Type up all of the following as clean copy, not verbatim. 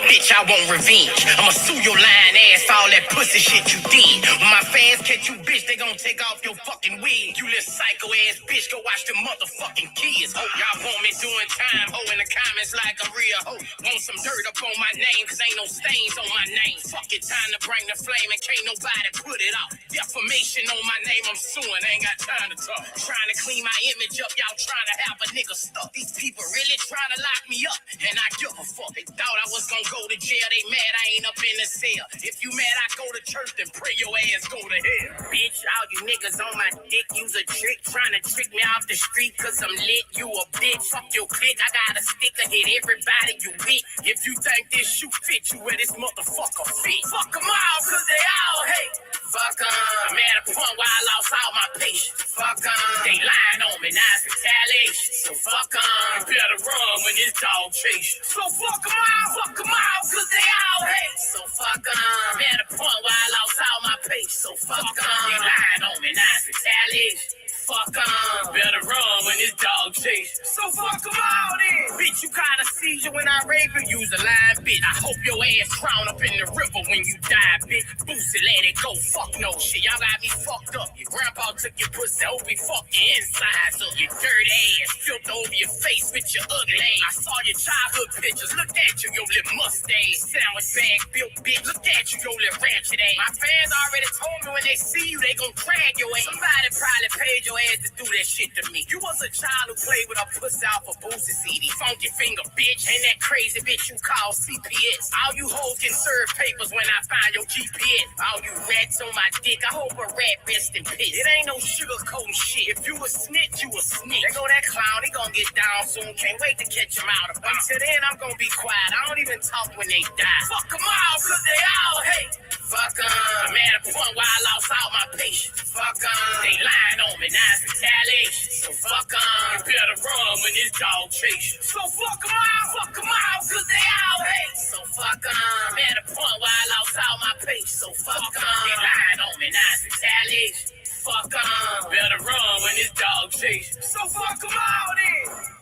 Bitch, I want revenge. I'ma sue your lying ass for all that pussy shit you did. When my fans catch you, bitch, they gon' take off your fucking wig. You little psycho ass bitch, go watch them motherfucking kids. Hope y'all want me doing time, ho, in the comments like a real hoe. Want some dirt up on my name, cause ain't no stains on my name. Fuck it, time to bring the flame and can't nobody put it out. Defamation on my name, I'm suing, ain't got time to talk. Trying to clean my image up, y'all trying to have a nigga stuck. These people really trying to lock me up, and I give a fuck. They thought I was gonna go to jail, they mad I ain't up in the cell. If you mad I go to church, then pray your ass go to hell. Bitch, all you niggas on my dick use a trick, trying to trick me off the street cause I'm lit. You a bitch, fuck your clique, I got a sticker, hit everybody you with. If you think this shoe fit you, where this motherfucker fit. Fuck them all cause they all hate. Fuck 'em. I'm at a point where I lost all my patience. Fuck 'em. They lying on me, now it's retaliation. So fuck 'em. You better run when this dog chase you. So fuck 'em all, cause they all hate. So fuck 'em. I'm at a point where I lost all my patience. So fuck 'em. They lying on me, now it's retaliation. Fuck 'em. Better run when this dog chase you. So fuck 'em all then. Bitch, you caught a seizure when I rape you. Use a line, bitch. I hope your ass drown up in the river when you die, bitch. Boosie, let it go. Fuck no shit. Y'all got me fucked up. Your grandpa took your pussy, hope he fucked your insides up. Your dirty ass flipped over your face with your ugly ass. I saw your childhood pictures. Looked at you, your little mustache. Sandwich bag built, bitch. Looked at you, your little ratchet ass. My fans already told me when they see you, they gon' drag your ass. Somebody probably paid your ass to do that shit to me. You was a child who played with a pussy off a Boosie CD. Funky finger, bitch. And that crazy bitch you call CPS. All you hoes can serve papers when I find your GPS. All you rats on my dick, I hope a rat rest in peace. It ain't no sugarcoating shit. If you a snitch, you a snitch. There go that clown, he gon' get down soon. Can't wait to catch him out of bounds. Till then, I'm gonna be quiet. I don't even talk when they die. Fuck them all, cause they all hate. Fuck 'em. I'm at a point where I lost all my patience. Fuck 'em. They lying on me, now it's retaliation. So fuck 'em. You better run when this dog chase you. So fuck 'em all, cause they all hate. So fuck 'em. I'm at a point where I lost all my patience. So fuck 'em. They lying on me, now it's retaliation. Fuck 'em. Better run when this dog chase you. So fuck 'em all then.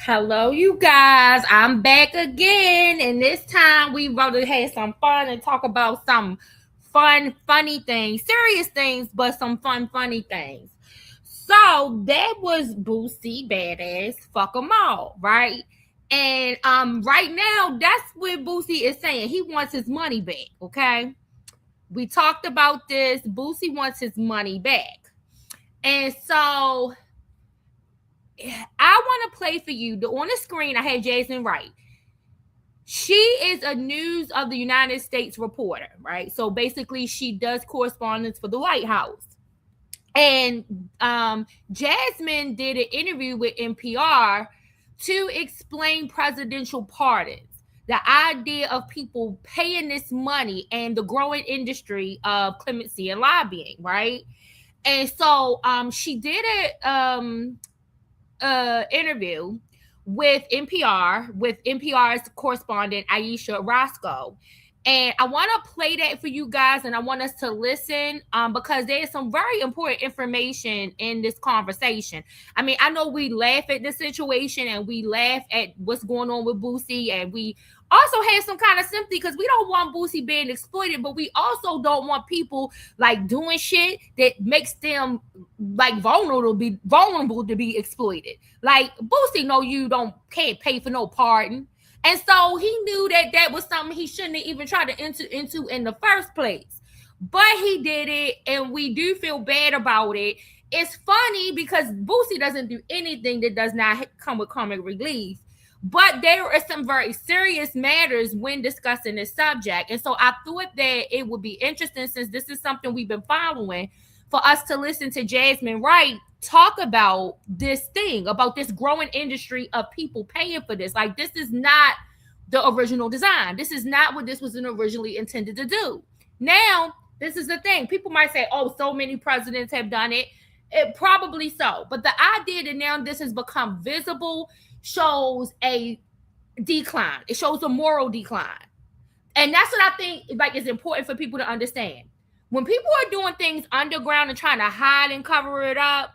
Hello, you guys. I'm back again, and this time we want to have some fun and talk about some fun, funny things, serious things, but some fun, funny things. So that was Boosie Badass. Fuck them all, right? And right now, that's what Boosie is saying. He wants his money back. Okay, we talked about this. Boosie wants his money back, and so I want to play for you. On the screen, I had Jasmine Wright. She is a News of the United States reporter, right? So basically, she does correspondence for the White House. And Jasmine did an interview with NPR to explain presidential pardons, the idea of people paying this money and the growing industry of clemency and lobbying, right? And so she did it. Interview with NPR's correspondent Aisha Roscoe. And I want to play that for you guys, and I want us to listen because there's some very important information in this conversation. I mean, I know we laugh at the situation and we laugh at what's going on with Boosie, and we also have some kind of sympathy because we don't want Boosie being exploited, but we also don't want people like doing shit that makes them like vulnerable to be exploited. Like Boosie know you can't pay for no pardon. And so he knew that was something he shouldn't have even tried to enter into in the first place. But he did it, and we do feel bad about it. It's funny because Boosie doesn't do anything that does not come with comic relief. But there are some very serious matters when discussing this subject. And so I thought that it would be interesting, since this is something we've been following, for us to listen to Jasmine Wright talk about this thing, about this growing industry of people paying for this. Like, this is not the original design. This is not what this was originally intended to do. Now, this is the thing. People might say, oh, so many presidents have done it. It probably so. But the idea that now this has become visible shows a decline. It shows a moral decline. And that's what I think like is important for people to understand. When people are doing things underground and trying to hide and cover it up,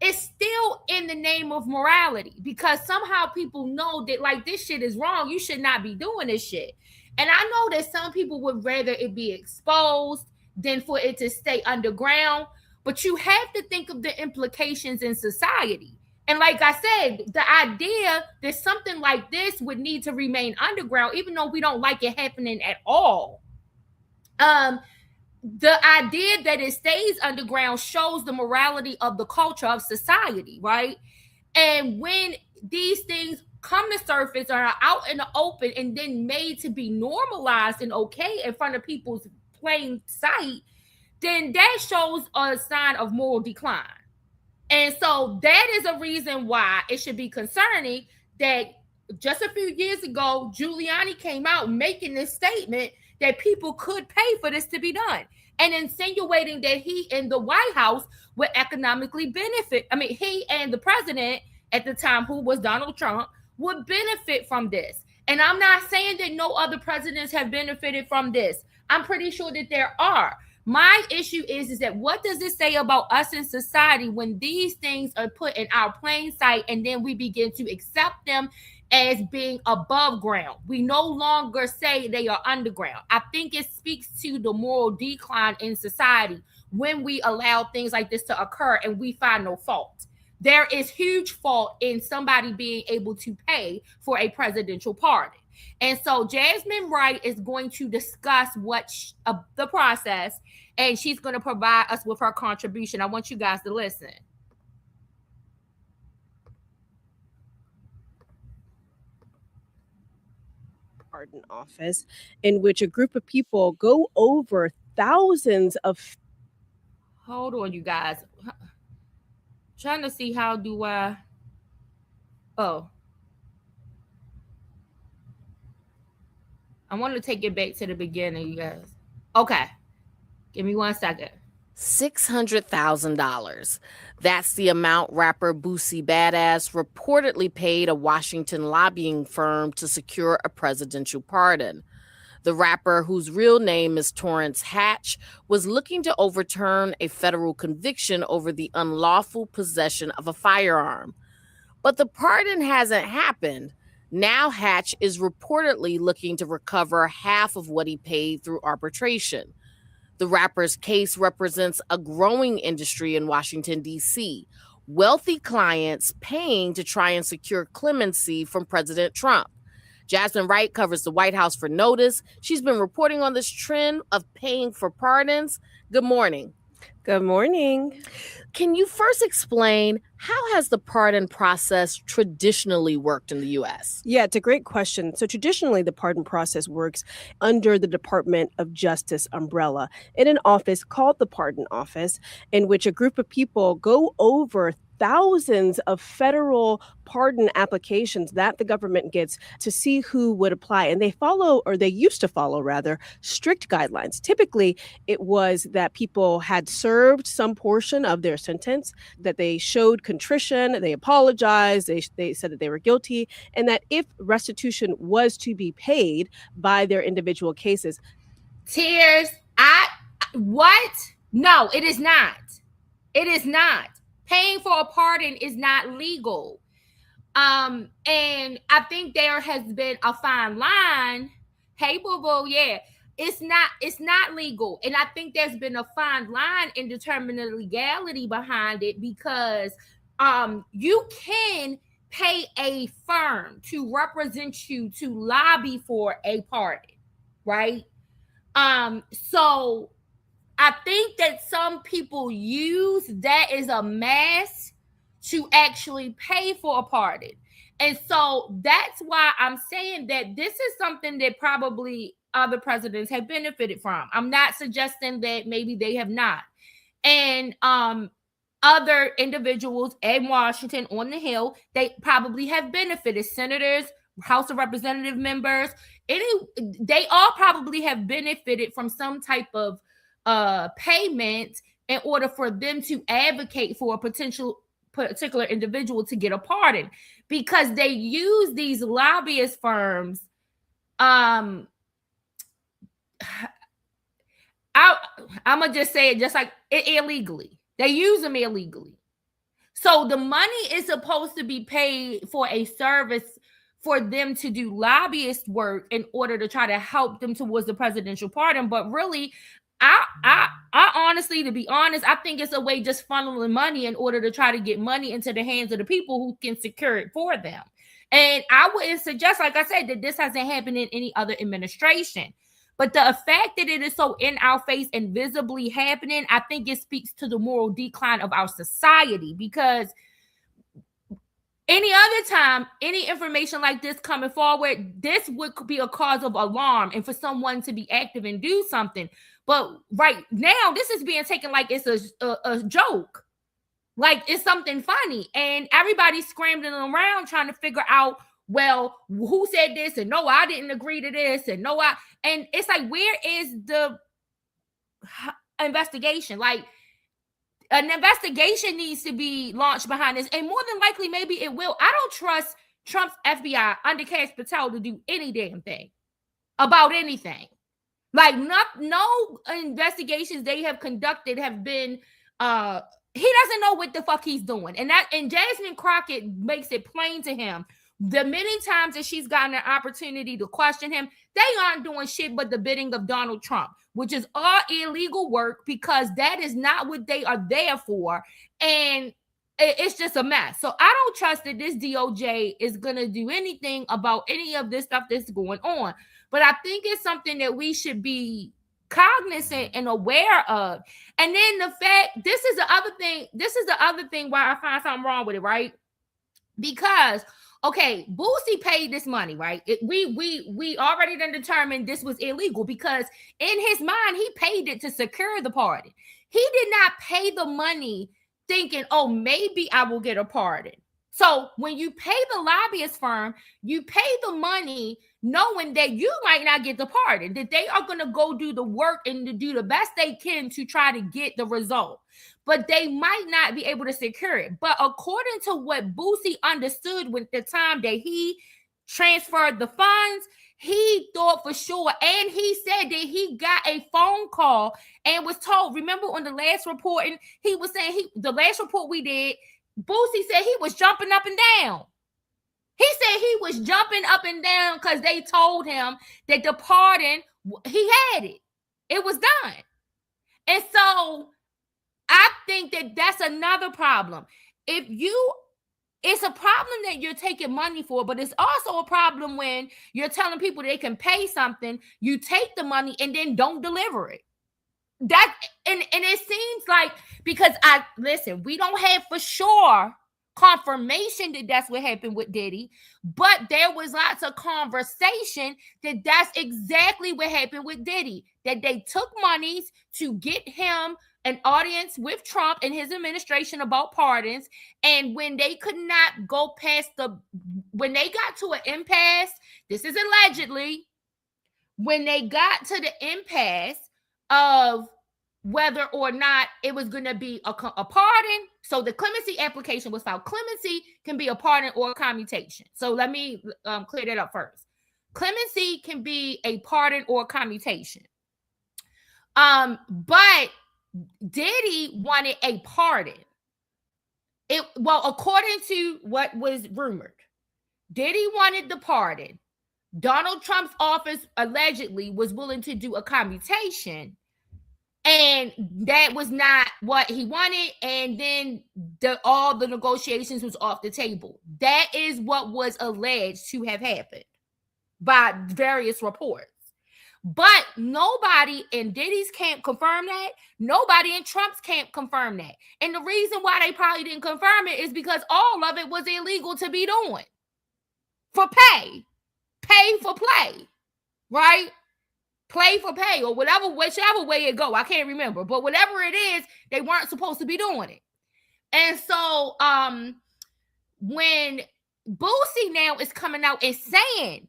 it's still in the name of morality, because somehow people know that like this shit is wrong. You should not be doing this shit. And I know that some people would rather it be exposed than for it to stay underground. But you have to think of the implications in society. And like I said, the idea that something like this would need to remain underground, even though we don't like it happening at all, the idea that it stays underground shows the morality of the culture of society, right? And when these things come to surface or are out in the open and then made to be normalized and okay in front of people's plain sight, then that shows a sign of moral decline. And so that is a reason why it should be concerning that just a few years ago, Giuliani came out making this statement that people could pay for this to be done and insinuating that he in the White House would economically benefit. I mean, he and the president at the time, who was Donald Trump, would benefit from this. And I'm not saying that no other presidents have benefited from this. I'm pretty sure that there are. My issue is that what does it say about us in society when these things are put in our plain sight and then we begin to accept them as being above ground? We no longer say they are underground. I think it speaks to the moral decline in society when we allow things like this to occur and we find no fault. There is huge fault in somebody being able to pay for a presidential pardon. And so Jasmine Wright is going to discuss the process, and she's going to provide us with her contribution. I want you guys to listen. Pardon office, in which a group of people go over thousands of. Hold on, you guys. Trying to see how do I. Oh. I want to take it back to the beginning, you guys. Okay. Give me 1 second. $600,000. That's the amount rapper Boosie Badass reportedly paid a Washington lobbying firm to secure a presidential pardon. The rapper, whose real name is Torrance Hatch, was looking to overturn a federal conviction over the unlawful possession of a firearm. But the pardon hasn't happened. Now Hatch is reportedly looking to recover half of what he paid through arbitration. The rapper's case represents a growing industry in Washington, D.C., wealthy clients paying to try and secure clemency from President Trump. Jasmine Wright covers the White House for Notice. She's been reporting on this trend of paying for pardons. Good morning. Good morning. Can you first explain how has the pardon process traditionally worked in the U.S.? Yeah, it's a great question. So traditionally, the pardon process works under the Department of Justice umbrella in an office called the Pardon Office, in which a group of people go over thousands of federal pardon applications that the government gets to see who would apply. And they follow, or they used to follow rather, strict guidelines. Typically, it was that people had served some portion of their sentence, that they showed contrition, they apologized, they said that they were guilty, and that if restitution was to be paid by their individual cases. Tears, what? No, it is not. It is not. Paying for a pardon is not legal. And I think there has been a fine line. Hey, boo-boo, yeah. It's not legal. And I think there's been a fine line in determining the legality behind it, because you can pay a firm to represent you to lobby for a pardon, right? So I think that some people use that as a mask to actually pay for a pardon. And so that's why I'm saying that this is something that probably other presidents have benefited from. I'm not suggesting that maybe they have not. And other individuals in Washington on the Hill, they probably have benefited. Senators, House of Representative members, they all probably have benefited from some type of payment in order for them to advocate for a particular individual to get a pardon, because they use these lobbyist firms. I'm gonna just say it just like illegally. They use them illegally. So the money is supposed to be paid for a service for them to do lobbyist work in order to try to help them towards the presidential pardon. But really, I honestly, to be honest, I think it's a way just funneling money in order to try to get money into the hands of the people who can secure it for them. And I wouldn't suggest, like I said, that this hasn't happened in any other administration. But the fact that it is so in our face and visibly happening, I think it speaks to the moral decline of our society, because any other time, any information like this coming forward, this would be a cause of alarm and for someone to be active and do something. But right now, this is being taken like it's a joke, like it's something funny. And everybody's scrambling around trying to figure out, well, who said this? And no, I didn't agree to this. And no, and it's like, where is the investigation? Like, an investigation needs to be launched behind this. And more than likely, maybe it will. I don't trust Trump's FBI under Kash Patel to do any damn thing about anything. Like, no investigations they have conducted have been, he doesn't know what the fuck he's doing. And Jasmine Crockett makes it plain to him. The many times that she's gotten an opportunity to question him, they aren't doing shit but the bidding of Donald Trump, which is all illegal work, because that is not what they are there for. And it's just a mess. So I don't trust that this DOJ is going to do anything about any of this stuff that's going on. But I think it's something that we should be cognizant and aware of. And then the fact, this is the other thing why I find something wrong with it, right? Because, okay, Boosie paid this money, right? We already done determined this was illegal, because in his mind, he paid it to secure the pardon. He did not pay the money thinking, oh, maybe I will get a pardon. So when you pay the lobbyist firm, you pay the money knowing that you might not get the pardon, that they are going to go do the work and to do the best they can to try to get the result. But they might not be able to secure it. But according to what Boosie understood with the time that he transferred the funds, he thought for sure. And he said that he got a phone call and was told, remember on the last reporting, he was saying the last report we did, Boosie said he was jumping up and down. He said he was jumping up and down because they told him that the pardon, he had it. It was done. And so I think that that's another problem. It's a problem that you're taking money for, but it's also a problem when you're telling people they can pay something, you take the money and then don't deliver it. That and it seems like, because we don't have for sure confirmation that that's what happened with Diddy, but there was lots of conversation that that's exactly what happened with Diddy, that they took monies to get him an audience with Trump and his administration about pardons. And when they could not go past when they got to an impasse, this is allegedly, when they got to the impasse of whether or not it was going to be a pardon. So the clemency application was filed. Clemency can be a pardon or a commutation. So let me clear that up first. Clemency can be a pardon or a commutation. But Diddy wanted a pardon. According to what was rumored, Diddy wanted the pardon. Donald Trump's office allegedly was willing to do a commutation, and that was not what he wanted. And then all the negotiations was off the table. That is what was alleged to have happened by various reports. But nobody in Diddy's camp confirmed that. Nobody in Trump's camp confirmed that. And the reason why they probably didn't confirm it is because all of it was illegal to be doing. For pay for play, right? Play for pay, or whichever way it go. I can't remember, but whatever it is, they weren't supposed to be doing it. And so when Boosie now is coming out and saying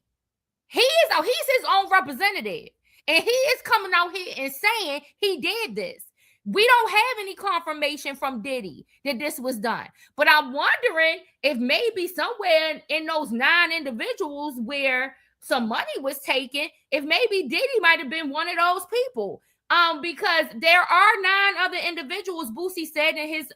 he's his own representative, and he is coming out here and saying he did this, We don't have any confirmation from Diddy that this was done. But I'm wondering if maybe somewhere in those 9 individuals where some money was taken, if maybe Diddy might have been one of those people. Because there are 9 other individuals, Boosie said in his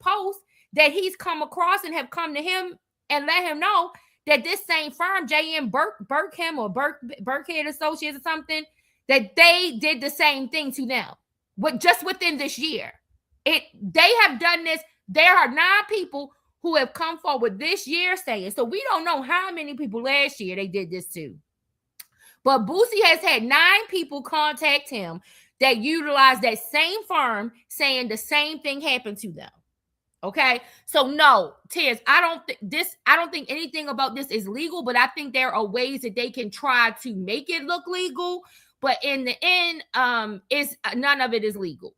post, that he's come across and have come to him and let him know that this same firm, J.M. Burkham or Burkhead Associates or something, that they did the same thing to them. Just within this year. They have done this. There are 9 people who have come forward this year saying, so we don't know how many people last year they did this to. But Boosie has had 9 people contact him that utilize that same firm saying the same thing happened to them. Okay, so no, Tiz, I don't think anything about this is legal, but I think there are ways that they can try to make it look legal. But in the end, none of it is legal.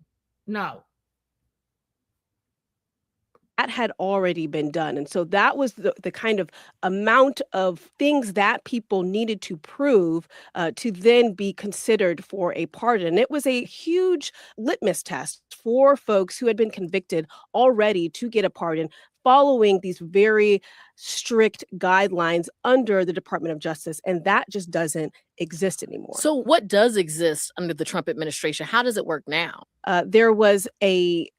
No. That had already been done. And so that was the kind of amount of things that people needed to prove to then be considered for a pardon. And it was a huge litmus test for folks who had been convicted already to get a pardon, following these very strict guidelines under the Department of Justice. And that just doesn't exist anymore. So what does exist under the Trump administration? How does it work now? There was a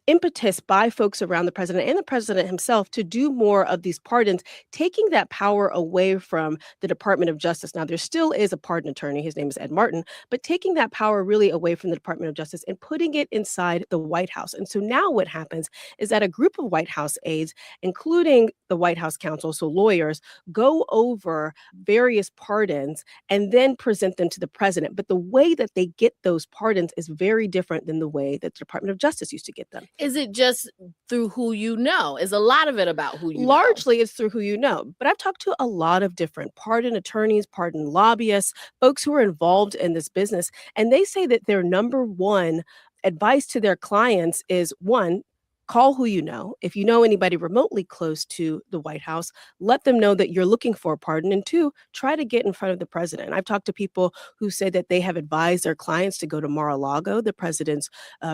impetus by folks around the president and the president himself to do more of these pardons, taking that power away from the Department of Justice. Now, there still is a pardon attorney. His name is Ed Martin, but taking that power really away from the Department of Justice and putting it inside the White House. And so now what happens is that a group of White House aides, including the White House counsel, so lawyers, go over various pardons and then present them to the president. But the way that they get those pardons is very different than the way that the Department of Justice used to get them. Is it just through who you know? Is a lot of it about who you know? Largely, it's through who you know. But I've talked to a lot of different pardon attorneys, pardon lobbyists, folks who are involved in this business. And they say that their number one advice to their clients is, one, call who you know. If you know anybody remotely close to the White House, let them know that you're looking for a pardon. And 2, try to get in front of the president. I've talked to people who say that they have advised their clients to go to Mar-a-Lago, the president's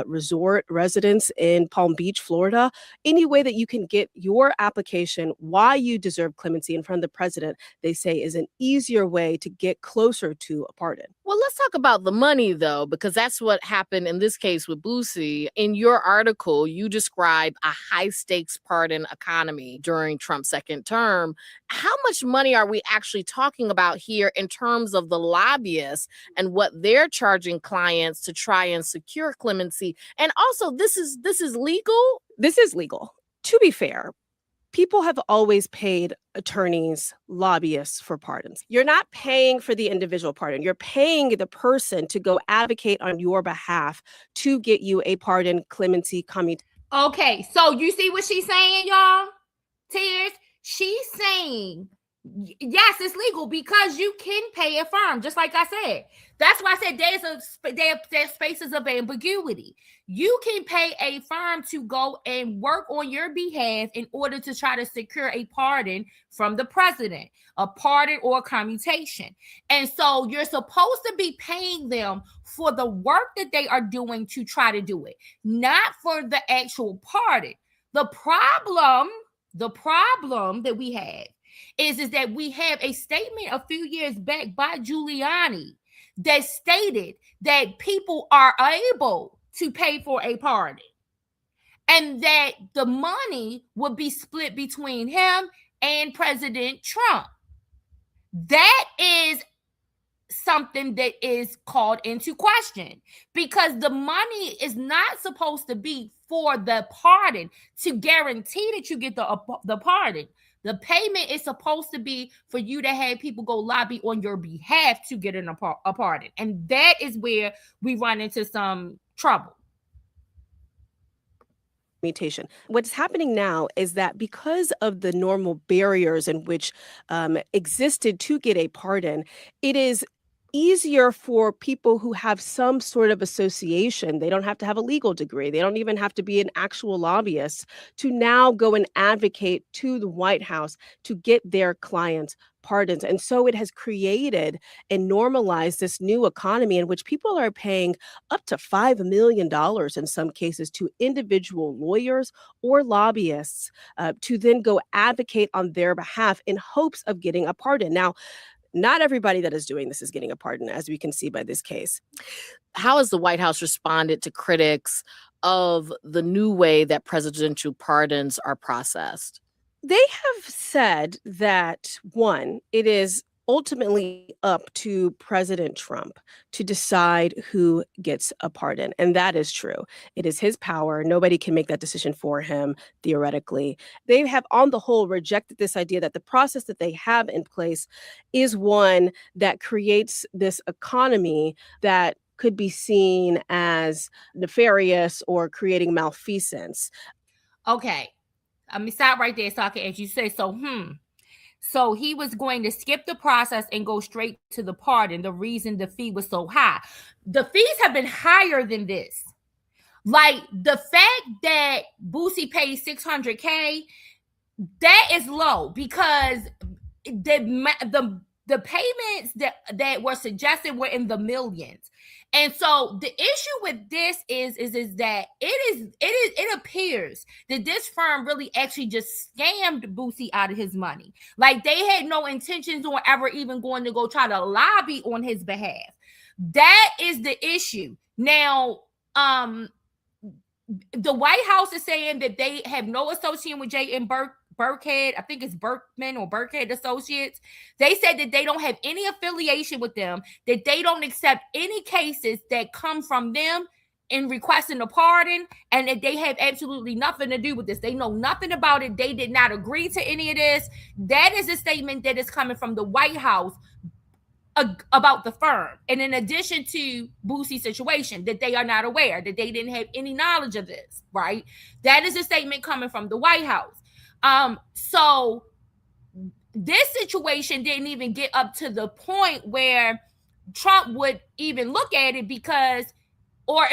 resort residence in Palm Beach, Florida. Any way that you can get your application, why you deserve clemency, in front of the president, they say is an easier way to get closer to a pardon. Well, let's talk about the money, though, because that's what happened in this case with Boosie. In your article, you describe a high-stakes pardon economy during Trump's second term. How much money are we actually talking about here in terms of the lobbyists and what they're charging clients to try and secure clemency? And also, this is legal? This is legal. To be fair, people have always paid attorneys, lobbyists for pardons. You're not paying for the individual pardon. You're paying the person to go advocate on your behalf to get you a pardon, clemency, commutation. Okay, so you see what she's saying, y'all? Tears. She's saying, yes, it's legal because you can pay a firm, just like I said. That's why I said there's spaces of ambiguity. You can pay a firm to go and work on your behalf in order to try to secure a pardon from the president, a pardon or a commutation. And so you're supposed to be paying them for the work that they are doing to try to do it, not for the actual pardon. The problem that we have is that we have a statement a few years back by Giuliani that stated that people are able to pay for a pardon and that the money would be split between him and President Trump. That is something that is called into question because the money is not supposed to be for the pardon to guarantee that you get the pardon. The payment is supposed to be for you to have people go lobby on your behalf to get a pardon. And that is where we run into some trouble. Mutation. What's happening now is that because of the normal barriers in which existed to get a pardon, it is easier for people who have some sort of association. They don't have to have a legal degree. They don't even have to be an actual lobbyist to now go and advocate to the White House to get their clients pardons. And so it has created and normalized this new economy in which people are paying up to $5 million in some cases to individual lawyers or lobbyists to then go advocate on their behalf in hopes of getting a pardon. Now, not everybody that is doing this is getting a pardon, as we can see by this case. How has the White House responded to critics of the new way that presidential pardons are processed? They have said that, one, it is ultimately up to President Trump to decide who gets a pardon. And that is true. It is his power. Nobody can make that decision for him, theoretically. They have, on the whole, rejected this idea that the process that they have in place is one that creates this economy that could be seen as nefarious or creating malfeasance. Okay. Let me stop right there so I can, as you say, So he was going to skip the process and go straight to the pardon. The reason the fee was so high. The fees have been higher than this. Like the fact that Boosie paid $600K, that is low because the payments that were suggested were in the millions. And so the issue with this is that it appears that this firm really actually just scammed Boosie out of his money. Like they had no intentions on ever even going to go try to lobby on his behalf. That is the issue. Now, the White House is saying that they have no association with J. and Burkhead, I think it's Berkman or Burkhead Associates. They said that they don't have any affiliation with them, that they don't accept any cases that come from them in requesting a pardon, and that they have absolutely nothing to do with this. They know nothing about it. They did not agree to any of this. That is a statement that is coming from the White House about the firm. And in addition to Boosie's situation, that they are not aware, that they didn't have any knowledge of this, right? That is a statement coming from the White House. So this situation didn't even get up to the point where Trump would even look at it because, or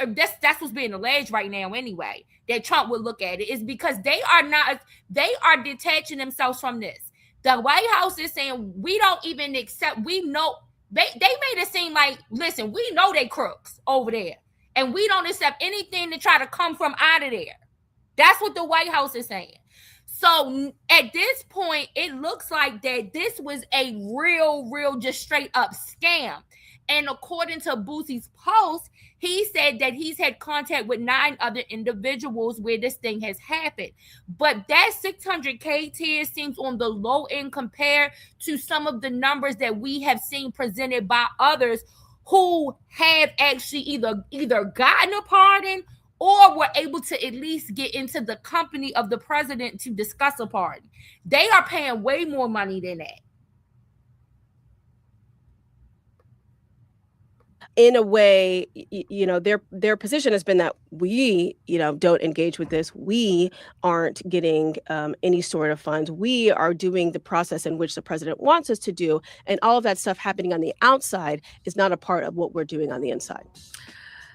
that's what's being alleged right now anyway, that Trump would look at it, is because they are detaching themselves from this. The White House is saying, we don't even accept, we know, they made it seem like, listen, we know they crooks over there, and we don't accept anything to try to come from out of there. That's what the White House is saying. So at this point, it looks like that this was a real, just straight up scam. And according to Boosie's post, he said that he's had contact with 9 other individuals where this thing has happened. But that $600K tier seems on the low end compared to some of the numbers that we have seen presented by others who have actually either gotten a pardon or were able to at least get into the company of the president to discuss a pardon. They are paying way more money than that. In a way, their position has been that we, don't engage with this. We aren't getting any sort of funds. We are doing the process in which the president wants us to do. And all of that stuff happening on the outside is not a part of what we're doing on the inside.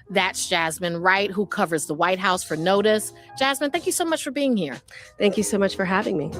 That's Jasmine Wright, who covers the White House for Notice. Jasmine, thank you so much for being here. Thank you so much for having me.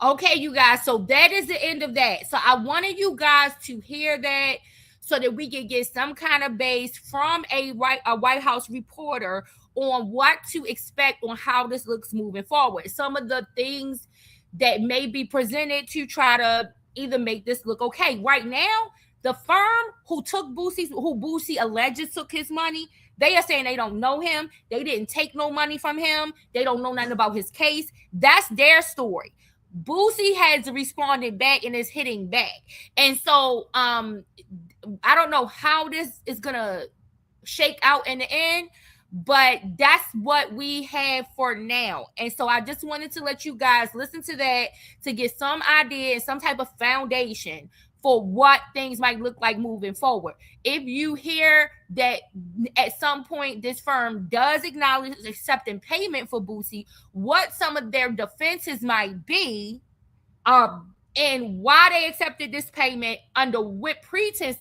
Okay, you guys, so that is the end of that. So I wanted you guys to hear that so that we can get some kind of base from a White House reporter on what to expect on how this looks moving forward. Some of the things that may be presented to try to either make this look okay. Right now, the firm who Boosie alleged took his money, they are saying they don't know him. They didn't take no money from him. They don't know nothing about his case. That's their story. Boosie has responded back and is hitting back. And so I don't know how this is going to shake out in the end, but that's what we have for now. And so I just wanted to let you guys listen to that to get some idea and some type of foundation for what things might look like moving forward. If you hear that at some point this firm does acknowledge accepting payment for Boosie, what some of their defenses might be, and why they accepted this payment, under what pretense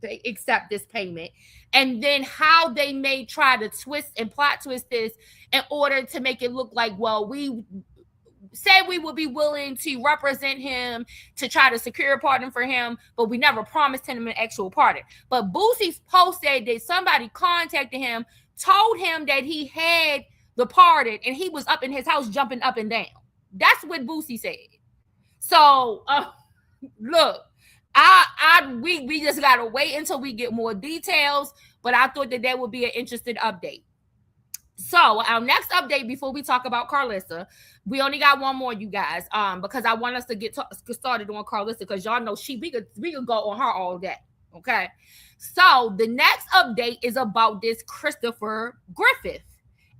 they accept this payment, and then how they may try to twist and plot twist this in order to make it look like, well, we said we would be willing to represent him to try to secure a pardon for him, but we never promised him an actual pardon. But Boosie's post said that somebody contacted him, told him that he had the pardon, and he was up in his house jumping up and down. That's what Boosie said. So look, we just gotta wait until we get more details, but I thought that would be an interesting update. So our next update before we talk about Karlissa, we only got one more, you guys, because I want us to get started on Karlissa, because y'all know we could go on her all day. Okay, so the next update is about this Christopher Griffith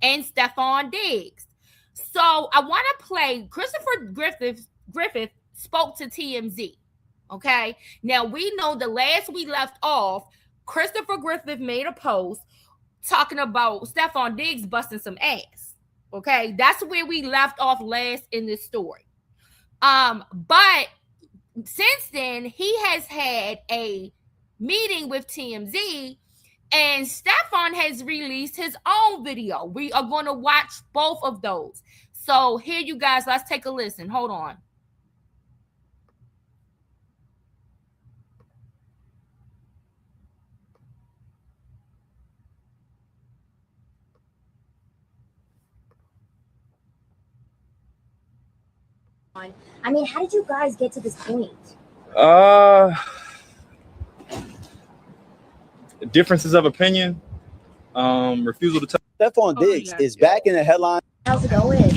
and Stephon Diggs. So I want to play Christopher Griffith spoke to TMZ. Okay, now we know the last we left off, Christopher Griffith made a post talking about Stephon Diggs busting some ass. Okay, that's where we left off last in this story. But since then, he has had a meeting with TMZ, and Stephon has released his own video. We are going to watch both of those. So here, you guys, let's take a listen. Hold on. I mean, how did you guys get to this point? Differences of opinion, refusal to tell. Stephon Diggs is back in the headline. How's it going?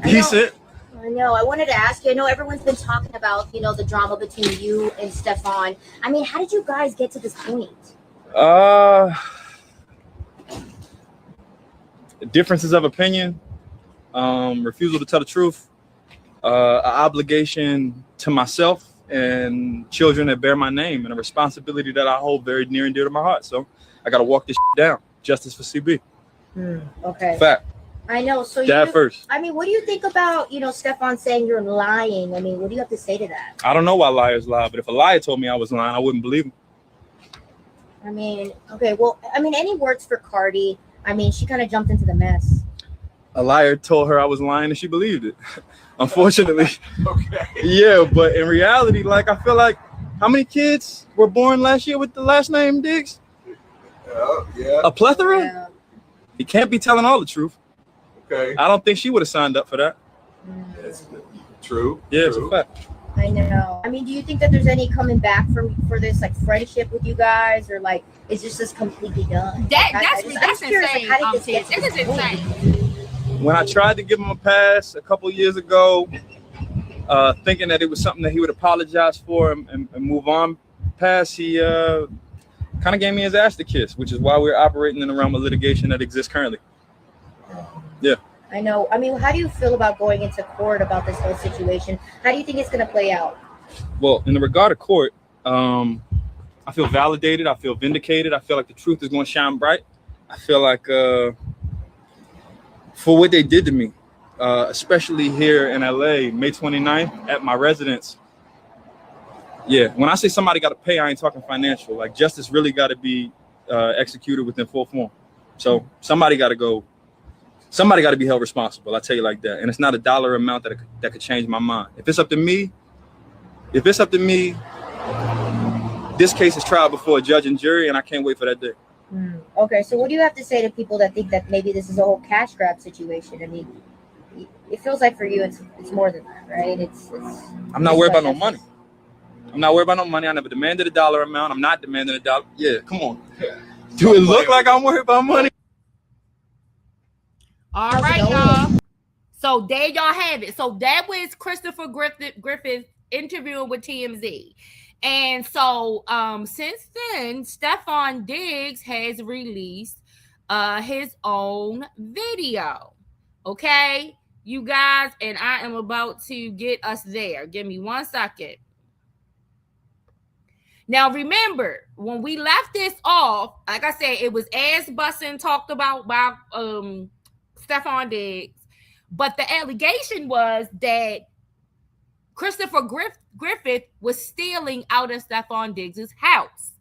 Decent. I know. I wanted to ask you. I know everyone's been talking about, the drama between you and Stephon. I mean, how did you guys get to this point? Differences of opinion, refusal to tell the truth, an obligation to myself and children that bear my name, and a responsibility that I hold very near and dear to my heart. So I got to walk this down. Justice for CB. Okay. Fact. I know. So first. I mean, what do you think about, Stephon saying you're lying? I mean, what do you have to say to that? I don't know why liars lie, but if a liar told me I was lying, I wouldn't believe him. I mean, okay. Well, I mean, any words for Cardi? I mean, she kind of jumped into the mess. A liar told her I was lying and she believed it. Unfortunately. Okay. Yeah, but in reality, like, I feel like, how many kids were born last year with the last name Diggs? Yeah. A plethora? Yeah. He can't be telling all the truth. Okay. I don't think she would have signed up for that. That's true. Yeah, true. it's a fact. I know. I mean, do you think that there's any coming back for this like friendship with you guys, or like is this just completely done? That's curious, insane. like, how did this get to This is this point? insane. When I tried to give him a pass a couple years ago, thinking that it was something that he would apologize for and move on past, he kind of gave me his ass to kiss, which is why we're operating in the realm of litigation that exists currently. Yeah. I know. I mean, how do you feel about going into court about this whole situation? How do you think it's going to play out? Well, in the regard of court, I feel validated. I feel vindicated. I feel like the truth is going to shine bright. I feel like for what they did to me, especially here in LA, May 29th at my residence. Yeah, when I say somebody got to pay, I ain't talking financial. Like, justice really got to be executed within full form. So somebody got to go. Somebody got to be held responsible. I tell you like that. And it's not a dollar amount that could change my mind. If it's up to me, this case is tried before a judge and jury, and I can't wait for that day. Okay, so what do you have to say to people that think that maybe this is a whole cash grab situation? I mean, it feels like for you, it's more than that, right? I'm not worried about no money. I'm not worried about no money. I never demanded a dollar amount. I'm not demanding a dollar. Yeah, come on. Do it look like I'm worried about money? All right, y'all. So there y'all have it. So that was Christopher Griffith interviewing with TMZ. And so since then, Stephon Diggs has released his own video. Okay, you guys, and I am about to get us there. Give me 1 second. Now, remember, when we left this off, like I said, it was ass busting talked about by Stephon Diggs, but the allegation was that Christopher Griffith was stealing out of Stephon Diggs' house.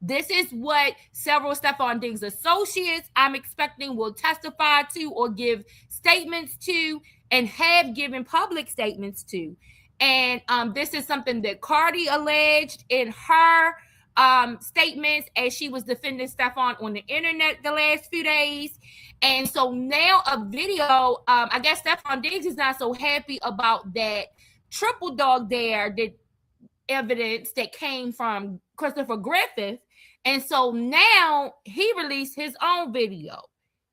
This is what several Stephon Diggs associates, I'm expecting, will testify to or give statements to and have given public statements to. And this is something that Cardi alleged in her statements as she was defending Stephon on the internet the last few days. And so now a video, I guess Stephon Diggs is not so happy about that triple dog there, that evidence that came from Christopher Griffith. And so now he released his own video.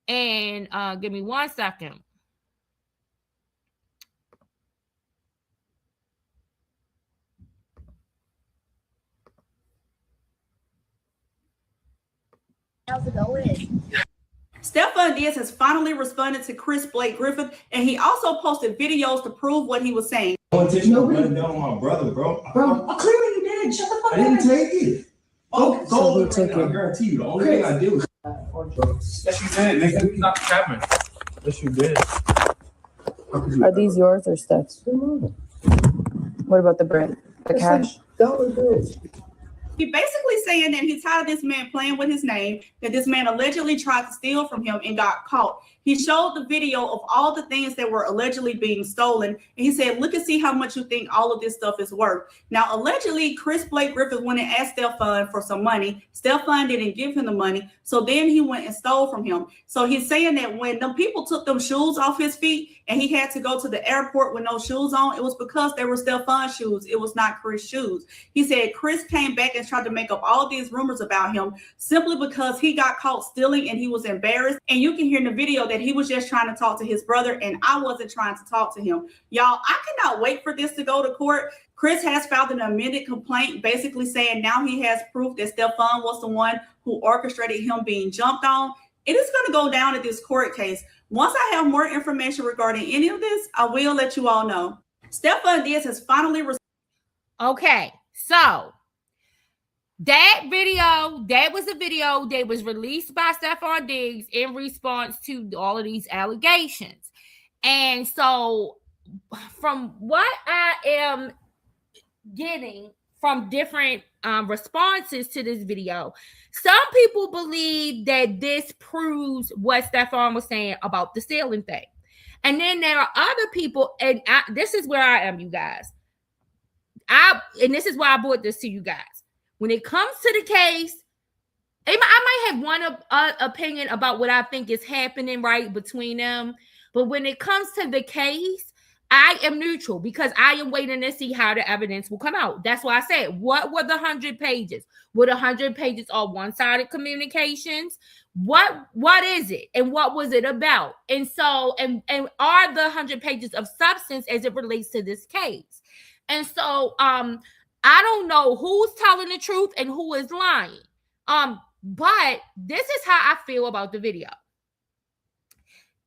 And give me 1 second. How's it going? Stephon Diggs has finally responded to Chris Blake Griffith, and he also posted videos to prove what he was saying. I didn't take no gun down on my brother, bro. Bro, clearly you did. Shut the fuck up. I didn't take it. Oh, so I guarantee you, the only thing I did was. Yes, you did, nigga. Stop capping. Yes, you did. Are these yours or Steph's? What about the bread? The cash? Dollar bills. He basically saying that he's tired of this man playing with his name, that this man allegedly tried to steal from him and got caught. He showed the video of all the things that were allegedly being stolen. And he said, look and see how much you think all of this stuff is worth. Now, allegedly, Chris Blake Griffith went and asked Stephon for some money. Stephon didn't give him the money. So then he went and stole from him. So he's saying that when the people took them shoes off his feet and he had to go to the airport with no shoes on, it was because they were Stephon shoes. It was not Chris shoes. He said Chris came back and tried to make up all these rumors about him simply because he got caught stealing and he was embarrassed. And you can hear in the video that he was just trying to talk to his brother and I wasn't trying to talk to him. Y'all, I cannot wait for this to go to court. Chris has filed an amended complaint basically saying now he has proof that Stephon was the one who orchestrated him being jumped on. It is going to go down in this court case. Once I have more information regarding any of this, I will let you all know. Stephon Diggs has finally... Okay, so that video, that was a video that was released by Stephon Diggs in response to all of these allegations. And so from what I am getting from different responses to this video, some people believe that this proves what Stephon was saying about the stealing thing. And then there are other people, and this is where I am, you guys. And this is why I brought this to you guys. When it comes to the case, I might have one opinion about what I think is happening right between them. But when it comes to the case, I am neutral because I am waiting to see how the evidence will come out. That's why I said, what were the 100 pages? Were the 100 pages all one-sided communications? What is it? And what was it about? And so, and are the 100 pages of substance as it relates to this case? And so, I don't know who's telling the truth and who is lying. But this is how I feel about the video.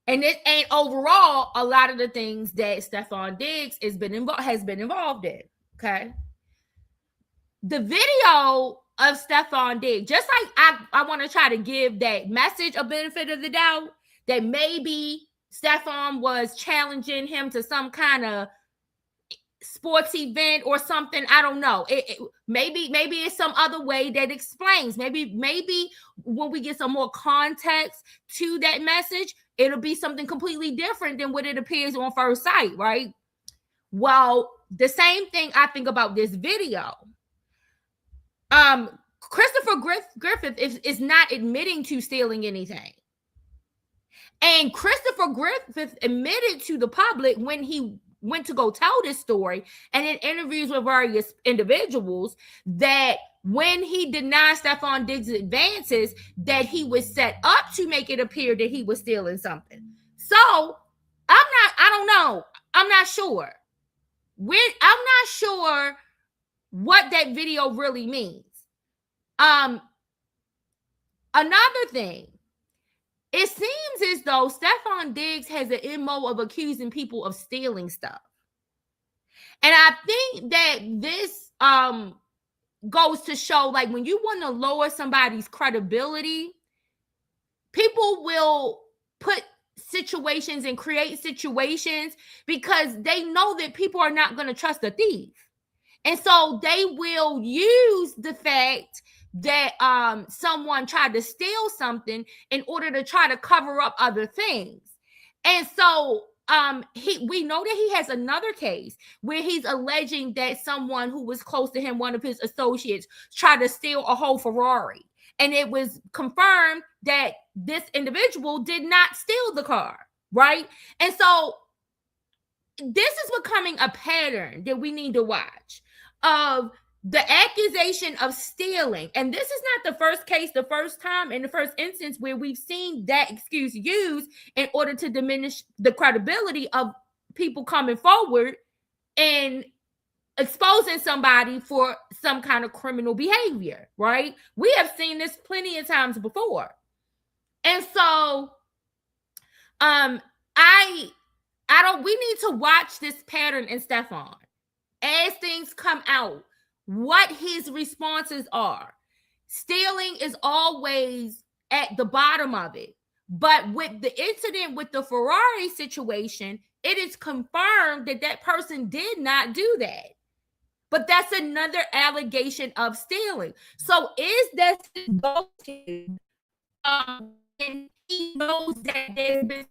And overall, a lot of the things that Stephon Diggs has been involved in. Okay. The video of Stephon Diggs, just like I want to try to give that message a benefit of the doubt, that maybe Stephon was challenging him to some kind of sports event or something. I don't know. Maybe it's some other way that explains. Maybe when we get some more context to that message, it'll be something completely different than what it appears on first sight, right? Well, the same thing I think about this video. Christopher Griffith is not admitting to stealing anything. And Christopher Griffith admitted to the public when he went to go tell this story and in interviews with various individuals that when he denied Stephon Diggs' advances, that he was set up to make it appear that he was stealing something. So I don't know. I'm not sure. I'm not sure what that video really means. Another thing, it seems as though Stephon Diggs has an MO of accusing people of stealing stuff. And I think that this goes to show, like, when you want to lower somebody's credibility, people will put situations and create situations because they know that people are not going to trust a thief. And so they will use the fact that someone tried to steal something in order to try to cover up other things. And so we know that he has another case where he's alleging that someone who was close to him, one of his associates, tried to steal a whole Ferrari. And it was confirmed that this individual did not steal the car, right? And so this is becoming a pattern that we need to watch of the accusation of stealing. And this is not the first case, the first time, in the first instance where we've seen that excuse used in order to diminish the credibility of people coming forward and exposing somebody for some kind of criminal behavior, right? We have seen this plenty of times before. And so we need to watch this pattern in Stefan as things come out, what his responses are. Stealing is always at the bottom of it. But with the incident with the Ferrari situation, it is confirmed that that person did not do that. But that's another allegation of stealing. So is that and he knows that there's been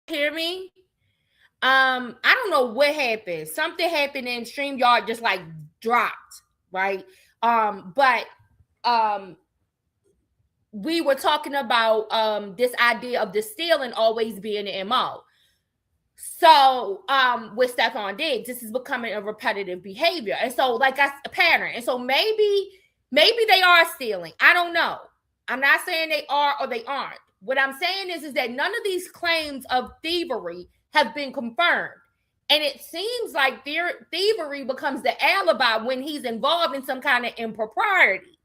hear me? I don't know what happened. Something happened in StreamYard, just like dropped, right? But we were talking about this idea of the stealing always being an MO. So with Stefan Diggs, this is becoming a repetitive behavior. And so like a pattern. And so maybe they are stealing. I don't know. I'm not saying they are or they aren't. What I'm saying is that none of these claims of thievery have been confirmed. And it seems like their thievery becomes the alibi when he's involved in some kind of impropriety.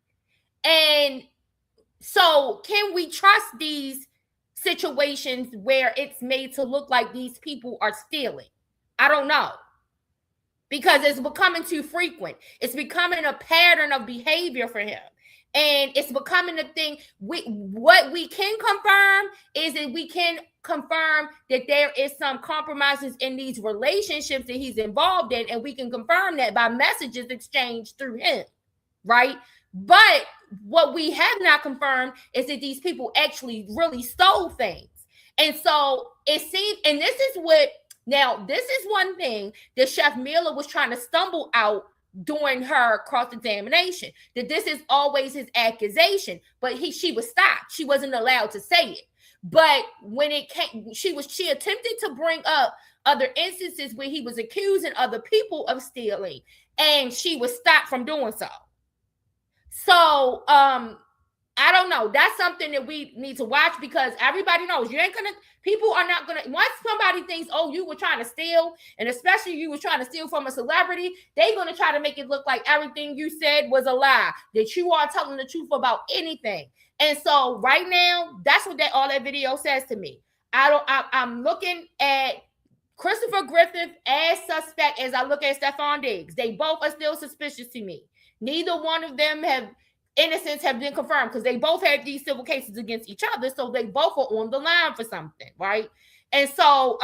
And so can we trust these situations where it's made to look like these people are stealing? I don't know. Because it's becoming too frequent. It's becoming a pattern of behavior for him. And it's becoming a thing. What we can confirm is that we can confirm that there is some compromises in these relationships that he's involved in. And we can confirm that by messages exchanged through him. right? But what we have not confirmed is that these people actually really stole things. And so it seems, and this is one thing that Chef Miller was trying to stumble out during her cross-examination, that this is always his accusation, but she was stopped. She wasn't allowed to say it. But when it came, she attempted to bring up other instances where he was accusing other people of stealing, and she was stopped from doing so. So, I don't know. That's something that we need to watch, because everybody knows people are not gonna, once somebody thinks, oh, you were trying to steal, and especially you were trying to steal from a celebrity, they're gonna try to make it look like everything you said was a lie, that you are telling the truth about anything. And so right now, that's what all that video says to me. I'm looking at Christopher Griffith as suspect as I look at Stephon Diggs. They both are still suspicious to me. Neither one of them innocence have been confirmed, because they both had these civil cases against each other. So they both are on the line for something, right? And so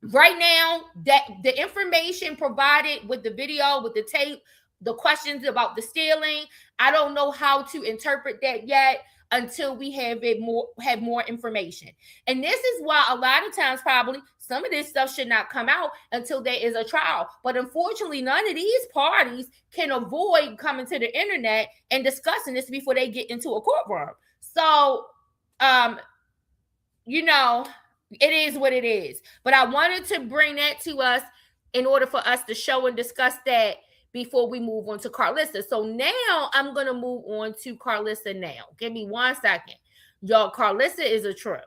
right now, that the information provided with the video, with the tape, the questions about the stealing, I don't know how to interpret that yet until we have more information. And this is why a lot of times probably some of this stuff should not come out until there is a trial. But unfortunately, none of these parties can avoid coming to the internet and discussing this before they get into a courtroom. So, it is what it is. But I wanted to bring that to us in order for us to show and discuss that before we move on to Karlissa. So now I'm going to move on to Karlissa now. Give me 1 second. Y'all, Karlissa is a trip.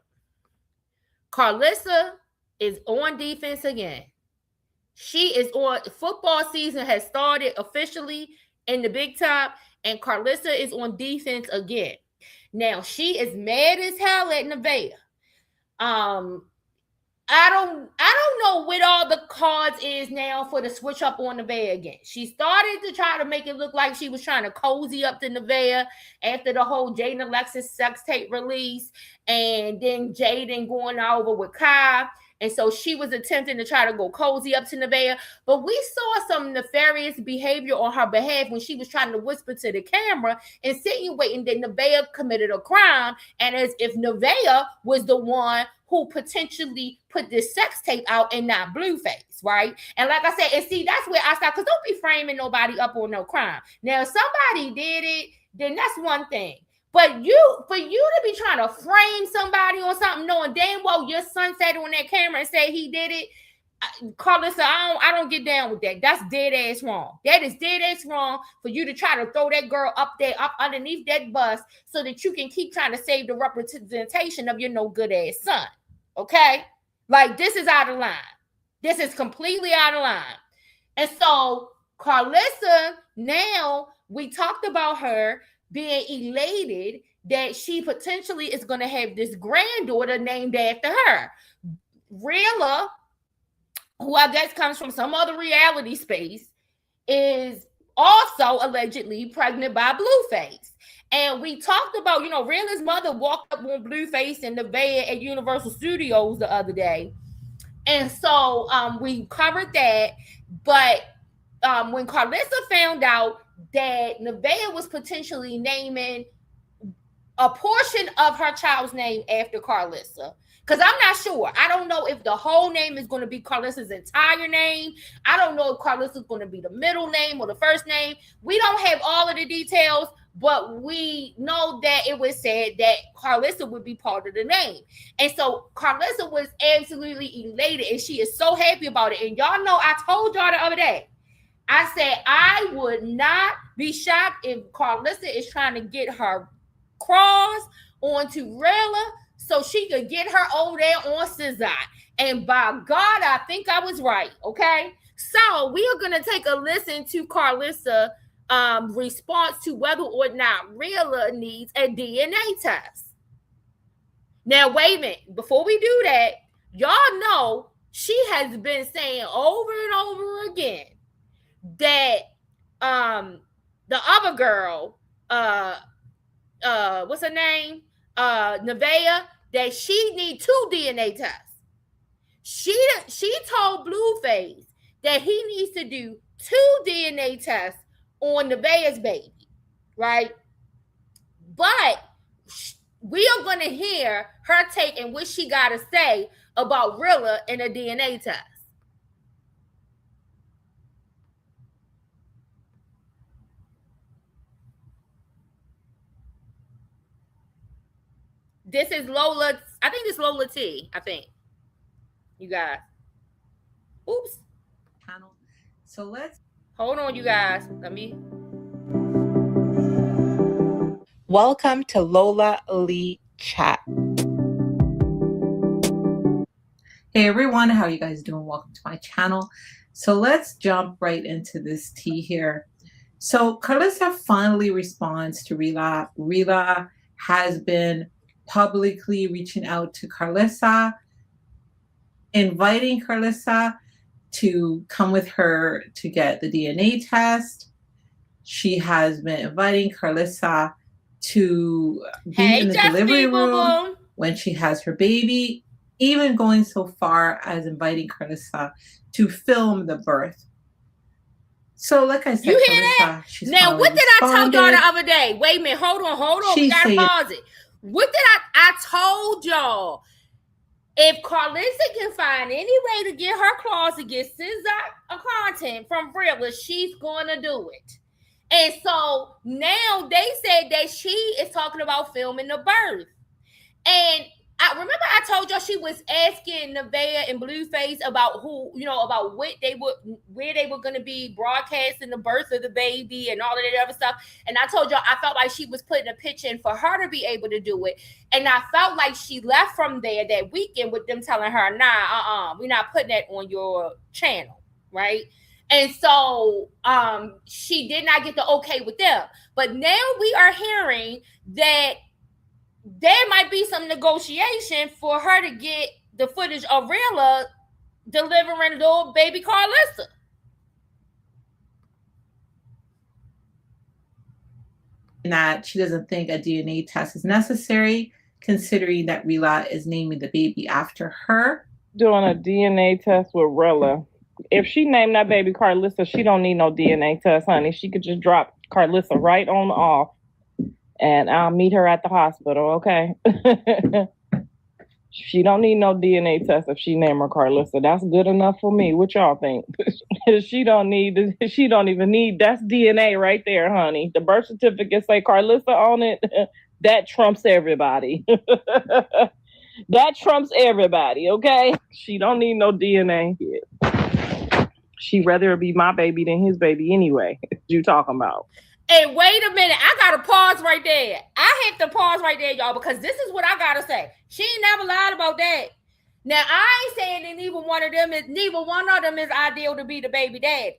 Karlissa is on defense again. She is on, football season has started officially in the Big Top, and Karlissa is on defense again. Now, she is mad as hell at Nevaeh. I don't know what all the cards is now for the switch up on Nevaeh again. She started to try to make it look like she was trying to cozy up to Nevaeh after the whole Jaden Alexis sex tape release, and then Jaden going over with Kai. And so she was attempting to try to go cozy up to Nevaeh. But we saw some nefarious behavior on her behalf when she was trying to whisper to the camera, insinuating that Nevaeh committed a crime, and as if Nevaeh was the one who potentially put this sex tape out and not Blueface, right? And like I said, and see, that's where I start, because don't be framing nobody up on no crime. Now, if somebody did it, then that's one thing. But for you to be trying to frame somebody on something, knowing damn well your son sat on that camera and said he did it, Karlissa, I don't get down with that. That's dead ass wrong. That is dead ass wrong for you to try to throw that girl up there, up underneath that bus, so that you can keep trying to save the representation of your no good ass son. Okay? Like, this is out of line. This is completely out of line. And so Karlissa, now we talked about her being elated that she potentially is going to have this granddaughter named after her. Rilla, who I guess comes from some other reality space, is also allegedly pregnant by Blueface. And we talked about, Rilla's mother walked up on Blueface and Nevaeh at Universal Studios the other day. And so we covered that. But when Karlissa found out that Nevaeh was potentially naming a portion of her child's name after Karlissa, because I'm not sure. I don't know if the whole name is going to be Karlissa's entire name. I don't know if Karlissa is going to be the middle name or the first name. We don't have all of the details, but we know that it was said that Karlissa would be part of the name. And so Karlissa was absolutely elated, and she is so happy about it. And y'all know, I told y'all the other day, I said I would not be shocked if Karlissa is trying to get her cross onto Rilla so she could get her over there on Cesar. And by God, I think I was right. Okay. So we are going to take a listen to Karlissa response to whether or not Rilla needs a DNA test. Now, wait a minute. Before we do that, y'all know she has been saying over and over again that the other girl, what's her name? Nevaeh, that she needs 2 DNA tests. She told Blueface that he needs to do 2 DNA tests on Nevaeh's baby, right? But we are going to hear her take and what she got to say about Rilla and a DNA test. This is Lola. I think it's Lola T. I think. You guys. Oops. Panel. So let's hold on, you guys. Let me. Welcome to Lola Lee Chat. Hey everyone, how are you guys doing? Welcome to my channel. So let's jump right into this tea here. So Karlissa finally responds to Rilla. Rilla has been publicly reaching out to Karlissa, inviting Karlissa to come with her to get the DNA test. She has been inviting Karlissa to be in the delivery room when she has her baby, even going so far as inviting Karlissa to film the birth. So, like I said, you hear that? Now, what did I tell y'all the other day? Wait a minute, hold on. We gotta pause it. What did I told y'all? If Karlissa can find any way to get her claws to get scissor content from Rilla, she's going to do it. And so now they said that she is talking about filming the birth. And I remember I told y'all she was asking Nevaeh and Blueface about about what they would, where they were going to be broadcasting the birth of the baby and all of that other stuff. And I told y'all I felt like she was putting a pitch in for her to be able to do it. And I felt like she left from there that weekend with them telling her, nah, we're not putting that on your channel, right? And so she did not get the okay with them. But now we are hearing that there might be some negotiation for her to get the footage of Rilla delivering little baby Karlissa. That she doesn't think a DNA test is necessary, considering that Rilla is naming the baby after her. Doing a DNA test with Rilla. If she named that baby Karlissa, she don't need no DNA test, honey. She could just drop Karlissa right on off. And I'll meet her at the hospital, okay? She don't need no DNA test if she name her Karlissa. That's good enough for me. What y'all think? She don't even need, that's DNA right there, honey. The birth certificate say Karlissa on it. That trumps everybody. That trumps everybody, okay? She don't need no DNA. She'd rather it be my baby than his baby anyway. What you talking about? And wait a minute, I gotta pause right there. I have to pause right there, y'all, because this is what I gotta say. She ain't never lied about that. Now I ain't saying that neither one of them is ideal to be the baby daddy.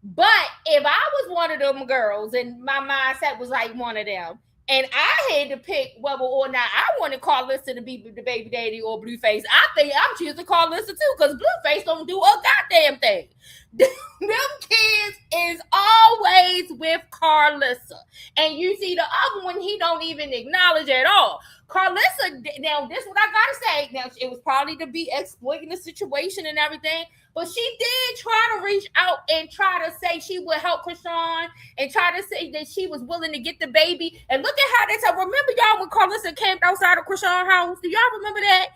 But if I was one of them girls and my mindset was like one of them, and I had to pick whether or not I wanted Karlissa to be the baby daddy or Blueface, I think I'm choosing Karlissa too, because Blueface don't do a goddamn thing. Them kids is always with Karlissa. And you see the other one, he don't even acknowledge at all. Karlissa, now this is what I gotta say. Now, it was probably to be exploiting the situation and everything, but she did try to reach out and try to say she would help Krishan and try to say that she was willing to get the baby. And look at how they said, remember y'all when Karlissa camped outside of Krishan's house? Do y'all remember that?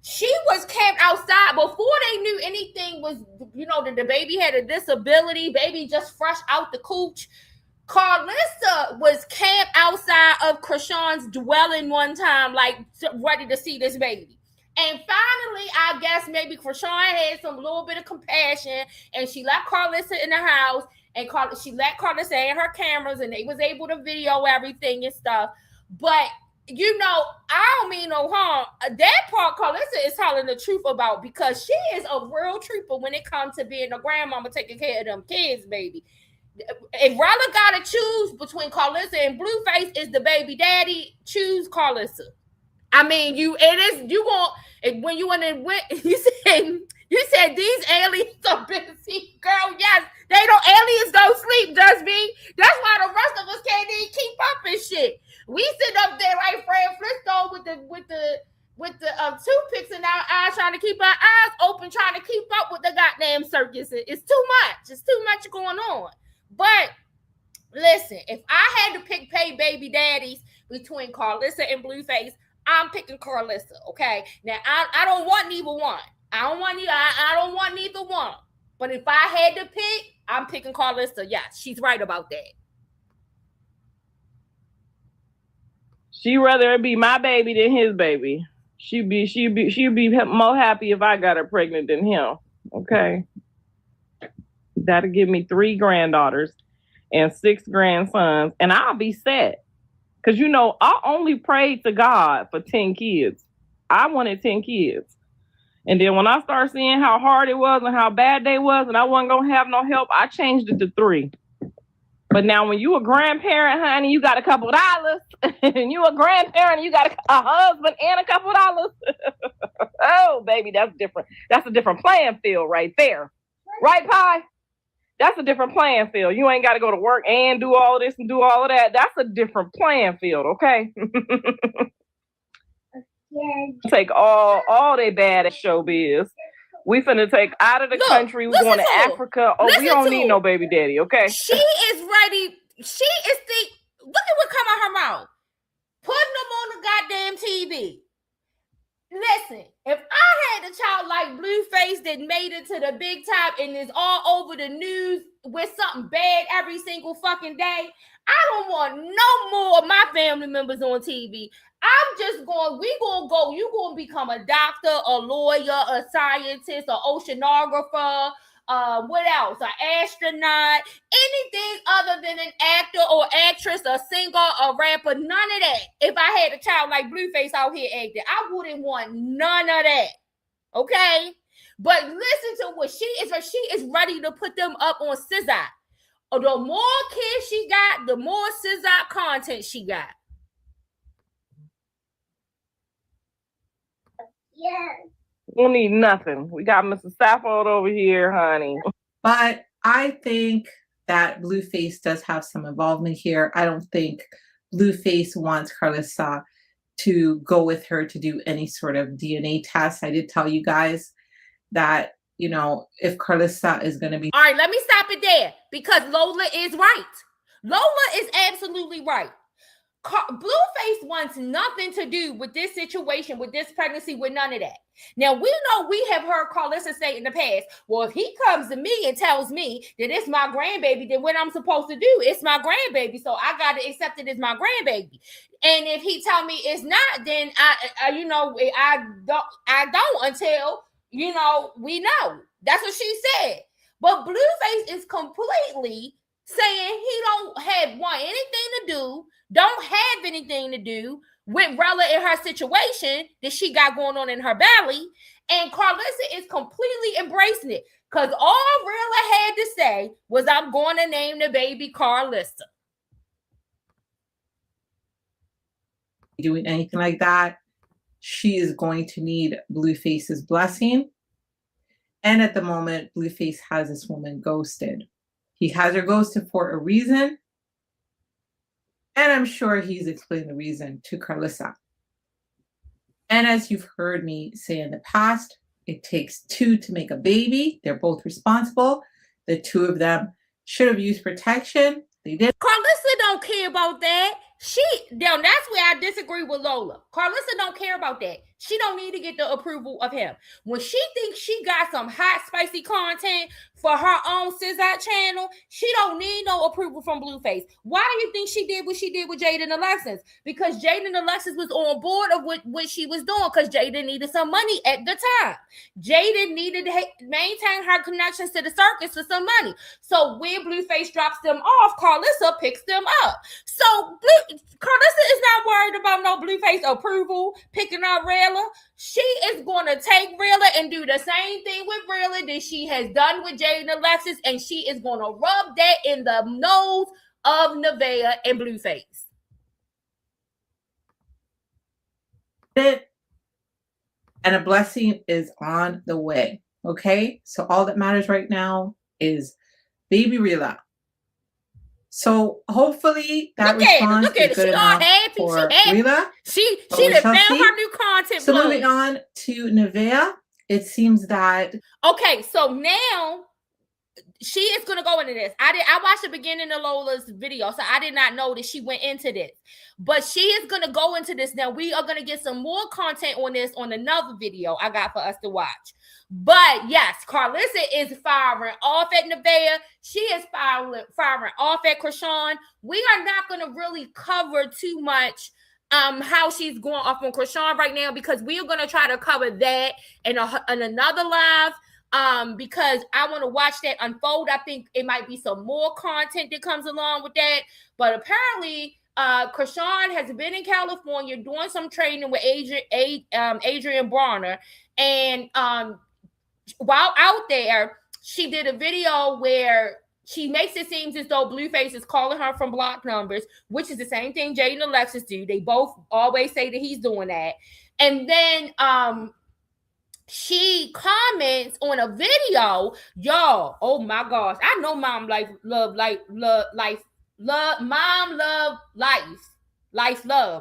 She was camped outside before they knew anything was, that the baby had a disability, baby just fresh out the cooch. Karlissa was camped outside of Krishan's dwelling one time, like ready to see this baby. And finally, I guess maybe Krishan had some little bit of compassion and she let Karlissa in the house and she let Karlissa in her cameras and they was able to video everything and stuff. But I don't mean no harm. That part Karlissa is telling the truth about, because she is a real trooper when it comes to being a grandmama taking care of them kids, baby. If Rilla gotta choose between Karlissa and Blueface is the baby daddy, choose Karlissa. I mean, when you went and went, you said these aliens are busy, girl. Yes, aliens don't sleep, just me. That's why the rest of us can't even keep up and shit. We sit up there like Fred Flintstone with the toothpicks in our eyes, trying to keep our eyes open, trying to keep up with the goddamn circus. It's too much. It's too much going on. But Listen, if I had to pick pay baby daddies between Karlissa and Blueface, I'm picking Karlissa. Okay. Now I don't want neither one. I don't want neither one. But if I had to pick, I'm picking Karlissa. Yes, she's right about that. She rather it be my baby than his baby. She'd be more happy if I got her pregnant than him. Okay. That'll give me 3 granddaughters and 6 grandsons, and I'll be set. Because, you know, I only prayed to God for 10 kids. I wanted 10 kids. And then when I started seeing how hard it was and how bad they was, and I wasn't going to have no help, I changed it to 3. But now when you a grandparent, honey, you got a couple of dollars, and you a grandparent, and you got a husband and a couple of dollars. Oh, baby, that's different. That's a different playing field right there. Right, Pie? That's a different playing field. You ain't got to go to work and do all this and do all of that. That's a different playing field, okay? Take all they bad at showbiz. We finna take out of the country. We're going to Africa. Oh, we don't need no baby daddy, okay? She is ready. She is look at what come out her mouth. Putting them on the goddamn TV. Listen, if I had a child like Blueface that made it to the big top and is all over the news with something bad every single fucking day, I don't want no more of my family members on TV. I'm just going, you going to become a doctor, a lawyer, a scientist, an oceanographer, what else? An astronaut, anything other than an actor or actress, a singer, a rapper, none of that. If I had a child like Blueface out here acting, I wouldn't want none of that. Okay? But listen to what she is ready to put them up on SZA. The more kids she got, the more SZA content she got. Yes. We don't need nothing. We got Mr. Saffold over here, honey. But I think that Blueface does have some involvement here. I don't think Blueface wants Karlissa to go with her to do any sort of DNA test. I did tell you guys that, you know, if Karlissa is going to be... All right, let me stop it there because Lola is right. Lola is absolutely right. Blueface wants nothing to do with this situation, with this pregnancy, with none of that. Now, we know we have heard Karlissa say in the past, well, if he comes to me and tells me that it's my grandbaby, then what I'm supposed to do, it's my grandbaby, so I got to accept it as my grandbaby. And if he tell me it's not, then I don't until, you know, we know. That's what she said. But Blueface is completely saying he don't want anything to do, don't have anything to do with Rella in her situation that she got going on in her belly. And Karlissa is completely embracing it. Because all Rella had to say was, I'm going to name the baby Karlissa. Doing anything like that, she is going to need Blueface's blessing. And at the moment, Blueface has this woman ghosted. He has her ghosted for a reason. And I'm sure he's explained the reason to Karlissa. And as you've heard me say in the past, it takes 2 to make a baby. They're both responsible. The 2 of them should have used protection. They did. Karlissa don't care about that. That's where I disagree with Lola. Karlissa don't care about that. She don't need to get the approval of him. When she thinks she got some hot, spicy content for her own SZA channel, she don't need no approval from Blueface. Why do you think she did what she did with Jaden Alexis? Because Jaden Alexis was on board of what she was doing because Jaden needed some money at the time. Jaden needed to maintain her connections to the circus for some money. So when Blueface drops them off, Karlissa picks them up. So Karlissa is not worried about no Blueface approval, picking up Rella. She is going to take Rella and do the same thing with Rella that she has done with Jaden Alexis, and she is going to rub that in the nose of Nevaeh and Blueface. And a blessing is on the way. Okay, so all that matters right now is baby Rella. So hopefully that response is good enough for Rella. She done found her new content. So moving on to Nevaeh, it seems that okay. So now she is gonna go into this. I watched the beginning of Lola's video, so I did not know that she went into this. But she is gonna go into this. Now we are gonna get some more content on this on another video I got for us to watch. But yes, Karlissa is firing off at Nevaeh. She is firing off at Chrisean. We are not gonna really cover too much how she's going off on Chrisean right now, because we are gonna try to cover that in another live. Because I want to watch that unfold. I think it might be some more content that comes along with that. But apparently, Chrisean has been in California doing some training with Adrian Bronner. And while out there, she did a video where she makes it seem as though Blueface is calling her from block numbers, which is the same thing Jade and Alexis do. They both always say that he's doing that. And then she comments on a video, y'all. Oh my gosh, I know mom love life.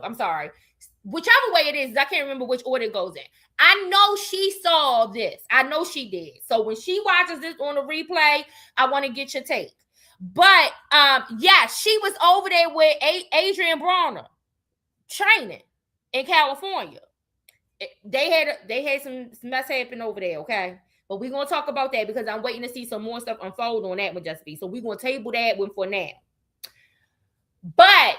I'm sorry, whichever way it is. I can't remember which order it goes in. I know she saw this. I know she did. So when she watches this on the replay, I want to get your take. But she was over there with Adrian Bronner training in California. They had some mess happen over there, okay? But we're gonna talk about that because I'm waiting to see some more stuff unfold on that with Just Be. So we're gonna table that one for now. But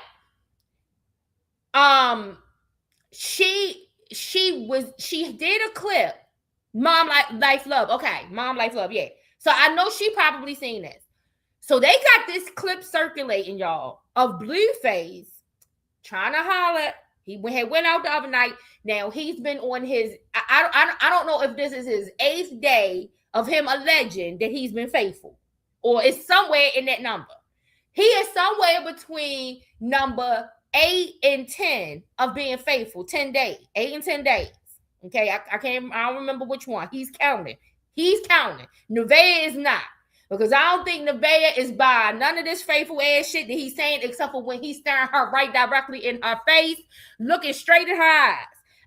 she did a clip, Mom Life Love. Okay, Mom Life Love, yeah. So I know she probably seen this. So they got this clip circulating, y'all, of Blueface trying to holler. He went out the other night. Now he's been on his, I don't know if this is his 8th day of him alleging that he's been faithful, or it's somewhere in that number. He is somewhere between number 8 and 10 of being faithful. 10 days, 8 and 10 days. Okay, I don't remember which one. He's counting. Nevaeh is not. Because I don't think Nevaeh is by none of this faithful ass shit that he's saying, except for when he's staring her right directly in her face, looking straight in her eyes.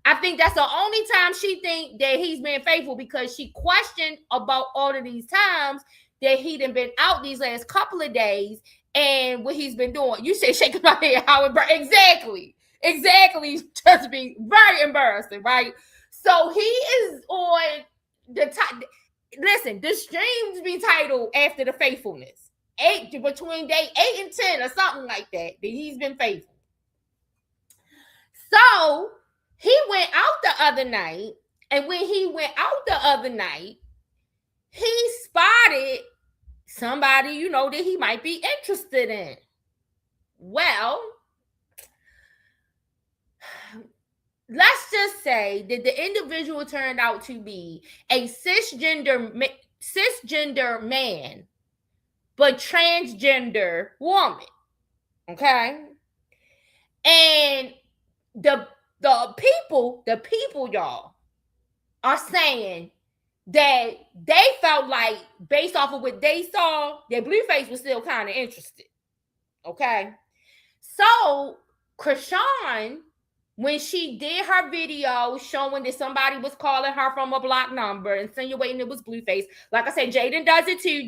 I think that's the only time she think that he's been faithful, because she questioned about all of these times that he done been out these last couple of days and what he's been doing. You say shaking my head, Howard. Exactly. Just be very embarrassing, right? So he is on the top. Listen, the streams be titled after the faithfulness. Between day 8 and 10 or something like that he's been faithful. So he went out the other night, and when he went out the other night, he spotted somebody, that he might be interested in. Well, let's just say that the individual turned out to be a cisgender man, but transgender woman. Okay? And the people, y'all, are saying that they felt like, based off of what they saw, that Blueface was still kind of interested. Okay? So, Chrisean, when she did her video showing that somebody was calling her from a block number, insinuating it was Blueface. Like I said, Jaden does it too.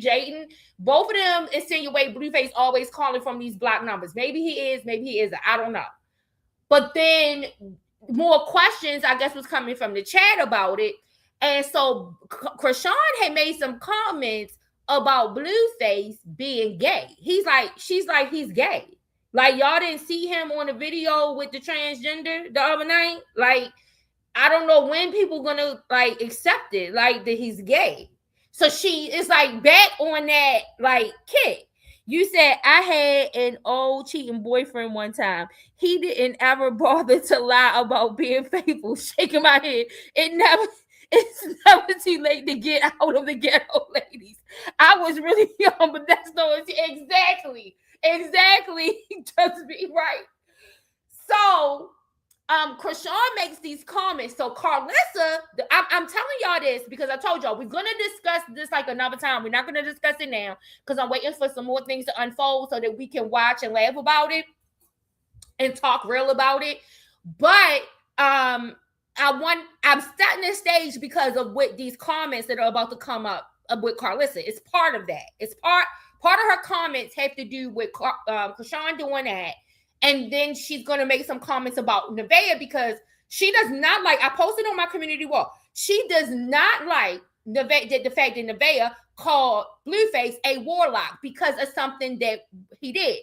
Both of them insinuate Blueface always calling from these block numbers. Maybe he is, maybe he isn't. I don't know. But then more questions, I guess, was coming from the chat about it. And so Chrisean had made some comments about Blueface being gay. She's like, he's gay. Like, y'all didn't see him on the video with the transgender the other night? Like, I don't know when people gonna, like, accept it, like, that he's gay. So she is, like, back on that, like, kick. You said, I had an old cheating boyfriend one time. He didn't ever bother to lie about being faithful. Shaking my head. It's never too late to get out of the ghetto, ladies. I was really young, but that's no, exactly. Just be right. So, Chrisean makes these comments. So Karlissa, I'm telling y'all this because I told y'all we're gonna discuss this like another time. We're not gonna discuss it now because I'm waiting for some more things to unfold so that we can watch and laugh about it and talk real about it. But I'm setting the stage because of what these comments that are about to come up with Karlissa. It's part of that. It's part of her comments have to do with Krishan doing that. And then she's going to make some comments about Nevaeh because she does not like, I posted on my community wall, she does not like the fact that Nevaeh called Blueface a warlock because of something that he did.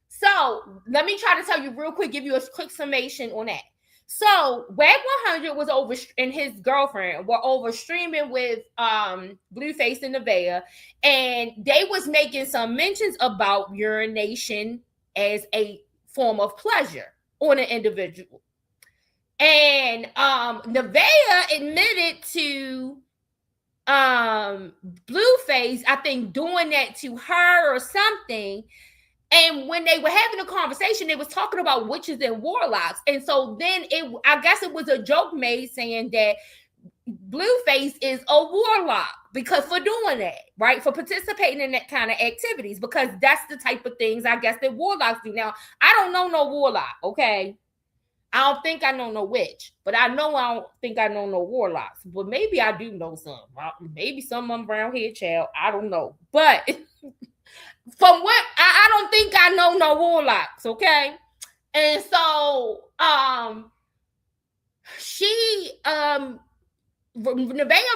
So let me try to tell you real quick, give you a quick summation on that. So WAG 100 was over, and his girlfriend were over streaming with Blueface and Nevaeh, and they was making some mentions about urination as a form of pleasure on an individual. And Nevaeh admitted to Blueface, I think, doing that to her or something. And when they were having a conversation, they was talking about witches and warlocks. And so then I guess it was a joke made saying that Blueface is a warlock because for doing that, right? For participating in that kind of activities, because that's the type of things I guess that warlocks do. Now, I don't know no warlock, okay? I don't think I know no witch, but I don't think I know no warlocks. But maybe I do know some. Maybe some of them brown hair child. I don't know. But from what I don't think I know no warlocks, okay? And so she Nevaeh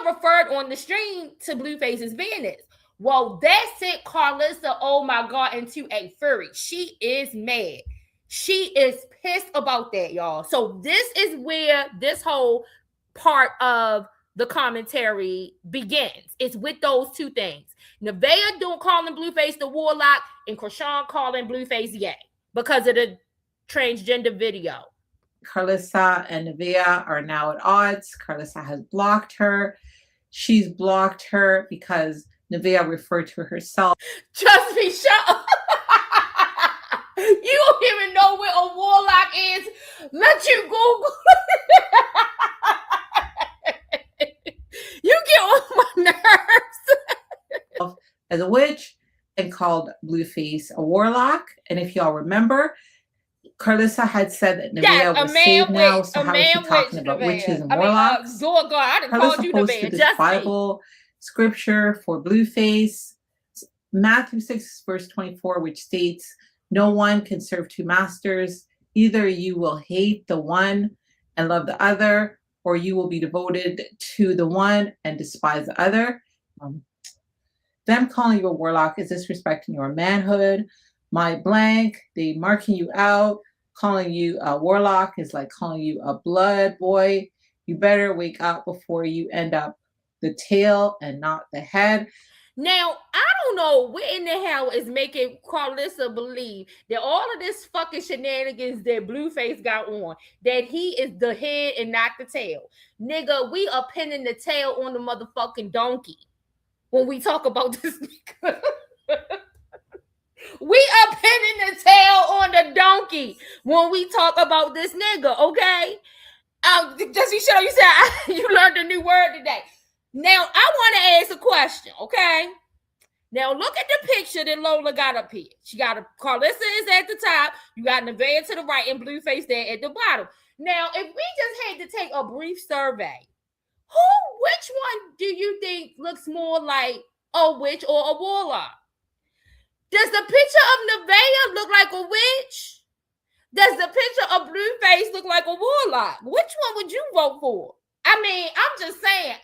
referred on the stream to Blueface's business. Well, that sent Karlissa, oh my God, into a fury. She is mad. She is pissed about that, y'all. So this is where this whole part of the commentary begins. It's with those two things. Nevaeh calling Blueface the warlock and Krishan calling Blueface gay because of the transgender video. Karlissa and Nevaeh are now at odds. Karlissa has blocked her. She's blocked her because Nevaeh referred to herself. Trust me, shut up. You don't even know where a warlock is. Let you Google. You get on my nerves. As a witch and called Blueface a warlock. And if y'all remember, Karlissa had said that Nevaeh was saved now. So how is she talking about witches and warlocks? Karlissa posted this Bible scripture for Blueface, Matthew 6 verse 24, which states, "No one can serve two masters. Either you will hate the one and love the other, or you will be devoted to the one and despise the other." Them calling you a warlock is disrespecting your manhood. My blank, they marking you out. Calling you a warlock is like calling you a blood boy. You better wake up before you end up the tail and not the head. Now, I don't know what in the hell is making Karlissa believe that all of this fucking shenanigans that Blueface got on, that he is the head and not the tail. Nigga, we are pinning the tail on the motherfucking donkey when we talk about this nigga. We are pinning the tail on the donkey when we talk about this nigga, okay? Just you show you said you learned a new word today. Now, I want to ask a question, okay? Now, look at the picture that Lola got up here. She got Karlissa is at the top. You got Nevaeh to the right and Blueface there at the bottom. Now, if we just had to take a brief survey, which one do you think looks more like a witch or a warlock? Does the picture of Nevaeh look like a witch? Does the picture of Blueface look like a warlock? Which one would you vote for? I mean, I'm just saying,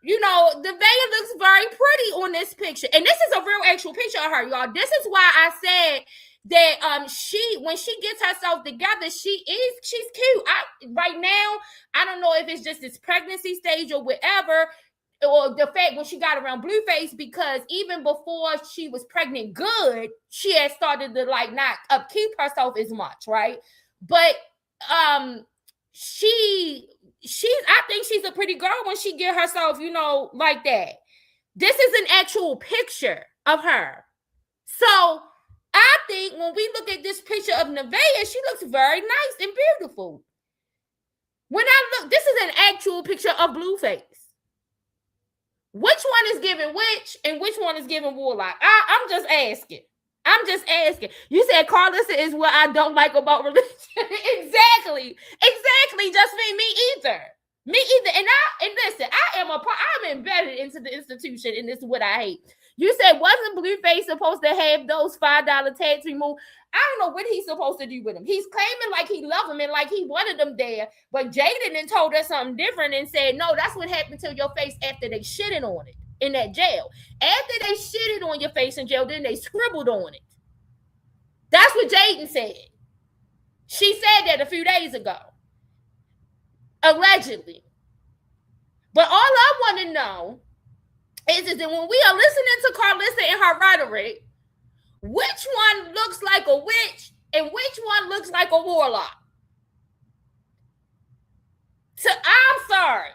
Nevaeh looks very pretty on this picture. And this is a real actual picture of her, y'all. This is why I said that when she gets herself together, she's cute. Right now, I don't know if it's just this pregnancy stage or whatever, or the fact when she got around Blueface, because even before she was pregnant good, she had started to not upkeep herself as much, right? But I think she's a pretty girl when she get herself, like that. This is an actual picture of her. So I think when we look at this picture of Nevaeh, she looks very nice and beautiful. When I look, this is an actual picture of Blueface. Which one is giving witch and which one is giving warlock? I'm just asking. You said Karlissa is what I don't like about religion. Exactly. Just me either. And listen, I'm embedded into the institution, and this is what I hate. You said, wasn't Blueface supposed to have those $5 tags removed? I don't know what he's supposed to do with them. He's claiming like he loved them and like he wanted them there, but Jaden then told us something different and said, no, that's what happened to your face after they shitted on it in that jail. After they shitted on your face in jail, then they scribbled on it. That's what Jaden said. She said that a few days ago. Allegedly. But all I want to know is that when we are listening to Karlissa and her rhetoric, which one looks like a witch and which one looks like a warlock? So I'm sorry.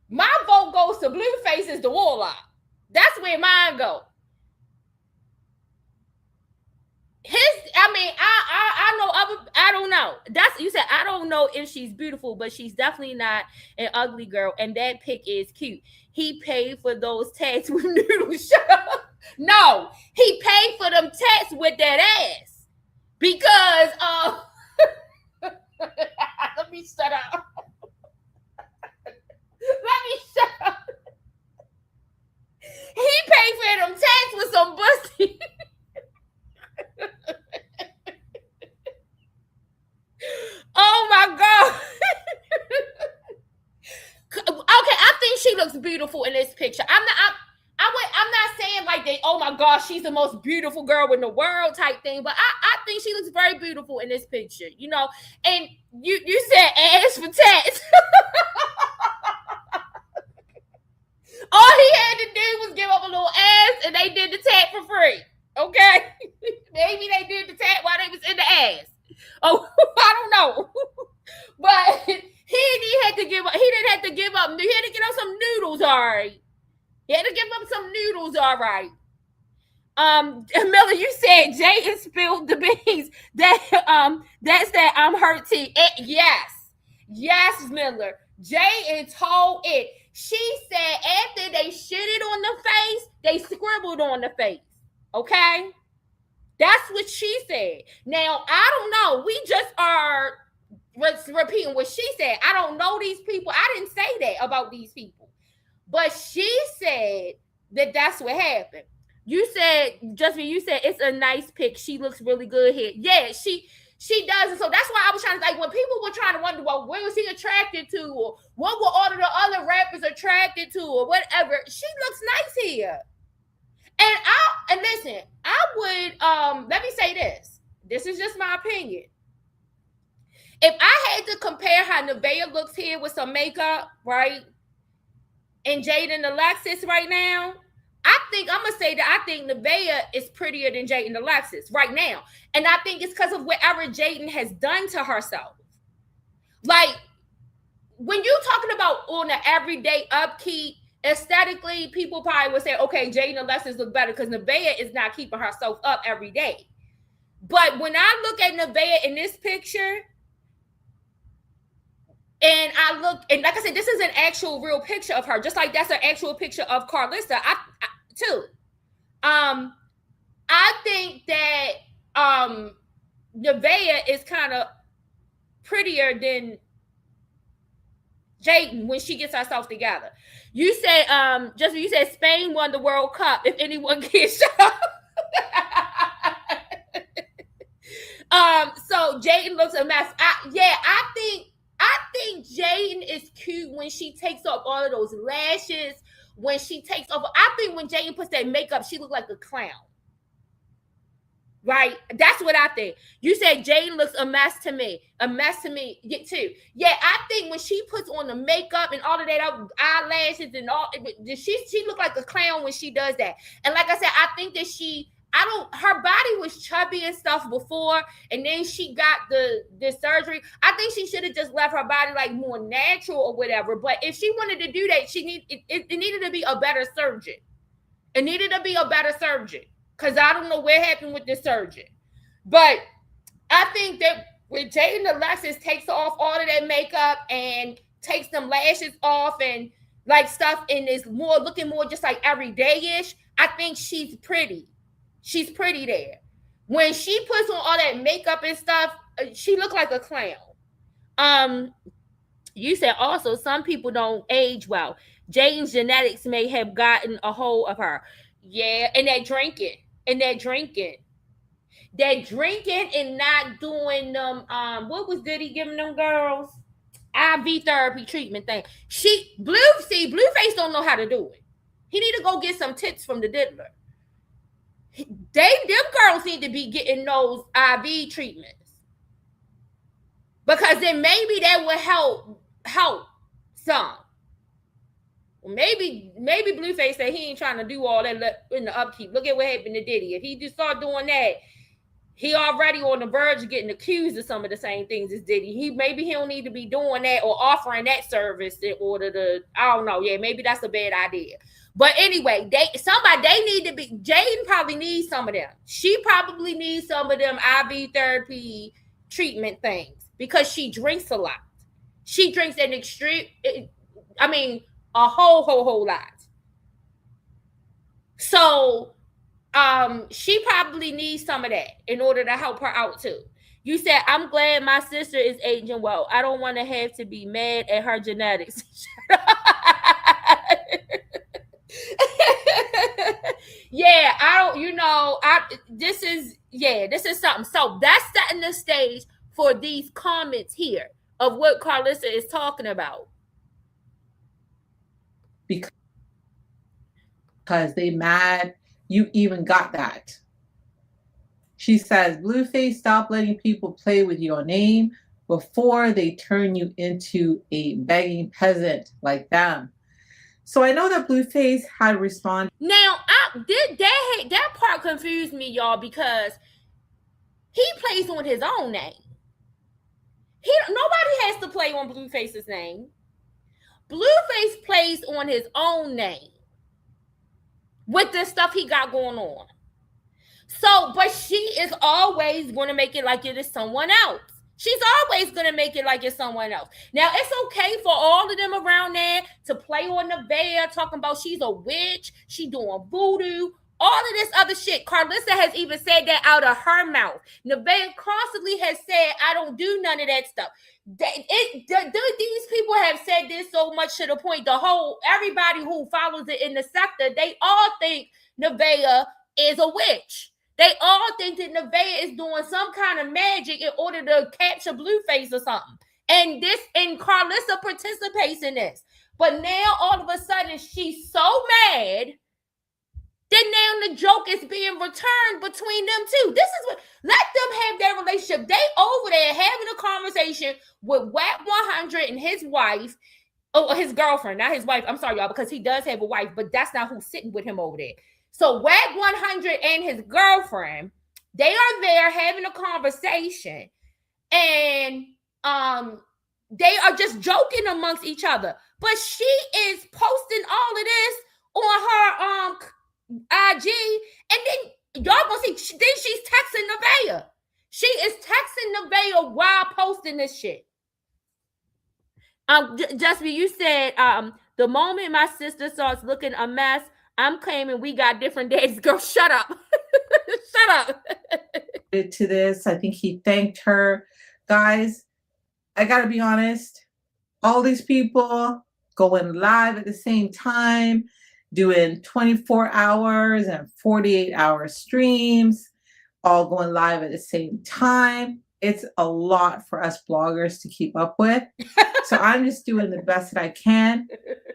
My vote goes to Blueface as the warlock. That's where mine go. I don't know. You said I don't know if she's beautiful, but she's definitely not an ugly girl. And that pic is cute. He paid for those tats with noodles. Shut up. No, he paid for them tats with that ass. Because let me shut up. He paid for them tats with some pussy. Oh my God. Okay, I think she looks beautiful in this picture. I'm not saying like they, oh my gosh, she's the most beautiful girl in the world type thing, but I think she looks very beautiful in this picture, you know. And you said ass for tats. All he had to do was give up a little ass and they did the tat for free. Okay? Maybe they did the tat while they was in the ass. Oh, I don't know. But he didn't have to give up some noodles, all right. He had to give up some noodles, all right. Miller, you said Jay spilled the beans. That's that I'm hurt tea. Yes, Miller. Jay told it. She said after they shitted on the face, they scribbled on the face. Okay? That's what she said. Now, I don't know. We just are repeating what she said. I don't know these people. I didn't say that about these people. But she said that that's what happened. You said, Justin, you said it's a nice pic. She looks really good here. Yeah, she does. And so that's why I was trying to, like, when people were trying to wonder, well, what was he attracted to? Or what were all of the other rappers attracted to? Or whatever. She looks nice here. And listen, I would, let me say this. This is just my opinion. If I had to compare how Nevaeh looks here with some makeup, right? And Jaden Alexis right now, I think Nevaeh is prettier than Jaden Alexis right now. And I think it's because of whatever Jaden has done to herself. Like, when you're talking about on an everyday upkeep, aesthetically, people probably would say, okay, Jaden Alexis look better because Nevaeh is not keeping herself up every day. But when I look at Nevaeh in this picture, and I look, and like I said, this is an actual real picture of her, just like that's an actual picture of Karlissa, too. I think that Nevaeh is kind of prettier than Jaden when she gets herself together. You said, Justin, you said Spain won the World Cup. If anyone can shut up. So Jaden looks a mess. I think Jaden is cute when she takes off all of those lashes. When she takes off, I think when Jaden puts that makeup, she looks like a clown. Right? That's what I think. You said Jaden looks a mess to me. A mess to me too. Yeah, I think when she puts on the makeup and all of that eyelashes and all, she look like a clown when she does that. And like I said, I think that her body was chubby and stuff before, and then she got the surgery. I think she should have just left her body like more natural or whatever. But if she wanted to do that, it needed to be a better surgeon. It needed to be a better surgeon. Because I don't know what happened with the surgeon. But I think that when Jaden Alexis takes off all of that makeup and takes them lashes off and like stuff and is looking more just like everyday-ish, I think she's pretty. She's pretty there. When she puts on all that makeup and stuff, she looks like a clown. You said also some people don't age well. Jaden's genetics may have gotten a hold of her. Yeah, and that drinking. That drinking and not doing them. What was Diddy giving them girls? IV therapy treatment thing. Blueface don't know how to do it. He need to go get some tips from the diddler. Them girls need to be getting those IV treatments, because then maybe that would help some. Maybe Blueface said he ain't trying to do all that in the upkeep. Look at what happened to Diddy. If he just start doing that, he already on the verge of getting accused of some of the same things as Diddy. Maybe he don't need to be doing that or offering that service in order to, I don't know. Yeah, maybe that's a bad idea. But anyway, they need to be, Jaden probably needs some of them. She probably needs some of them IV therapy treatment things because she drinks a lot. She drinks an extreme, a whole lot. So she probably needs some of that in order to help her out too. You said, I'm glad my sister is aging well. I don't want to have to be mad at her genetics. Yeah, this is something. So that's setting the stage for these comments here of what Karlissa is talking about. Because they mad you even got that. She says, Blueface, stop letting people play with your name before they turn you into a begging peasant like them. So I know that Blueface had responded. Now, that part confused me, y'all, because he plays on his own name. Nobody has to play on Blueface's name. Blueface plays on his own name with the stuff he got going on. So, but she is always going to make it like it is someone else. She's always going to make it like it's someone else. Now, it's okay for all of them around there to play on Nevaeh, talking about she's a witch, she doing voodoo, all of this other shit. Karlissa has even said that out of her mouth. Nevaeh constantly has said, I don't do none of that stuff. These people have said this so much to the point, everybody who follows it in the sector, they all think Nevaeh is a witch. They all think that Nevaeh is doing some kind of magic in order to capture Blueface or something. And Karlissa participates in this. But now all of a sudden she's so mad that now the joke is being returned between them two. This is what, let them have their relationship. They over there having a conversation with WAP 100 and his wife. Oh, his girlfriend, not his wife. I'm sorry, y'all, because he does have a wife, but that's not who's sitting with him over there. So WAP 100 and his girlfriend, they are there having a conversation, and they are just joking amongst each other. But she is posting all of this on her IG, and then y'all gonna see. Then she's texting Nevaeh. She is texting Nevaeh while posting this shit. Jasmine, you said the moment my sister starts looking a mess, I'm claiming we got different days. Girl, shut up. Shut up. To this, I think he thanked her. Guys, I gotta be honest, all these people going live at the same time, doing 24 hours and 48-hour streams, all going live at the same time. It's a lot for us bloggers to keep up with. So I'm just doing the best that I can.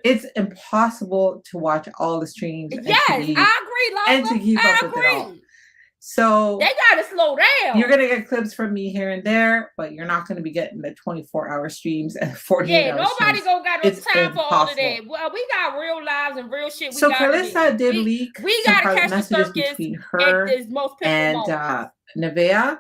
It's impossible to watch all the streams. Yes, I agree, Lola. And to keep up with it all. So they gotta slow down. You're gonna get clips from me here and there, but you're not gonna be getting the 24-hour streams and 48-hour streams. Yeah, nobody got no time for all of that. Well, we got real lives and real shit. So Karlissa did leak we gotta catch the circus between her and Nevaeh.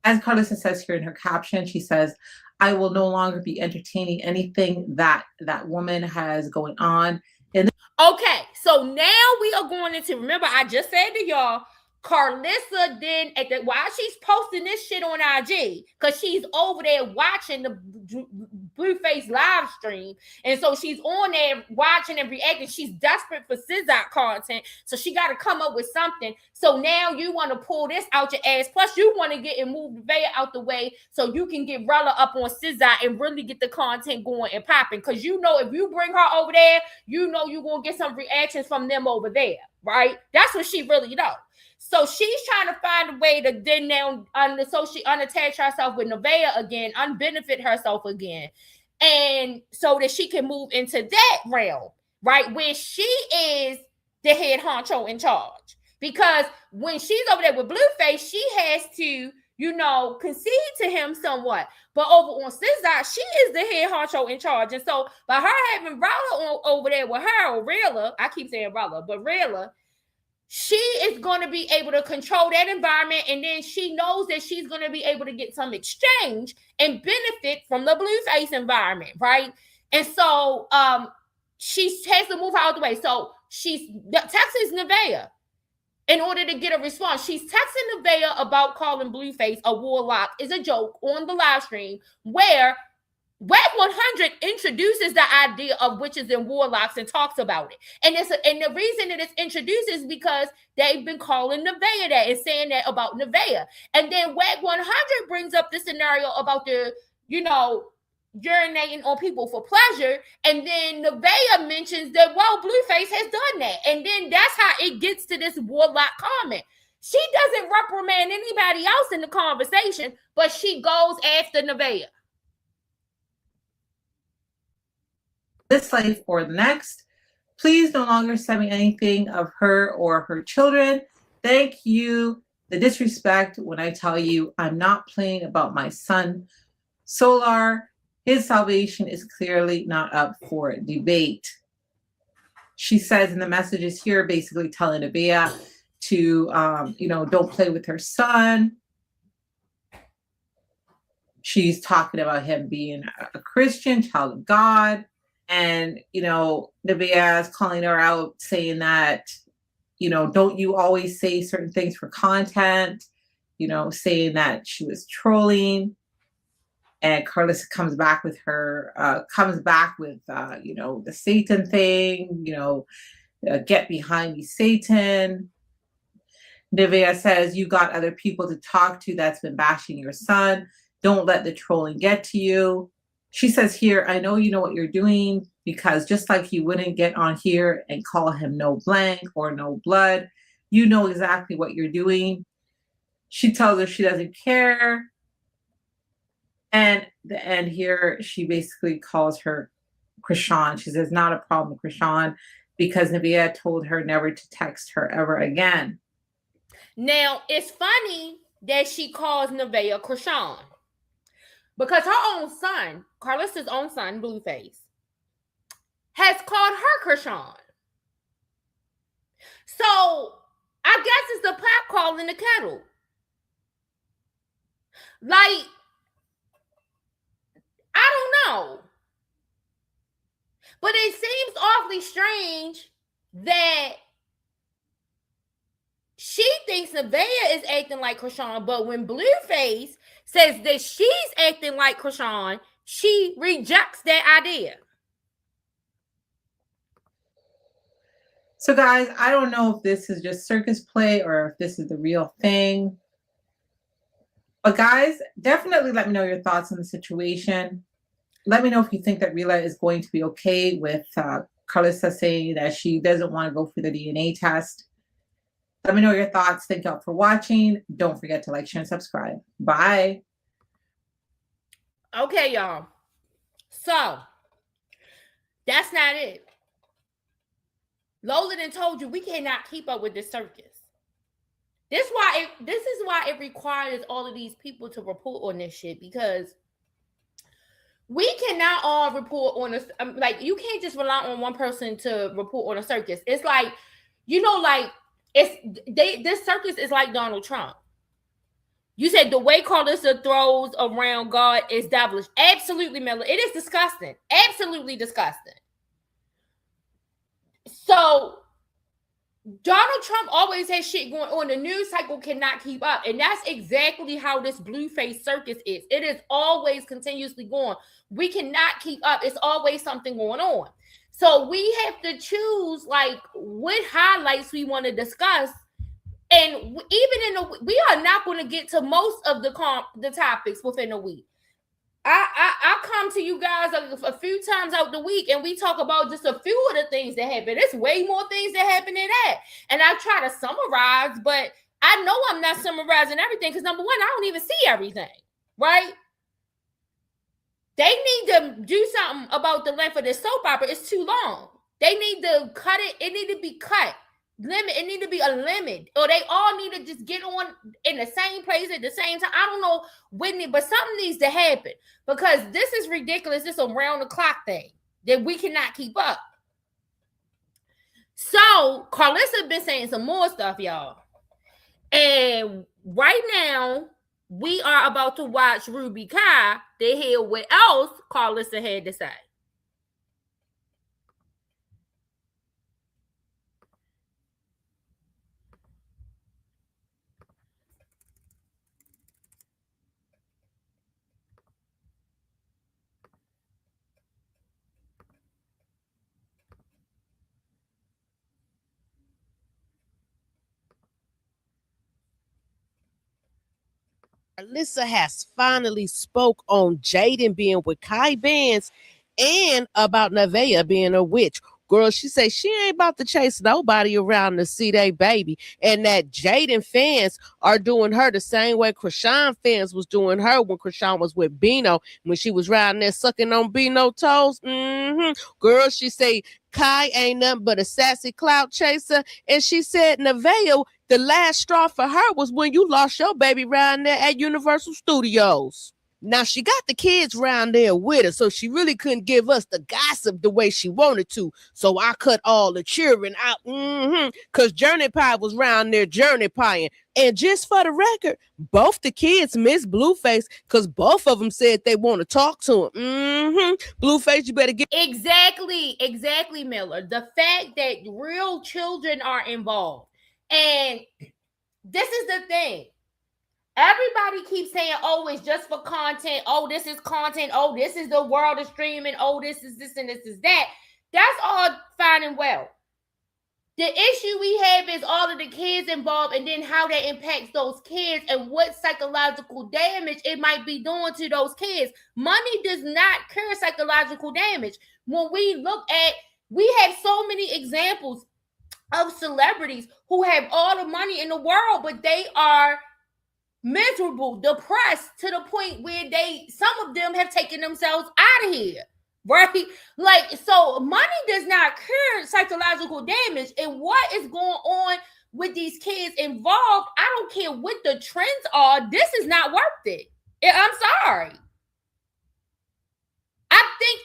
As Karlissa says here in her caption, she says, I will no longer be entertaining anything that woman has going on. Okay, so now we are going into, remember I just said to y'all, Karlissa then, while she's posting this shit on IG, because she's over there watching the Blueface live stream. And so she's on there watching and reacting. She's desperate for SZA content. So she got to come up with something. So now you want to pull this out your ass. Plus you want to get and move Nevaeh out the way so you can get Rella up on SZA and really get the content going and popping. Because you know if you bring her over there, you know you're going to get some reactions from them over there, right? That's what she really knows. So she's trying to find a way to then now unattach herself with Nevaeh again, unbenefit herself again. And so that she can move into that realm, right? Where she is the head honcho in charge. Because when she's over there with Blueface, she has to, concede to him somewhat. But over on SZA, she is the head honcho in charge. And so by her having Rella over there with her, or Rilla, I keep saying Rella, but Rilla, she is going to be able to control that environment, and then she knows that she's going to be able to get some exchange and benefit from the Blueface environment, right? And so she has to move out of the way. So she's texting Nevaeh in order to get a response. She's texting Nevaeh about calling Blueface a warlock is a joke on the live stream, where Web 100 introduces the idea of witches and warlocks and talks about it. And the reason that it's introduced is because they've been calling Nevaeh that and saying that about Nevaeh. And then Web 100 brings up the scenario about the, urinating on people for pleasure. And then Nevaeh mentions that, well, Blueface has done that. And then that's how it gets to this warlock comment. She doesn't reprimand anybody else in the conversation, but she goes after Nevaeh. This life or the next. Please no longer send me anything of her or her children. Thank you. The disrespect when I tell you I'm not playing about my son, Solar. His salvation is clearly not up for debate. She says in the messages here, basically telling Nevaeh to, don't play with her son. She's talking about him being a Christian, child of God. And, Nevaeh is calling her out, saying that, don't you always say certain things for content, saying that she was trolling. And Karlissa comes back with the Satan thing, get behind me, Satan. Nevaeh says, you got other people to talk to that's been bashing your son. Don't let the trolling get to you. She says here, I know you know what you're doing, because just like you wouldn't get on here and call him no blank or no blood, you know exactly what you're doing. She tells her she doesn't care. And the end here, she basically calls her Krishan. She says, not a problem, Krishan, because Nevaeh told her never to text her ever again. Now, it's funny that she calls Nevaeh Krishan, because her own son, Karlissa's own son, Blueface, has called her Krishan. So I guess it's the pot calling the kettle. Like, I don't know. But it seems awfully strange that she thinks Nevaeh is acting like Krishan, but when Blueface says that she's acting like Krishan, she rejects that idea. So guys, I don't know if this is just circus play or if this is the real thing. But guys, definitely let me know your thoughts on the situation. Let me know if you think that Rilla is going to be okay with Karlissa saying that she doesn't want to go for the DNA test. Let me know your thoughts. Thank y'all for watching. Don't forget to like, share, and subscribe. Bye. Okay, y'all. So, that's not it. Lola done told you we cannot keep up with this circus. This is why it requires all of these people to report on this shit, because we cannot all report on this. Like, you can't just rely on one person to report on a circus. It's like, this circus is like Donald Trump. You said the way Karlissa throws around God is devilish. Absolutely, Miller. It is disgusting. Absolutely disgusting. So Donald Trump always has shit going on. The news cycle cannot keep up. And that's exactly how this Blueface circus is. It is always continuously going. We cannot keep up. It's always something going on. So we have to choose like what highlights we want to discuss. And even we are not going to get to most of the topics within a week. I come to you guys a few times out the week and we talk about just a few of the things that happen. There's way more things that happen than that. And I try to summarize, but I know I'm not summarizing everything because number one, I don't even see everything, right? They need to do something about the length of this soap opera. It's too long. They need to cut it. It need to be cut. It need to be a limit, or they all need to just get on in the same place at the same time. I don't know when, but something needs to happen because this is ridiculous. This is a round the clock thing that we cannot keep up. So Karlissa been saying some more stuff, y'all, and right now we are about to watch Ruby Kai to hear what else Karlissa had to say. Karlissa has finally spoke on Jaden being with Kai Benz and about Nevaeh being a witch. Girl, she said she ain't about to chase nobody around to see their baby, and that Jaden fans are doing her the same way Krishan fans was doing her when Krishan was with Bino, when she was riding there sucking on Bino toes. Girl, she say Kai ain't nothing but a sassy clout chaser, and she said Nevaeh, the last straw for her was when you lost your baby riding there at Universal Studios. Now, she got the kids round there with her, so she really couldn't give us the gossip the way she wanted to. So I cut all the cheering out, because Journey Pie was round there journey pieing. And just for the record, both the kids miss Blueface because both of them said they want to talk to him. Blueface, you better get... Exactly, Miller. The fact that real children are involved. And this is the thing. Everybody keeps saying, oh, it's just for content. Oh, this is content. Oh, this is the world of streaming. Oh, this is this and this is that. That's all fine and well. The issue we have is all of the kids involved and then how that impacts those kids and what psychological damage it might be doing to those kids. Money does not cure psychological damage. When we look at, we have so many examples of celebrities who have all the money in the world, but they are miserable, depressed to the point where some of them have taken themselves out of here, right? Like, so money does not cure psychological damage. And what is going on with these kids involved, I don't care what the trends are, this is not worth it. I'm sorry. I think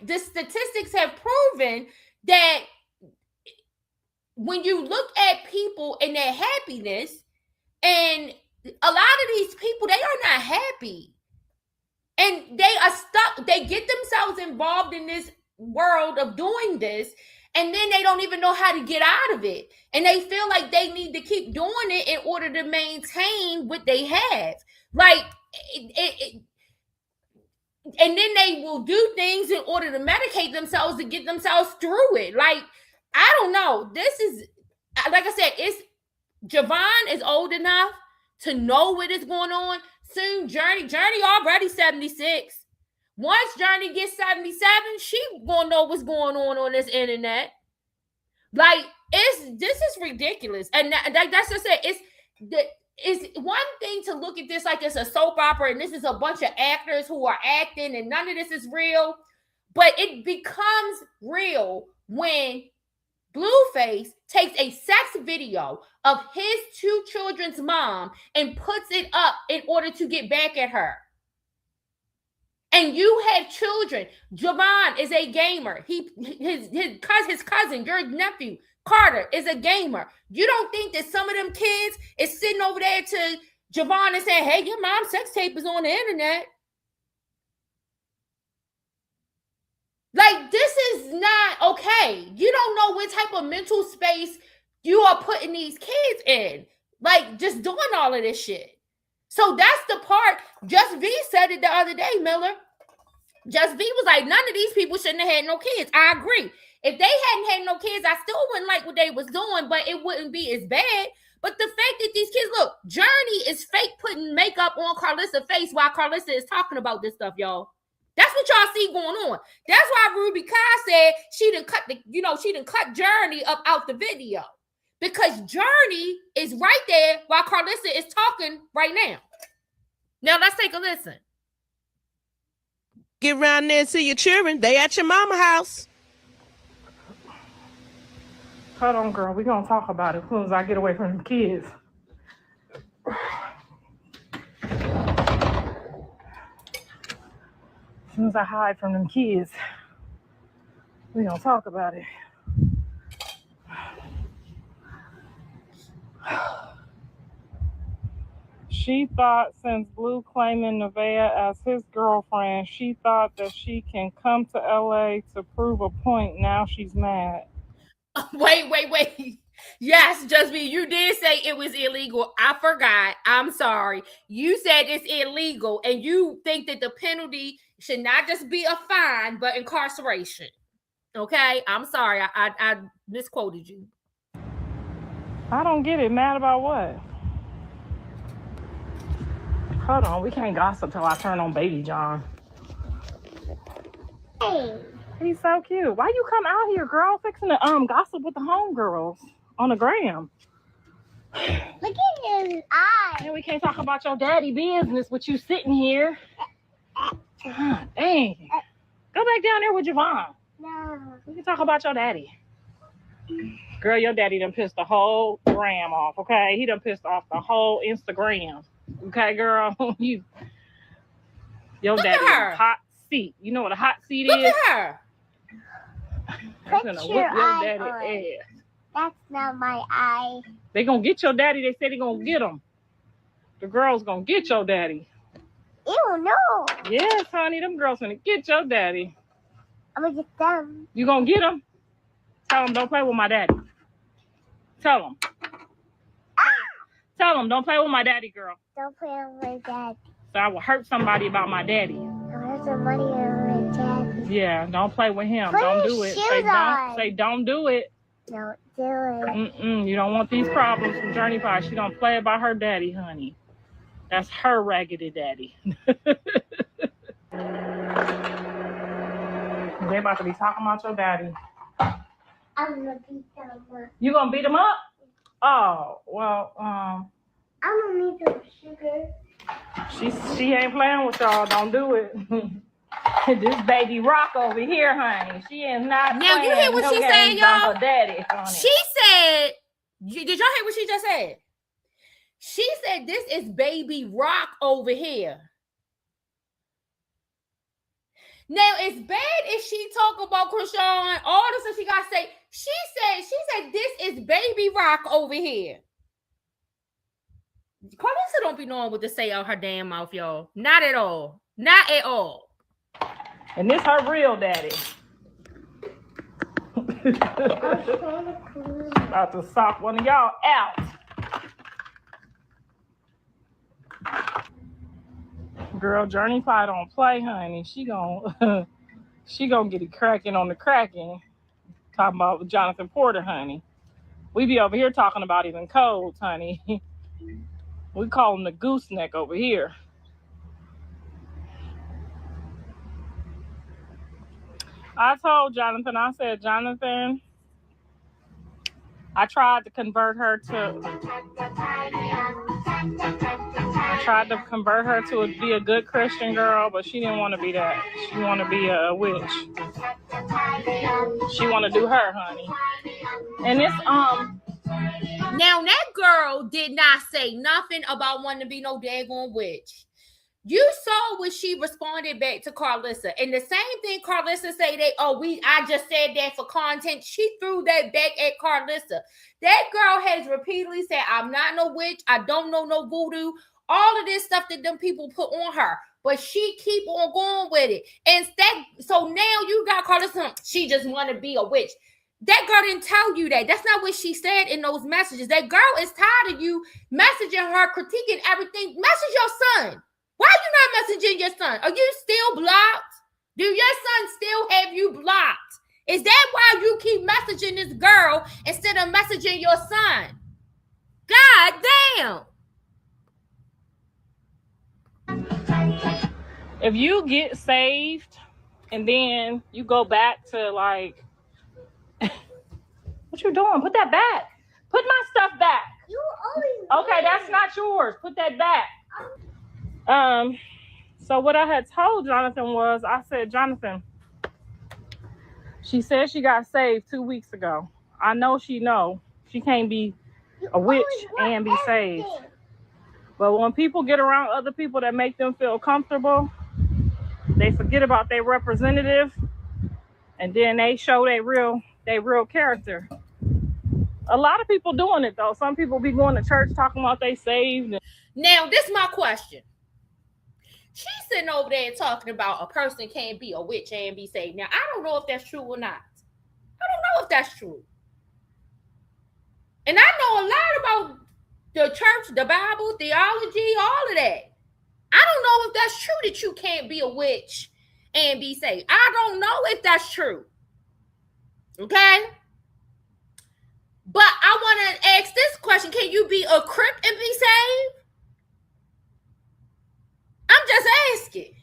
the statistics have proven that when you look at people and their happiness, and a lot of these people, they are not happy. And they are stuck. They get themselves involved in this world of doing this, and then they don't even know how to get out of it. And they feel like they need to keep doing it in order to maintain what they have. Like, and then they will do things in order to medicate themselves to get themselves through it. Like, I don't know. This is, like I said, Javon is old enough to know what is going on. Soon, Journey already 76. Once Journey gets 77, she gonna know what's going on this internet. Like, this is ridiculous. And that's just it. It's one thing to look at this like it's a soap opera and this is a bunch of actors who are acting and none of this is real. But it becomes real when Blueface takes a sex video of his 2 children's mom and puts it up in order to get back at her. And you have children. Javon is a gamer. His cousin, your nephew, Carter, is a gamer. You don't think that some of them kids is sitting over there to Javon and saying, hey, your mom's sex tape is on the internet? Like, this is not okay. You don't know what type of mental space you are putting these kids in. Like, just doing all of this shit. So that's the part. Just V said it the other day, Miller. Just V was like, none of these people shouldn't have had no kids. I agree. If they hadn't had no kids, I still wouldn't like what they was doing, but it wouldn't be as bad. But the fact that these kids, look, Journey is fake putting makeup on Karlissa's face while Karlissa is talking about this stuff, y'all. That's what y'all see going on. That's why Ruby Kai said she didn't cut Journey up out the video. Because Journey is right there while Karlissa is talking right now. Now let's take a listen. Get around there and see your children. They at your mama house. Hold on, girl. We're going to talk about it as soon as I get away from the kids. As soon as I hide from them kids, we're going to talk about it. She thought since Blue claiming Nevaeh as his girlfriend, she thought that she can come to LA to prove a point. Now she's mad. Wait. Yes, Just B, you did say it was illegal. I forgot. I'm sorry. You said it's illegal, and you think that the penalty should not just be a fine, but incarceration. Okay? I'm sorry. I misquoted you. I don't get it. Mad about what? Hold on. We can't gossip till I turn on Baby John. Hey. He's so cute. Why you come out here, girl? Fixing to gossip with the homegirls on the gram. Look at his eyes. And we can't talk about your daddy business with you sitting here. God, dang. Go back down there with Javon. No. We can talk about your daddy. Girl, your daddy done pissed the whole gram off, okay? He done pissed off the whole Instagram. Okay, girl? Your daddy is a hot seat. You know what a hot seat is? Look at her. They're gonna whoop your daddy ass. That's not my eye. They gonna get your daddy. They said they gonna get him. The girls gonna get your daddy. Ew, no. Yes, honey. Them girls gonna get your daddy. I'm gonna get them. You gonna get him? Tell him don't play with my daddy. Tell him. Tell him don't play with my daddy, girl. Don't play with my dad. So I will hurt somebody about my daddy. I want some money on my dad. Yeah, don't play with him. Put Don't his do it. shoes on. Say don't do it. Don't do it. You don't want these problems from Journey Pie. She don't play about her daddy, honey. That's her raggedy daddy. They about to be talking about your daddy. I'm gonna beat them up. You gonna beat him up? Oh, well, I'm gonna need some sugar. She ain't playing with y'all. Don't do it. This baby rock over here, honey. She is not. Now you hear what she said, y'all? Her daddy, honey. She said, did y'all hear what she just said? She said, this is baby rock over here. Now, it's bad if she talk about Krishan, all the stuff she got to say. She said, this is baby rock over here. Karlissa don't be knowing what to say out her damn mouth, y'all. Not at all. Not at all. And this her real daddy. About to sock one of y'all out. Girl, Journey Pie don't play, honey. She gonna get it cracking on the cracking. Talking about Jonathan Porter, honey. We be over here talking about even codes, honey. We call him the gooseneck over here. I told Jonathan, I said, Jonathan, I tried to convert her to be a good Christian girl, but she didn't want to be that. She want to be a witch. She want to do her, honey. And it's Now that girl did not say nothing about wanting to be no daggone witch. You saw what she responded back to Karlissa. And the same thing Karlissa say I just said that for content. She threw that back at Karlissa. That girl has repeatedly said, I'm not no witch. I don't know no voodoo. All of this stuff that them people put on her. But she keep on going with it. So now you got Karlissa. She just want to be a witch. That girl didn't tell you that. That's not what she said in those messages. That girl is tired of you messaging her, critiquing everything. Message your son. Why are you not messaging your son? Are you still blocked? Do your son still have you blocked? Is that why you keep messaging this girl instead of messaging your son? God damn. If you get saved and then you go back to like, what you doing? Put that back. Put my stuff back. You always Okay, that's not yours. Put that back. So what I had told Jonathan was, I said, Jonathan, she said she got saved 2 weeks ago. I know she can't be a witch and be saved. But when people get around other people that make them feel comfortable, they forget about their representative, and then they show their real character. A lot of people doing it though. Some people be going to church talking about they saved. Now, this is my question. She's sitting over there talking about a person can't be a witch and be saved. Now, I don't know if that's true or not. I don't know if that's true. And I know a lot about the church, the Bible, theology, all of that. I don't know if that's true that you can't be a witch and be saved. I don't know if that's true. Okay? But I want to ask this question. Can you be a Crip and be saved? I'm just asking.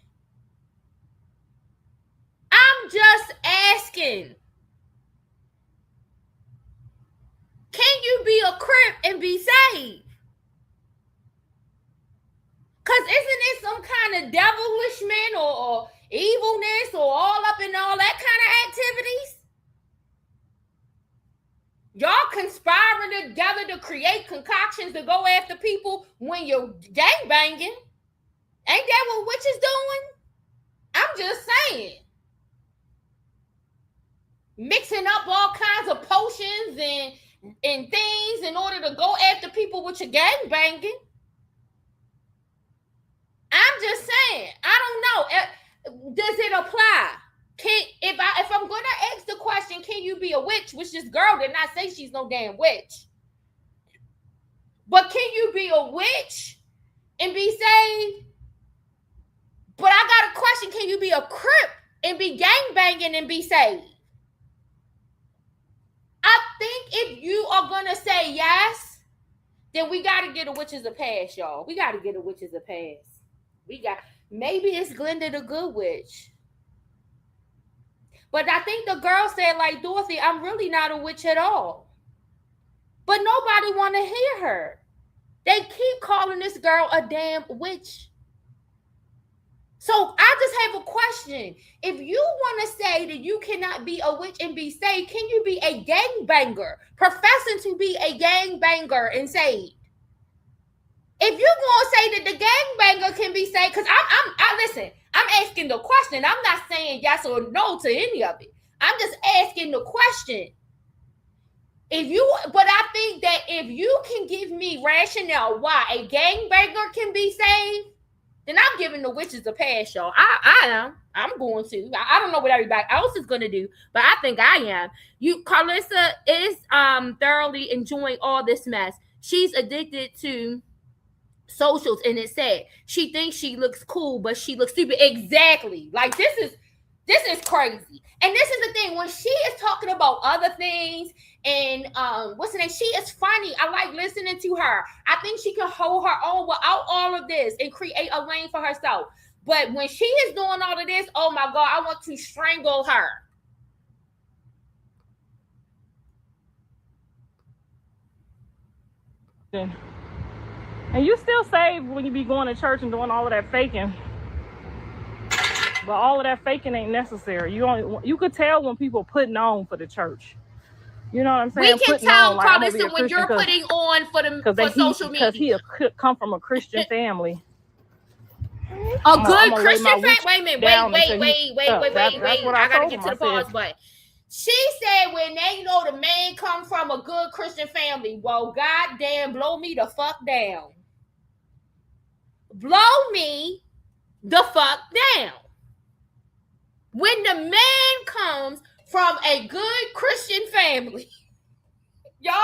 Can you be a Crip and be saved? Because isn't it some kind of devilishment or evilness or all up in all that kind of activities? Y'all conspiring together to create concoctions to go after people when you're gangbanging. Ain't that what witches doing? I'm just saying. Mixing up all kinds of potions and things in order to go after people with your gangbanging. I'm just saying. I don't know. Does it apply? If I'm going to ask the question, can you be a witch? Which this girl did not say she's no damn witch. But can you be a witch and be saved? But I got a question. Can you be a Crip and be gangbanging and be saved? I think if you are going to say yes, then we got to get a witches a pass, y'all. We got to get a witches a pass. Maybe it's Glenda the Good Witch. But I think the girl said, like Dorothy, I'm really not a witch at all. But nobody want to hear her. They keep calling this girl a damn witch. So I just have a question. If you want to say that you cannot be a witch and be saved, can you be a gangbanger, professing to be a gangbanger and saved? If you're going to say that the gangbanger can be saved, because listen, I'm asking the question. I'm not saying yes or no to any of it. I'm just asking the question. But I think that if you can give me rationale why a gangbanger can be saved, then I'm giving the witches a pass, y'all. I am. I'm going to. I don't know what everybody else is going to do, but I think I am. Karlissa is thoroughly enjoying all this mess. She's addicted to socials, and it's sad. She thinks she looks cool, but she looks stupid. Exactly. Like this is crazy. And this is the thing, when she is talking about other things and what's the name? She is funny. I like listening to her. I think she can hold her own without all of this and create a lane for herself. But when she is doing all of this, oh my God, I want to strangle her. And you still saved when you be going to church and doing all of that faking. But all of that faking ain't necessary. You could tell when people putting on for the church. You know what I'm saying? We can tell, Karlissa, when you're putting on for social media. Because he come from a Christian family. A good Christian family? Wait a minute. Wait. I got to get to the pause button. She said when they know the man come from a good Christian family, well, goddamn, blow me the fuck down. Blow me the fuck down. When the man comes from a good Christian family. Y'all,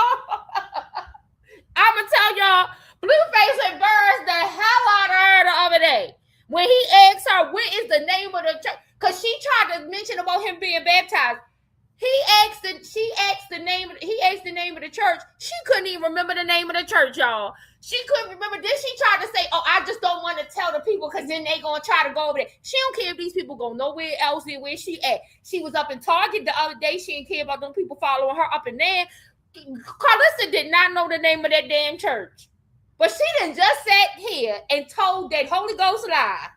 I'ma tell y'all, Blueface embarrassed the hell out of her the other day when he asked her what is the name of the church, because she tried to mention about him being baptized. He asked the name of the church. She couldn't even remember the name of the church, y'all. She couldn't remember. Then she tried to say, "Oh, I just don't want to tell the people because then they gonna try to go over there." She don't care if these people go nowhere else than where she at. She was up in Target the other day. She didn't care about them people following her up in there. Karlissa did not know the name of that damn church, but she done just sat here and told that Holy Ghost lie.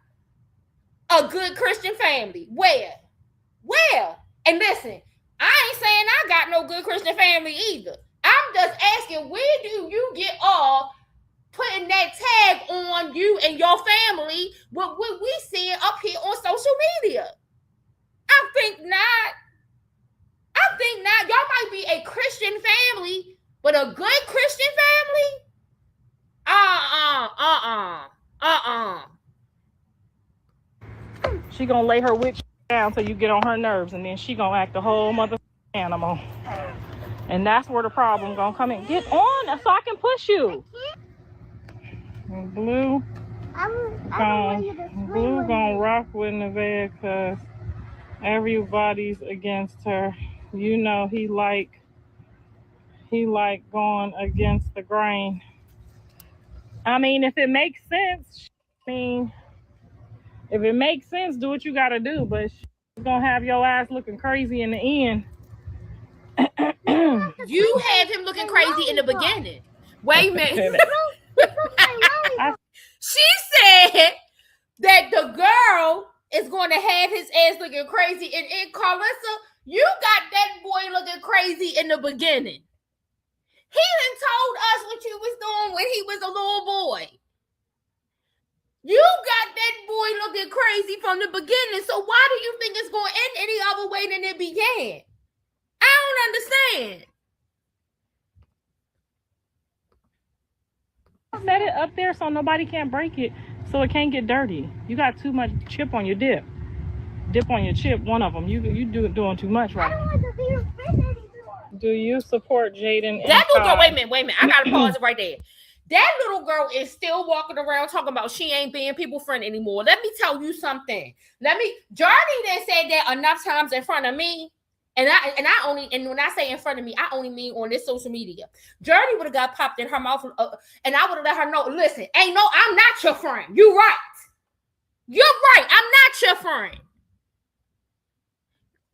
A good Christian family. Where? And listen, I ain't saying I got no good Christian family either. I'm just asking, where do you get off putting that tag on you and your family with what we seeing up here on social media? I think not. Y'all might be a Christian family, but a good Christian family? She gonna lay her witch down till you get on her nerves, and then she gonna act a whole mother animal. And that's where the problem gonna come in. Get on so I can push you. Blue gonna rock with Nevaeh because everybody's against her. You know he like going against the grain. I mean, if it makes sense, do what you gotta do, but she's gonna have your ass looking crazy in the end. You had him looking crazy in the beginning. Wait a minute. She said that the girl is going to have his ass looking crazy. And Karlissa, you got that boy looking crazy in the beginning. He done told us what you was doing when he was a little boy. You got that boy looking crazy from the beginning. So why do you think it's going to end any other way than it began? I don't understand. Set it up there so nobody can't break it, so it can't get dirty. You got too much chip on your dip. Dip on your chip, one of them. You doing too much right now. Do you support Jaden? That little girl, wait a minute. I gotta pause it right there. That little girl is still walking around talking about she ain't being people friend anymore. Let me tell you something. Journey done said that enough times in front of me. And when I say in front of me, I only mean on this social media. Journey would have got popped in her mouth, and I would have let her know, listen, I'm not your friend. You're right. I'm not your friend.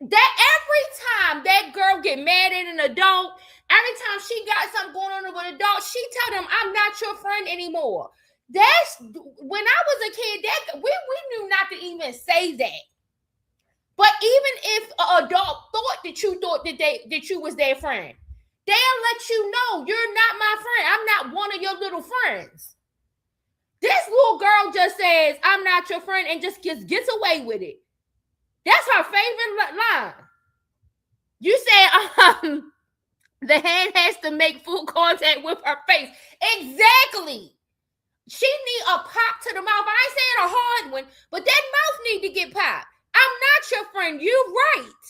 That every time that girl get mad at an adult, every time she got something going on with an adult, she tell them, I'm not your friend anymore. That's when I was a kid, that we knew not to even say that. But even if an adult thought that you was their friend, they'll let you know you're not my friend. I'm not one of your little friends. This little girl just says, I'm not your friend, and just gets away with it. That's her favorite line. You said the hand has to make full contact with her face. Exactly. She need a pop to the mouth. I ain't saying a hard one, but that mouth need to get popped. I'm not your friend. You're right.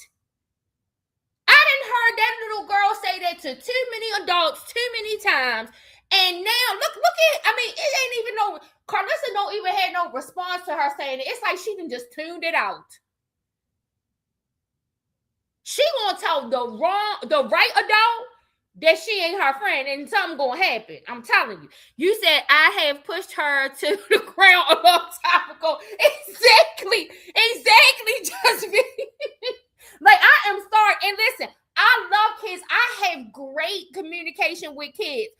I done heard that little girl say that to too many adults too many times. And now look at, it ain't even Karlissa don't even have no response to her saying it. It's like she done just tuned it out. She gonna tell the right adult that she ain't her friend, and something gonna happen. I'm telling you. You said I have pushed her to the ground a long time ago. Exactly, Jasmine. Like, I am sorry. And listen, I love kids. I have great communication with kids.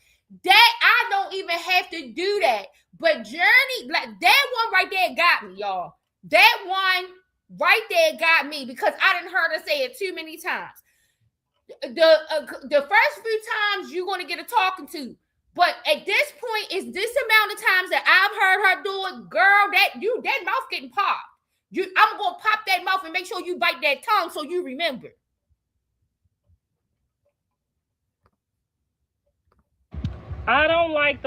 That I don't even have to do that. But Journey, like that one right there got me, y'all. That one right there got me because I didn't heard her say it too many times. The first few times you're going to get a talking to, but at this point, it's this amount of times that I've heard her do it, girl. That mouth getting popped. I'm going to pop that mouth and make sure you bite that tongue so you remember. I don't like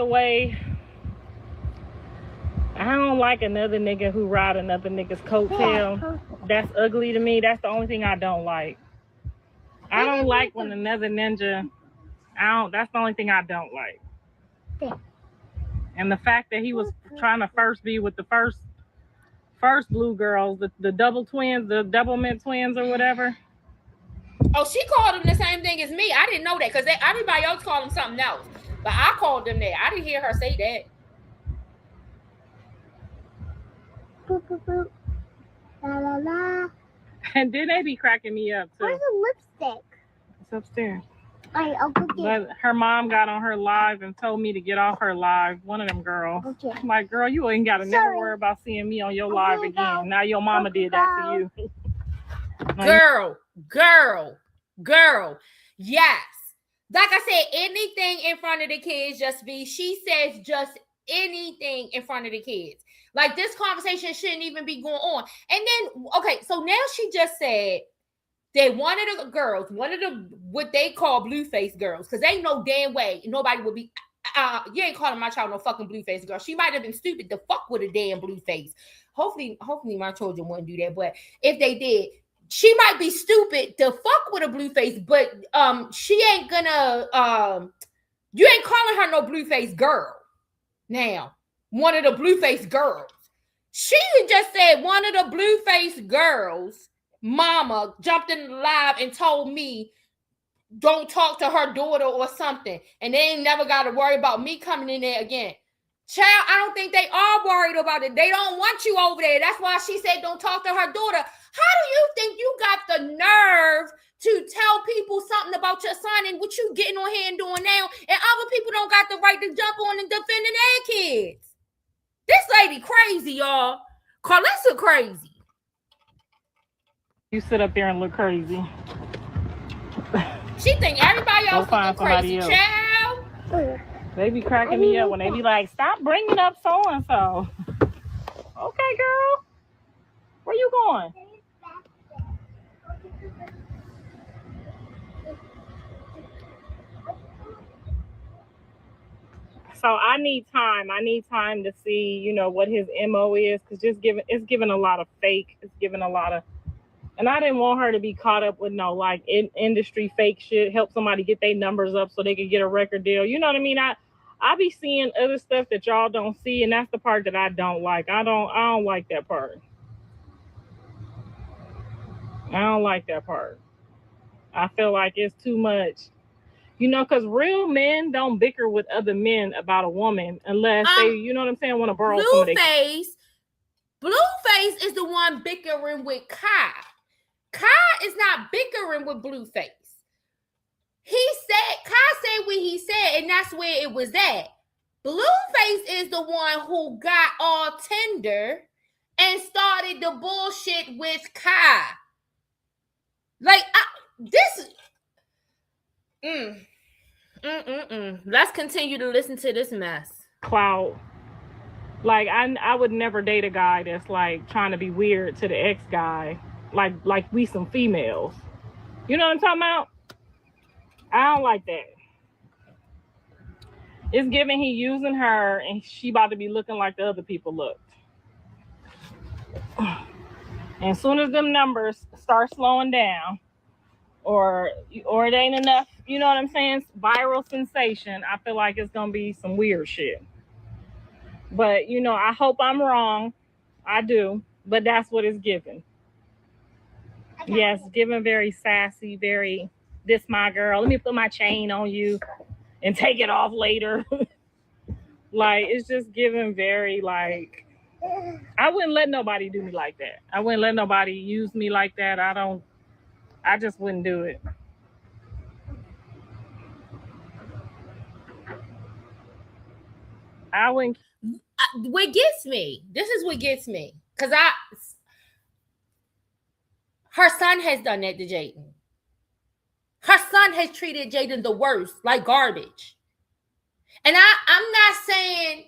another nigga who ride another nigga's coattail. That's ugly to me. That's the only thing I don't like. I don't like when another ninja. That's the only thing I don't like. And the fact that he was trying to first be with the first blue girls, the double twins, the double mint twins or whatever. Oh, she called them the same thing as me. I didn't know that because everybody else called them something else. But I called them that. I didn't hear her say that. Boop, boop, boop. La, la, la. And then they be cracking me up too. Where's the lipstick? It's upstairs. I'll go get it. But her mom got on her live and told me to get off her live. One of them girls. Okay. I'm like, girl, you ain't got to never worry about seeing me on your live again. Now your mama did that to you. Girl. Yes. Like I said, anything in front of the kids, she says just anything in front of the kids. Like this conversation shouldn't even be going on. And then, okay, so now she just said that one of the girls, what they call blueface girls, because they know damn way nobody would be, you ain't calling my child no fucking blueface girl. She might have been stupid to fuck with a damn blueface. Hopefully my children wouldn't do that. But if they did, she might be stupid to fuck with a blueface, but she ain't gonna, you ain't calling her no blueface girl. Now, one of the blueface girls. She just said one of the blueface girls' mama jumped in the live and told me don't talk to her daughter or something. And they ain't never got to worry about me coming in there again. Child, I don't think they are worried about it. They don't want you over there. That's why she said don't talk to her daughter. How do you think you got the nerve to tell people something about your son and what you getting on here and doing now, and other people don't got the right to jump on and defending their kids? This lady crazy, y'all. Karlissa crazy. You sit up there and look crazy. She think everybody else look crazy, else. child. They be cracking me up when they be like, stop bringing up so-and-so. Okay, girl. Where you going? So I need time. I need time to see, what his MO is, because it's giving a lot of fake. It's giving a lot of, and I didn't want her to be caught up with no industry fake shit. Help somebody get their numbers up so they can get a record deal. You know what I mean? I be seeing other stuff that y'all don't see, and that's the part that I don't like. I don't like that part. I don't like that part. I feel like it's too much. Because real men don't bicker with other men about a woman unless they, want to borrow somebody. Blueface is the one bickering with Kai. Kai is not bickering with Blueface. Kai said what he said, and that's where it was at. Blueface is the one who got all tender and started the bullshit with Kai. Let's continue to listen to this mess. Clout. I would never date a guy that's trying to be weird to the ex guy. Like we some females. You know what I'm talking about? I don't like that. It's giving he using her and she about to be looking like the other people looked. And as soon as them numbers start slowing down, or it ain't enough, you know what I'm saying? Viral sensation. I feel like it's gonna be some weird shit. But I hope I'm wrong. I do. But that's what it's giving. Yes, giving very sassy, very this my girl. Let me put my chain on you and take it off later. It's just giving very I wouldn't let nobody do me like that. I wouldn't let nobody use me like that. I just wouldn't do it. I wouldn't. What gets me, this is what gets me. Because her son has done that to Jaden. Her son has treated Jaden the worst, like garbage. And I'm not saying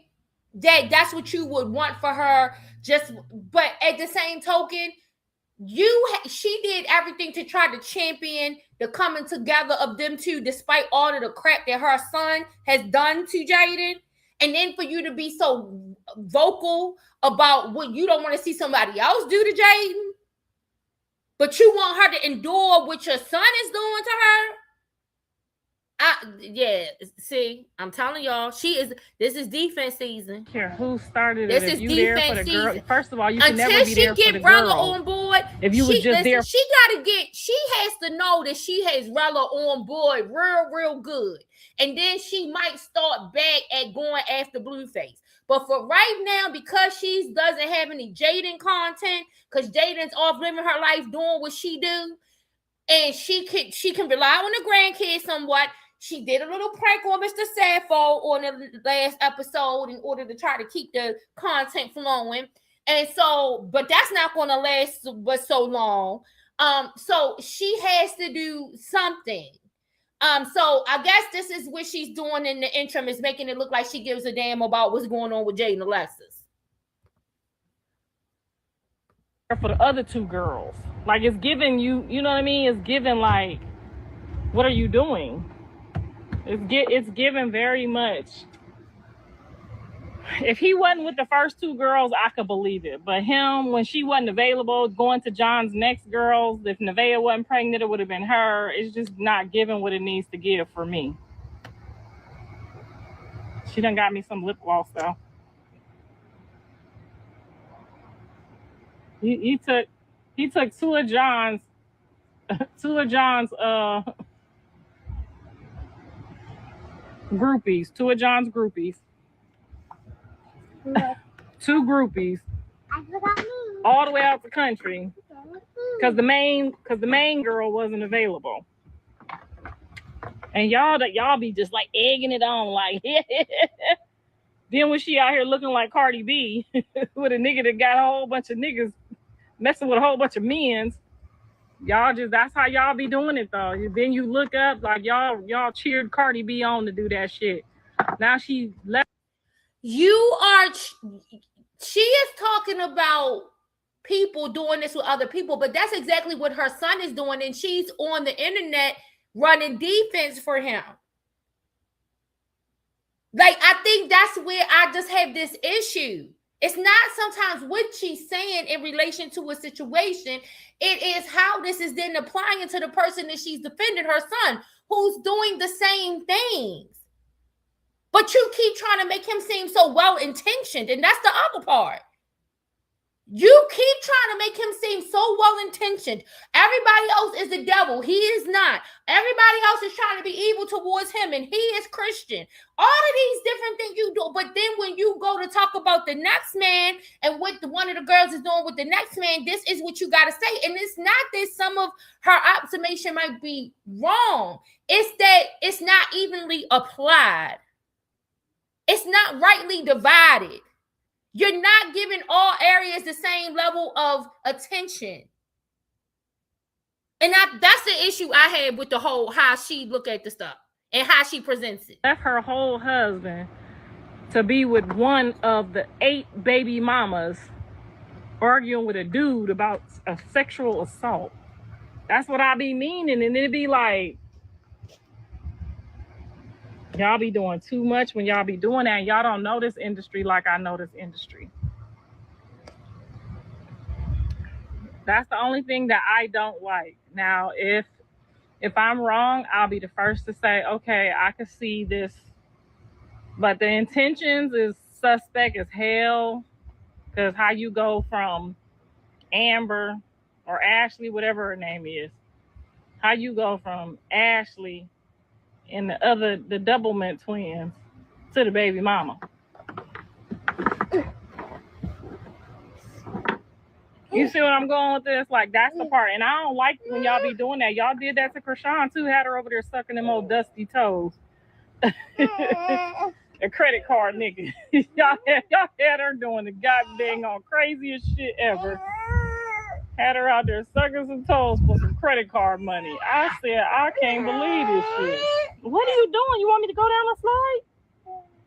that that's what you would want for her, but at the same token, she did everything to try to champion the coming together of them two, despite all of the crap that her son has done to Jaden. And then for you to be so vocal about what you don't want to see somebody else do to Jaden. But you want her to endure what your son is doing to her? Yeah, see, I'm telling y'all, this is defense season. Care who started This it. If is you there for defense the girl, season. first of all, you can never Until be she there for the get Rella girl. on board, If you was just there, she has to know that she has Rella on board real good. And then she might start back at going after Blueface. But for right now, because she doesn't have any Jaden content, because Jaden's off living her life doing what she do, and she can rely on the grandkids somewhat. She did a little prank on Mr. Sappho on the last episode in order to try to keep the content flowing. And so, but that's not going to last but so long. So she has to do something. So I guess this is what she's doing in the interim, is making it look like she gives a damn about what's going on with Jade and Alexis. For the other two girls, like, it's giving you know what I mean? It's giving like, what are you doing? It's given very much. If he wasn't with the first two girls, I could believe it. But him, when she wasn't available, going to John's next girls, if Nevaeh wasn't pregnant, it would have been her. It's just not giving what it needs to give for me. She done got me some lip gloss though. He took two of John's groupies. Two of John's groupies. Two groupies. All the way out the country. Because the main girl wasn't available. And y'all be just like egging it on, like then when she out here looking like Cardi B with a nigga that got a whole bunch of niggas messing with a whole bunch of men's, that's how y'all be doing it though. Then you look up like y'all cheered Cardi B on to do that shit. Now she left. She is talking about people doing this with other people, but that's exactly what her son is doing, and she's on the internet running defense for him. Like, I think that's where I just have this issue. It's not sometimes what she's saying in relation to a situation. It is how this is then applying to the person that she's defending, her son, who's doing the same things. But you keep trying to make him seem so well-intentioned, and that's the other part. You keep trying to make him seem so well-intentioned. Everybody else is the devil. He is not. Everybody else is trying to be evil towards him, and he is Christian. All of these different things you do. But then when you go to talk about the next man and what one of the girls is doing with the next man, this is what you got to say. And it's not that some of her observation might be wrong. It's that it's not evenly applied. It's not rightly divided. You're not giving all areas the same level of attention. And that's the issue I had with the whole, how she look at the stuff and how she presents it. Left her whole husband to be with one of the 8 baby mamas arguing with a dude about a sexual assault. That's what I be meaning. And it'd be like, y'all be doing too much when y'all be doing that. And y'all don't know this industry like I know this industry. That's the only thing that I don't like. Now, if I'm wrong, I'll be the first to say, okay, I can see this. But the intentions is suspect as hell. Because how you go from Amber or Ashley, whatever her name is, how you go from Ashley and the Doublemint twins to the baby mama. You see what I'm going with this? Like, that's the part. And I don't like when y'all be doing that. Y'all did that to Krishan too. Had her over there sucking them old dusty toes. A credit card nigga. y'all had her doing the goddamn on craziest shit ever. Had her out there sucking some toes for some credit card money. I said, I can't believe this shit. What are you doing? You want me to go down the slide?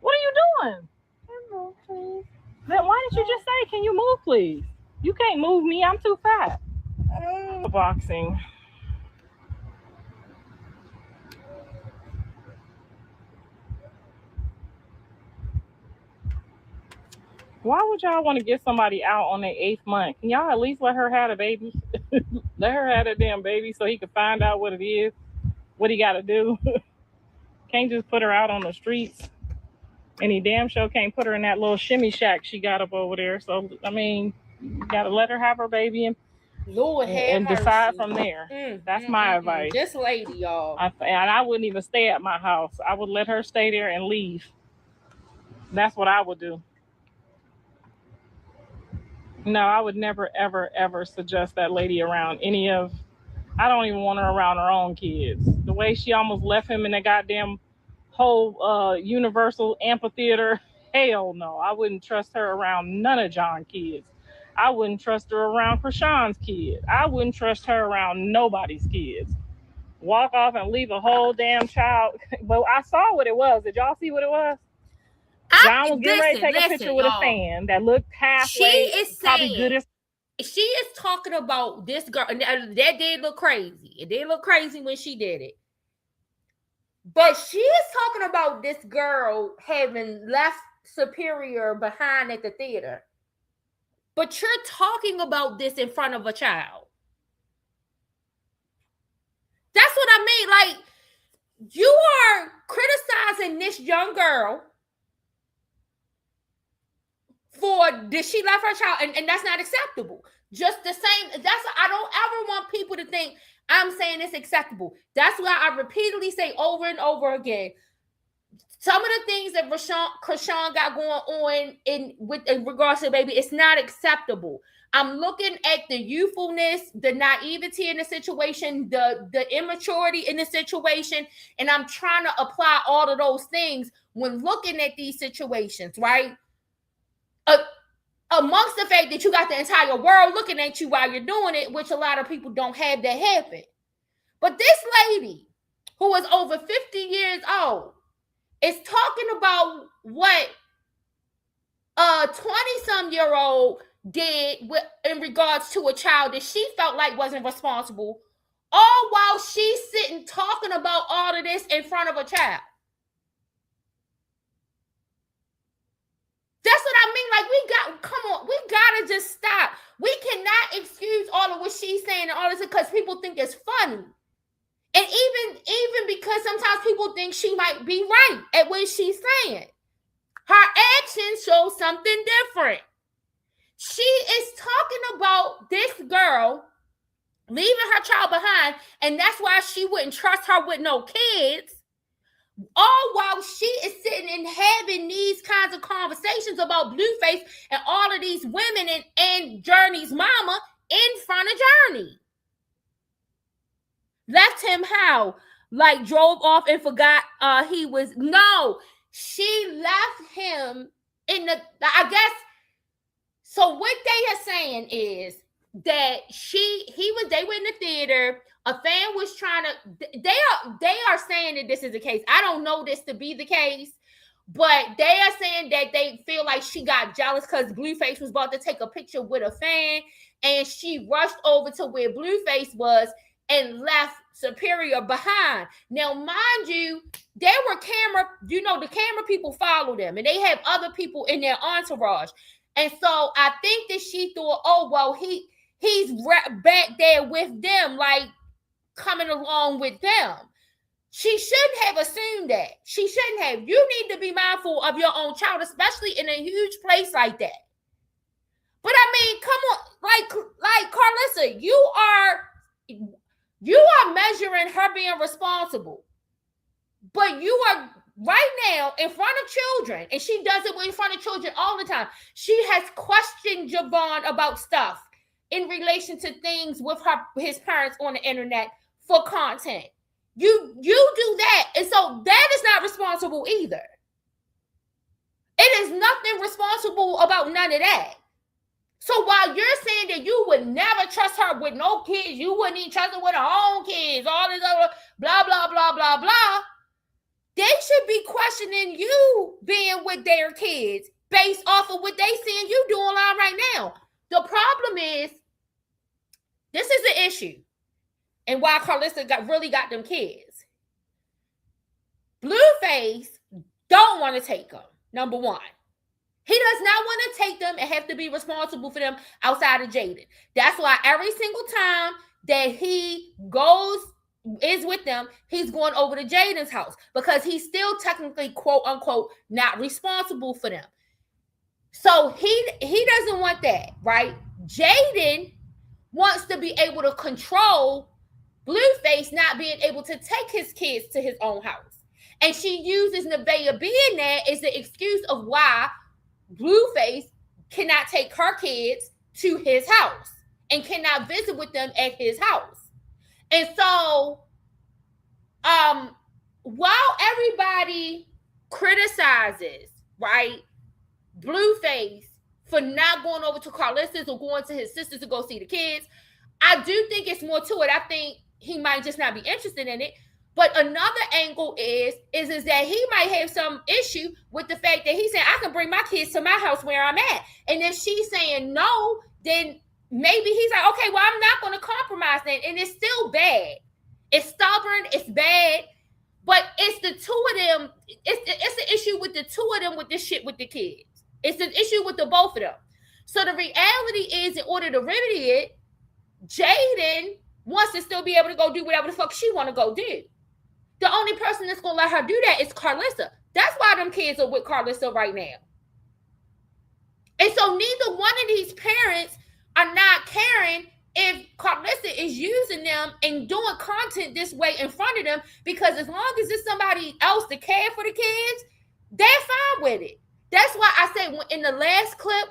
What are you doing? Move, please. Then why didn't you just say, can you move, please? You can't move me. I'm too fat. Boxing. Why would y'all want to get somebody out on their 8th month? Can y'all at least let her have a baby? Let her have that damn baby so he can find out what it is, what he got to do. Can't just put her out on the streets. And he damn sure can't put her in that little shimmy shack she got up over there. So, I mean, you got to let her have her baby and decide from there. That's my advice. This lady, y'all. And I wouldn't even stay at my house. I would let her stay there and leave. That's what I would do. No, I would never, ever, ever suggest that lady around any of... I don't even want her around her own kids. The way she almost left him in that goddamn whole Universal amphitheater, hell no. I wouldn't trust her around none of John's kids. I wouldn't trust her around Krishan's kids. I wouldn't trust her around nobody's kids. Walk off and leave a whole damn child. But I saw what it was. Did y'all see what it was? John was getting ready to take a picture with a fan that looked halfway. She is probably saying, good as... she is talking about this girl, and that did look crazy. It did look crazy when she did it. But she is talking about this girl having left Superior behind at the theater. But you're talking about this in front of a child. That's what I mean. Like, you are criticizing this young girl for did she left her child, and that's not acceptable. Just the same, I don't ever want people to think I'm saying it's acceptable. That's why I repeatedly say over and over again, some of the things that Krishan got going on in regards to the baby, it's not acceptable. I'm looking at the youthfulness, the naivety in the situation, the immaturity in the situation, and I'm trying to apply all of those things when looking at these situations, right? Amongst the fact that you got the entire world looking at you while you're doing it, which a lot of people don't have that happen. But this lady, who is over 50 years old, is talking about what a 20-some-year-old did in regards to a child that she felt like wasn't responsible, all while she's sitting talking about all of this in front of a child. That's what I mean. Like, come on, we gotta just stop. We cannot excuse all of what she's saying and all this because people think it's funny. And even because sometimes people think she might be right at what she's saying. Her actions show something different. She is talking about this girl leaving her child behind, and that's why she wouldn't trust her with no kids. All while she is sitting and having these kinds of conversations about Blueface and all of these women and Journey's mama in front of Journey. Left him how? Like drove off and forgot he was... No, she left him in the... I guess... So what they are saying is that they were in the theater. A fan was trying to... They are saying that this is the case. I don't know this to be the case, but they are saying that they feel like she got jealous because Blueface was about to take a picture with a fan, and she rushed over to where Blueface was and left Superior behind. Now, mind you, there were the camera people follow them, and they have other people in their entourage. And so I think that she thought, oh, well, he's back there with them, like coming along with them. She shouldn't have assumed that. She shouldn't have. You need to be mindful of your own child, especially in a huge place like that. But I mean, come on, like Karlissa, you are measuring her being responsible, but you are right now in front of children, and she does it in front of children all the time. She has questioned Javon about stuff in relation to things with his parents on the internet for content. You do that, and so that is not responsible either. It is nothing responsible about none of that. So while you're saying that you would never trust her with no kids, you wouldn't even trust her with her own kids, all this other blah, blah, blah, blah, blah, they should be questioning you being with their kids based off of what they seeing you doing online right now. The problem is, this is the issue, and why Karlissa really got them kids. Blueface don't want to take them, number one. He does not want to take them and have to be responsible for them outside of Jaden. That's why every single time that he is with them, he's going over to Jaden's house because he's still technically, quote unquote, not responsible for them. So he doesn't want that, right? Jaden wants to be able to control Blueface not being able to take his kids to his own house. And she uses Nevaeh being there as the excuse of why Blueface cannot take her kids to his house and cannot visit with them at his house. And so, while everybody criticizes, right, Blueface for not going over to Karlissa's or going to his sisters to go see the kids, I do think it's more to it. I think he might just not be interested in it. But another angle is that he might have some issue with the fact that he's saying, I can bring my kids to my house where I'm at. And if she's saying no, then maybe he's like, okay, well, I'm not going to compromise then. And it's still bad. It's stubborn. It's bad. But it's the two of them. It's the issue with the two of them with this shit with the kids. It's an issue with the both of them. So the reality is, in order to remedy it, Jaden wants to still be able to go do whatever the fuck she want to go do. The only person that's going to let her do that is Karlissa. That's why them kids are with Karlissa right now. And so neither one of these parents are not caring if Karlissa is using them and doing content this way in front of them, because as long as it's somebody else to care for the kids, they're fine with it. That's why I said in the last clip,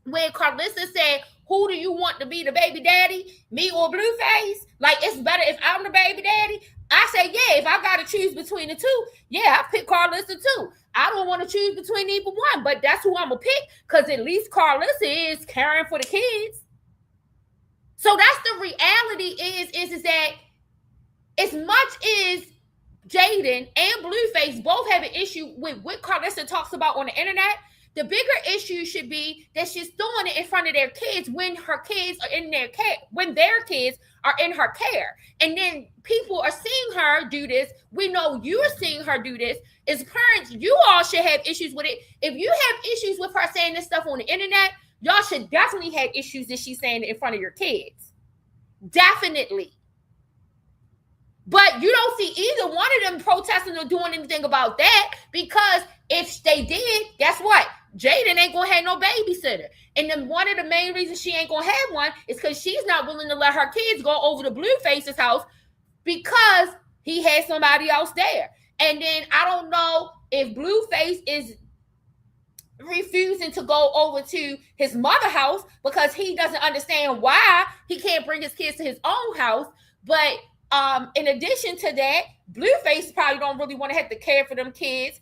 when Karlissa said, who do you want to be the baby daddy, me or Blueface? Like, it's better if I'm the baby daddy. I say, yeah, if I got to choose between the two, yeah, I pick Karlissa too. I don't want to choose between either one, but that's who I'm going to pick, because at least Karlissa is caring for the kids. So that's the reality is that as much as Jaden and Blueface both have an issue with what Karlissa talks about on the internet, the bigger issue should be that she's doing it in front of their kids when her kids are in their care, when their kids are in her care. And then people are seeing her do this. We know you're seeing her do this. As parents, you all should have issues with it. If you have issues with her saying this stuff on the internet, y'all should definitely have issues that she's saying it in front of your kids. Definitely. But you don't see either one of them protesting or doing anything about that, because if they did, guess what? Jaden ain't gonna have no babysitter. And then one of the main reasons she ain't gonna have one is because she's not willing to let her kids go over to Blueface's house because he had somebody else there. And then I don't know if Blueface is refusing to go over to his mother's house because he doesn't understand why he can't bring his kids to his own house. But in addition to that, Blueface probably don't really want to have to care for them kids,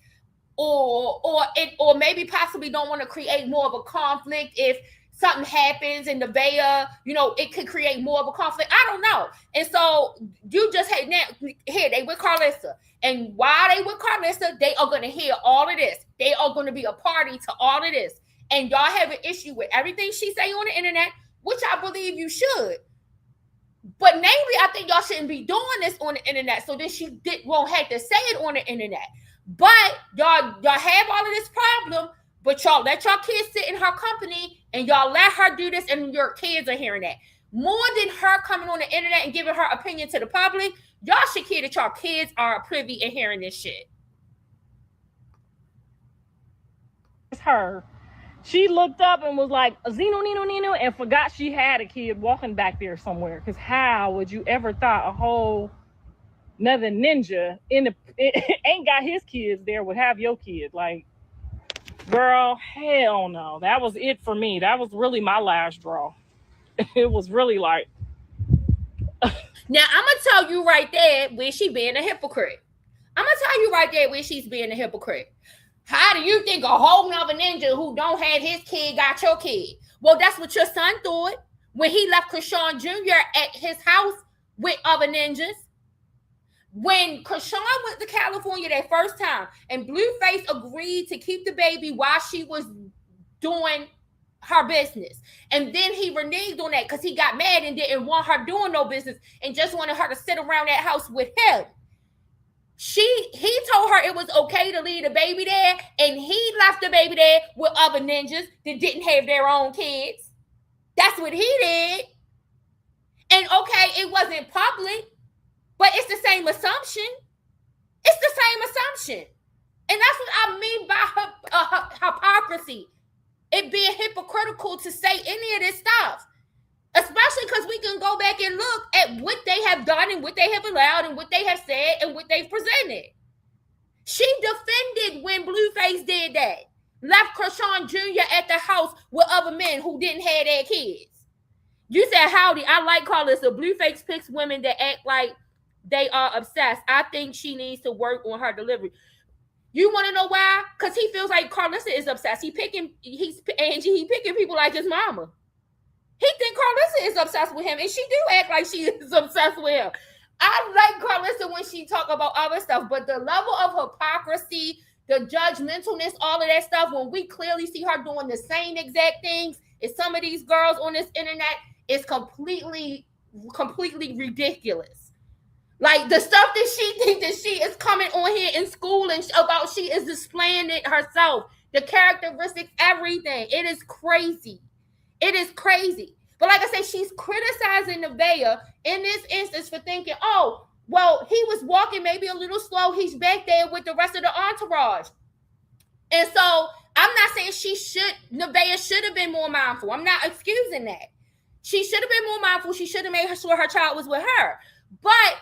or maybe possibly don't want to create more of a conflict if something happens in Nevaeh, it could create more of a conflict. I don't know. And so you just had now here they with Karlissa. And while they with Karlissa, they are going to hear all of this. They are going to be a party to all of this. And y'all have an issue with everything she say on the internet, which I believe you should. But namely, I think y'all shouldn't be doing this on the internet, so then she won't have to say it on the internet. But y'all have all of this problem, but y'all let y'all kids sit in her company and y'all let her do this, and your kids are hearing that. More than her coming on the internet and giving her opinion to the public, y'all should care that y'all kids are privy and hearing this shit. It's her. She looked up and was like, Zeno, Nino, and forgot she had a kid walking back there somewhere. Because how would you ever thought a whole another ninja ain't got his kids there would have your kid? Like, girl, hell no. That was it for me. That was really my last draw. It was really like. Now, I'm going to tell you right there where she being a hypocrite. I'm going to tell you right there where she's being a hypocrite. How do you think a whole nother ninja who don't have his kid got your kid? Well, that's what your son thought when he left Krishan Jr. at his house with other ninjas. When Krishan went to California that first time and Blueface agreed to keep the baby while she was doing her business. And then he reneged on that because he got mad and didn't want her doing no business and just wanted her to sit around that house with him. He told her it was okay to leave the baby there, and he left the baby there with other ninjas that didn't have their own kids. That's what he did. And okay, it wasn't public, but it's the same assumption. It's the same assumption. And that's what I mean by hypocrisy. It being hypocritical to say any of this stuff. Especially because we can go back and look at what they have done and what they have allowed and what they have said and what they've presented. She defended when Blueface did that. Left Krishan Jr. at the house with other men who didn't have their kids. You said, howdy, I like Karlissa. Blueface picks women that act like they are obsessed. I think she needs to work on her delivery. You want to know why? Because he feels like Karlissa is obsessed. He's picking people like his mama. He think Karlissa is obsessed with him, and she do act like she is obsessed with him. I like Karlissa when she talk about other stuff, but the level of hypocrisy, the judgmentalness, all of that stuff, when we clearly see her doing the same exact things as some of these girls on this internet, is completely ridiculous. Like the stuff that she thinks that she is coming on here in school and about, she is displaying it herself. The characteristics, everything. It is crazy. It is crazy. But like I said, she's criticizing Nevaeh in this instance for thinking, oh, well, he was walking maybe a little slow. He's back there with the rest of the entourage. And so I'm not saying Nevaeh should have been more mindful. I'm not excusing that. She should have been more mindful. She should have made sure her child was with her. But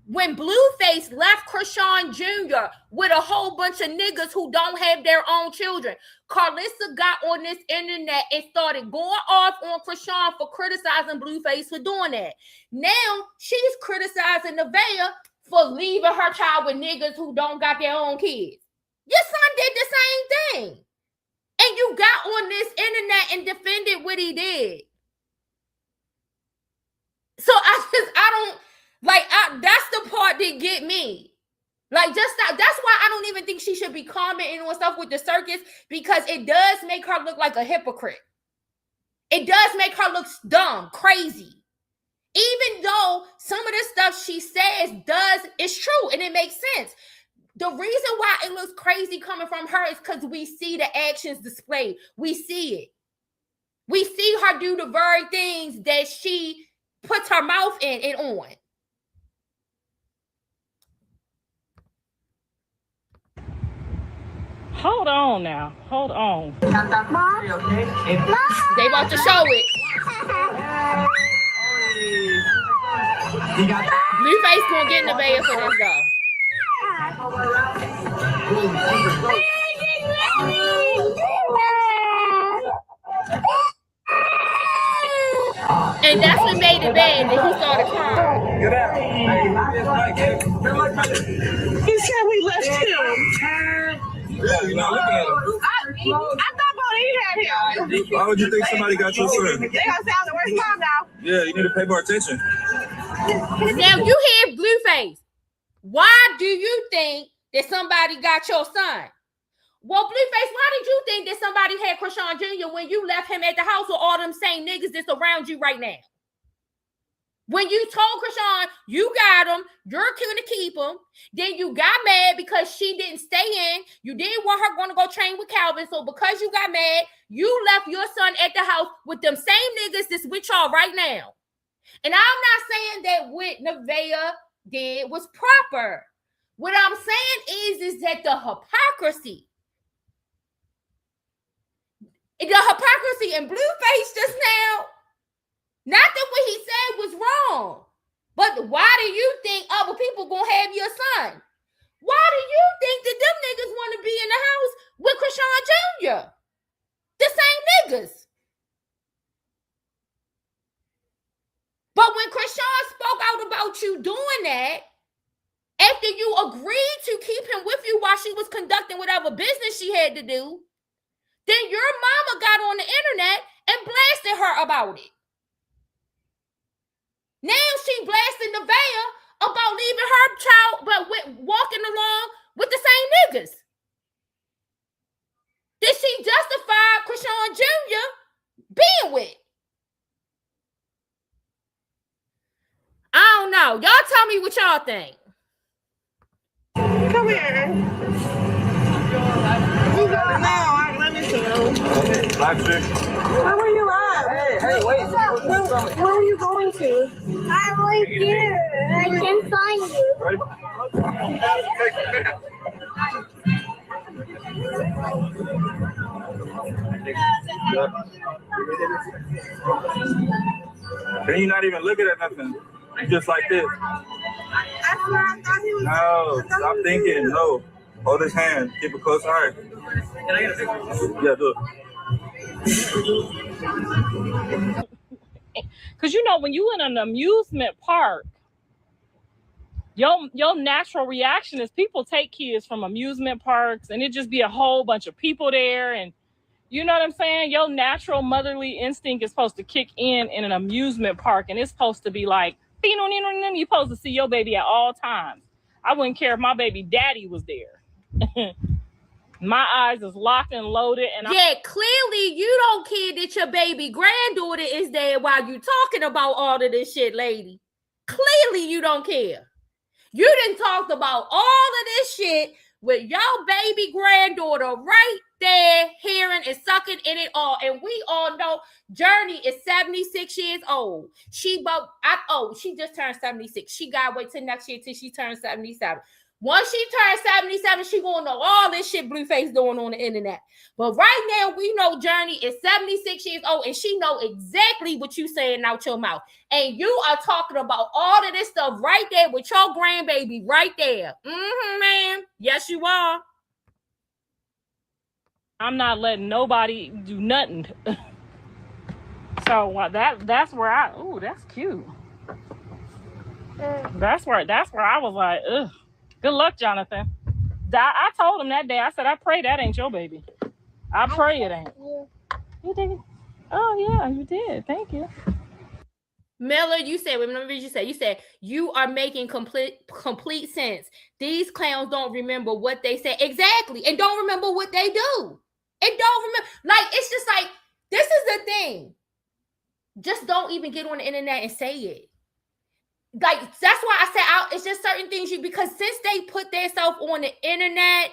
when Blueface left Krishan Jr. with a whole bunch of niggas who don't have their own children, Karlissa got on this internet and started going off on Krishan for criticizing Blueface for doing that. Now she's criticizing Nevaeh for leaving her child with niggas who don't got their own kids. Your son did the same thing. And you got on this internet and defended what he did. So that's the part that get me. Like, just that's why I don't even think she should be commenting on stuff with the circus, because it does make her look like a hypocrite. It does make her look dumb, crazy. Even though some of the stuff she says is true and it makes sense. The reason why it looks crazy coming from her is because we see the actions displayed. We see it. We see her do the very things that she puts her mouth in and on. Hold on now. Hold on. They about to show it. Blueface gonna get in the bed for this though. And that's what made it bad that he started crying. He said we left him. Yeah, you're not looking at him. I thought Bonnie had him. Why would you think somebody got your son? They gonna say I'm the worst mom now. Yeah, you need to pay more attention. Now you hear Blueface. Why do you think that somebody got your son? Well, Blueface, why did you think that somebody had Krishan Jr. when you left him at the house with all them same niggas that's around you right now? When you told Krishan you got him, you're going to keep him, then you got mad because she didn't stay in. You didn't want her going to go train with Calvin. So because you got mad, you left your son at the house with them same niggas that's with y'all right now. And I'm not saying that what Nevaeh did was proper. What I'm saying is that the hypocrisy in Blueface just now, not that what he said was wrong, but why do you think other people gonna have your son? Why do you think that them niggas want to be in the house with Krishan Jr.? The same niggas. But when Krishan spoke out about you doing that, after you agreed to keep him with you while she was conducting whatever business she had to do, then your mama got on the internet and blasted her about it. Now she blasted Nevaeh about leaving her child, but walking along with the same niggas. Did she justify Krishan Jr. being with? I don't know. Y'all tell me what y'all think. Come here. Let me see. Black chick. Where were you at? Hey, wait. Where are you going to? I'm right here. I can find Then you're not even looking at nothing. You just like this. No, stop thinking. No. Hold his hand. Keep it close to heart. Yeah, do it. Because you know, when you in an amusement park, your natural reaction is people take kids from amusement parks and it just be a whole bunch of people there, and you know what I'm saying? Your natural motherly instinct is supposed to kick in an amusement park, and it's supposed to be like, you're supposed to see your baby at all times. I wouldn't care if my baby daddy was there. My eyes is locked and loaded, and yeah, clearly you don't care that your baby granddaughter is there while you talking about all of this shit, lady. Clearly you don't care. You done talked about all of this shit with your baby granddaughter right there, hearing and sucking in it all. And we all know Journey is 76 years old. She just turned 76. She gotta wait till next year till she turns 77. Once she turns 77, she gonna know all this shit Blueface doing on the internet. But right now, we know Journey is 76 years old, and she know exactly what you saying out your mouth. And you are talking about all of this stuff right there with your grandbaby right there. Man. Yes, you are. I'm not letting nobody do nothing. So that's where that's cute. That's where I was like, ugh. Good luck, Jonathan. I told him that day, I said, I pray that ain't your baby. I pray it ain't. You did? Oh, yeah, you did. Thank you. Miller, you said, remember you said, you are making complete sense. These clowns don't remember what they say. Exactly. And don't remember what they do. And don't remember. Like, it's just like, this is the thing. Just don't even get on the internet and say it. Like, that's why I said it's just certain things because since they put themselves on the internet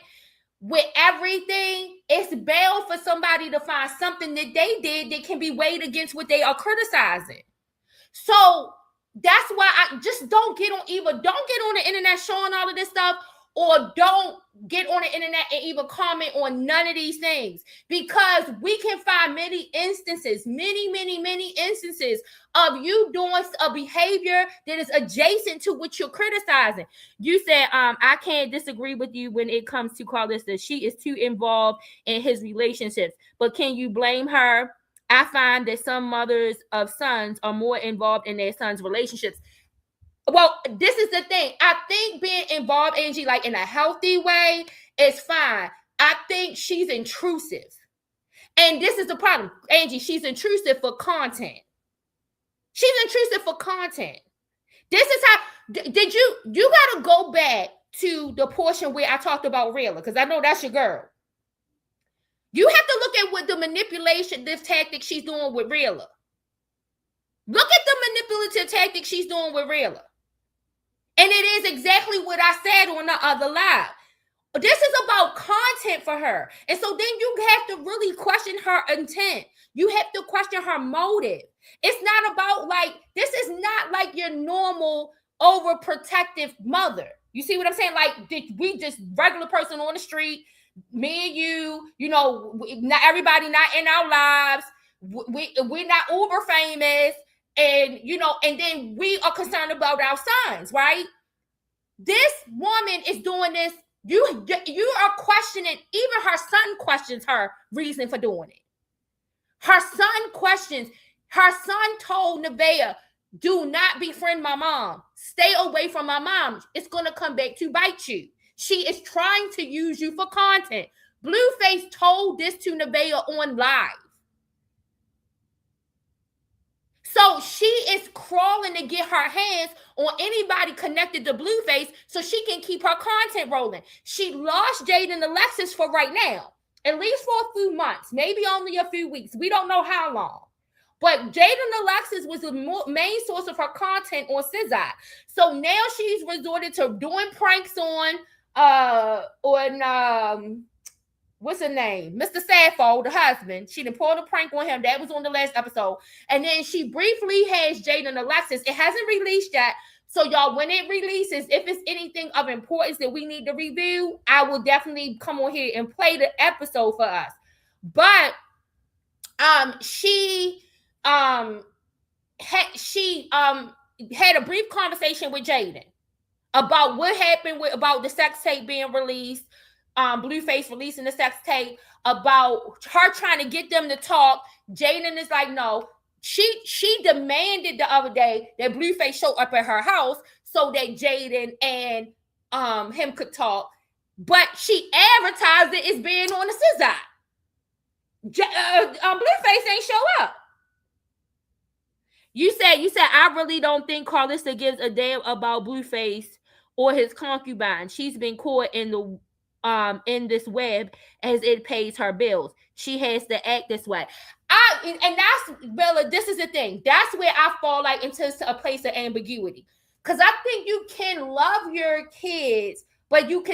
with everything, it's bound for somebody to find something that they did that can be weighed against what they are criticizing. So that's why I just don't get on the internet showing all of this stuff, or don't get on the internet and even comment on none of these things, because we can find many instances of you doing a behavior that is adjacent to what you're criticizing. You said, I can't disagree with you when it comes to Karlissa. She is too involved in his relationships, but can you blame her? I find that some mothers of sons are more involved in their sons' relationships. Well, this is the thing. I think being involved, Angie, like in a healthy way, is fine. I think she's intrusive. And this is the problem. Angie, she's intrusive for content. She's intrusive for content. This is how, did you got to go back to the portion where I talked about Rayla, because I know that's your girl. You have to look at what the manipulation, this tactic she's doing with Rayla. Look at the manipulative tactic she's doing with Rayla. And it is exactly what I said on the other live. This is about content for her. And so then you have to really question her intent. You have to question her motive. It's not about this is not like your normal overprotective mother. You see what I'm saying? Like, we just regular person on the street, me and you know, not everybody not in our lives. We're not uber famous. And, you know, and then we are concerned about our sons, right? This woman is doing this. You are questioning, even her son questions her reason for doing it. Her son told Nevaeh, do not befriend my mom. Stay away from my mom. It's going to come back to bite you. She is trying to use you for content. Blueface told this to Nevaeh on live. So she is crawling to get her hands on anybody connected to Blueface so she can keep her content rolling. She lost Jade and Alexis for right now, at least for a few months, maybe only a few weeks. We don't know how long. But Jade and Alexis was the main source of her content on SZA. So now she's resorted to doing pranks on what's her name? Mr. Sappho, the husband. She done pulled a prank on him. That was on the last episode. And then she briefly has Jada and Alexis. It hasn't released yet. So y'all, when it releases, if it's anything of importance that we need to review, I will definitely come on here and play the episode for us. But she had a brief conversation with Jaden about what happened about the sex tape being released, Blueface releasing the sex tape, about her trying to get them to talk. Jaden is like, no. She demanded the other day that Blueface show up at her house so that Jaden and him could talk, but she advertised it as being on the scissor. Blueface ain't show up. You said I really don't think Karlissa gives a damn about Blueface or his concubine. She's been caught in this web as it pays her bills. She has to act this way. And that's, Bella, this is the thing. That's where I fall like into a place of ambiguity. Because I think you can love your kids, but it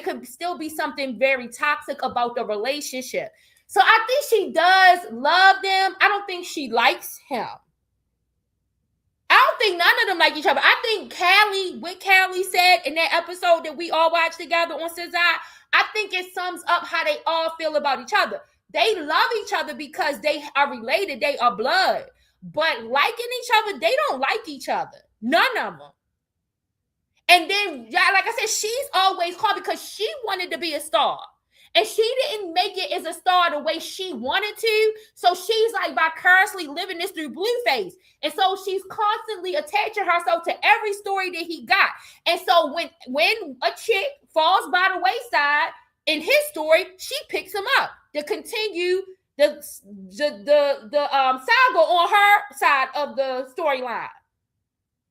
could still be something very toxic about the relationship. So I think she does love them. I don't think she likes him. I don't think none of them like each other. I think what Callie said in that episode that we all watched together on SZA, I think it sums up how they all feel about each other. They love each other because they are related. They are blood. But liking each other, they don't like each other. None of them. And then, like I said, she's always called because she wanted to be a star. And she didn't make it as a star the way she wanted to. So she's like vicariously living this through Blueface. And so she's constantly attaching herself to every story that he got. And so when a chick falls by the wayside in his story, she picks him up to continue the saga on her side of the storyline.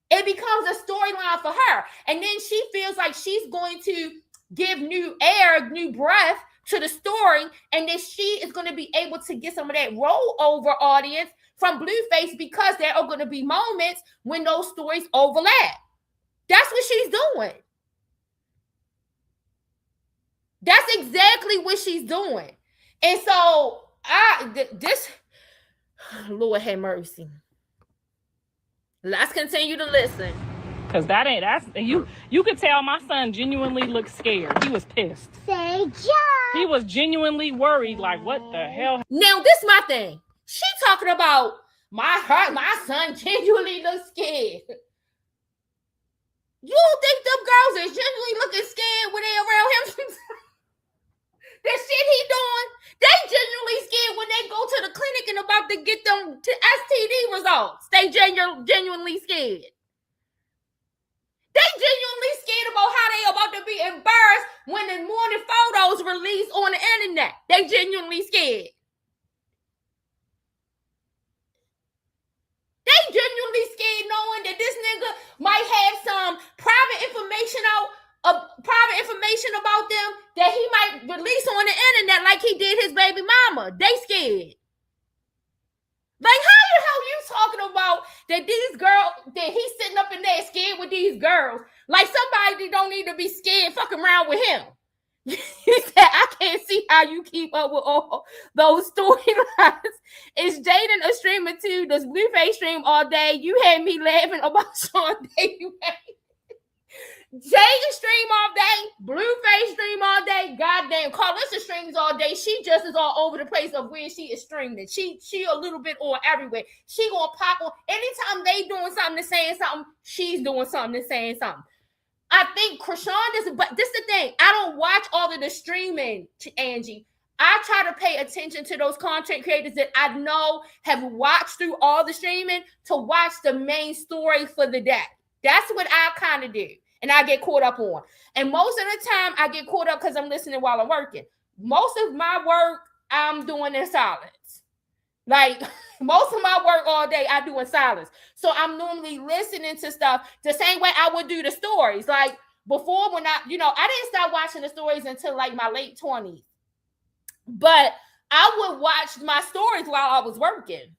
It becomes a storyline for her. And then she feels like she's going to give new air, new breath to the story, and then she is going to be able to get some of that rollover audience from Blueface because there are going to be moments when those stories overlap. That's what she's doing. That's exactly what she's doing. And so this Lord have mercy. Let's continue to listen. Cause you could tell my son genuinely looked scared. He was pissed. Say John. He was genuinely worried, like what the hell? Now this my thing. She talking about my son genuinely looks scared. You don't think them girls are genuinely looking scared when they around him? That shit he doing, they genuinely scared when they go to the clinic and about to get them to STD results. They genuinely scared. They genuinely scared about how they about to be embarrassed when the morning photos released on the internet. They genuinely scared. They genuinely scared knowing that this nigga might have some private information about them that he might release on the internet like he did his baby mama. They scared. Like, how the hell you talking about that these girls, that he's sitting up in there scared with these girls? Like somebody don't need to be scared fucking around with him. He said, I can't see how you keep up with all those storylines. Is Jaden a streamer too? Does Blueface stream all day? You had me laughing about Sean Davis. Jaden stream all day, Blueface stream all day, goddamn Karlissa streams all day. She just is all over the place of where she is streaming. She a little bit on everywhere. She gonna pop on anytime they doing something and saying something, she's doing something and saying something. I think Krishan doesn't, but this is the thing. I don't watch all of the streaming, Angie. I try to pay attention to those content creators that I know have watched through all the streaming to watch the main story for the day. That's what I kind of do. And I get caught up on. And most of the time, I get caught up because I'm listening while I'm working. Most of my work, I'm doing in silence. Like, most of my work all day, I do in silence. So I'm normally listening to stuff the same way I would do the stories. Like, before when I didn't start watching the stories until like my late 20s. But I would watch my stories while I was working.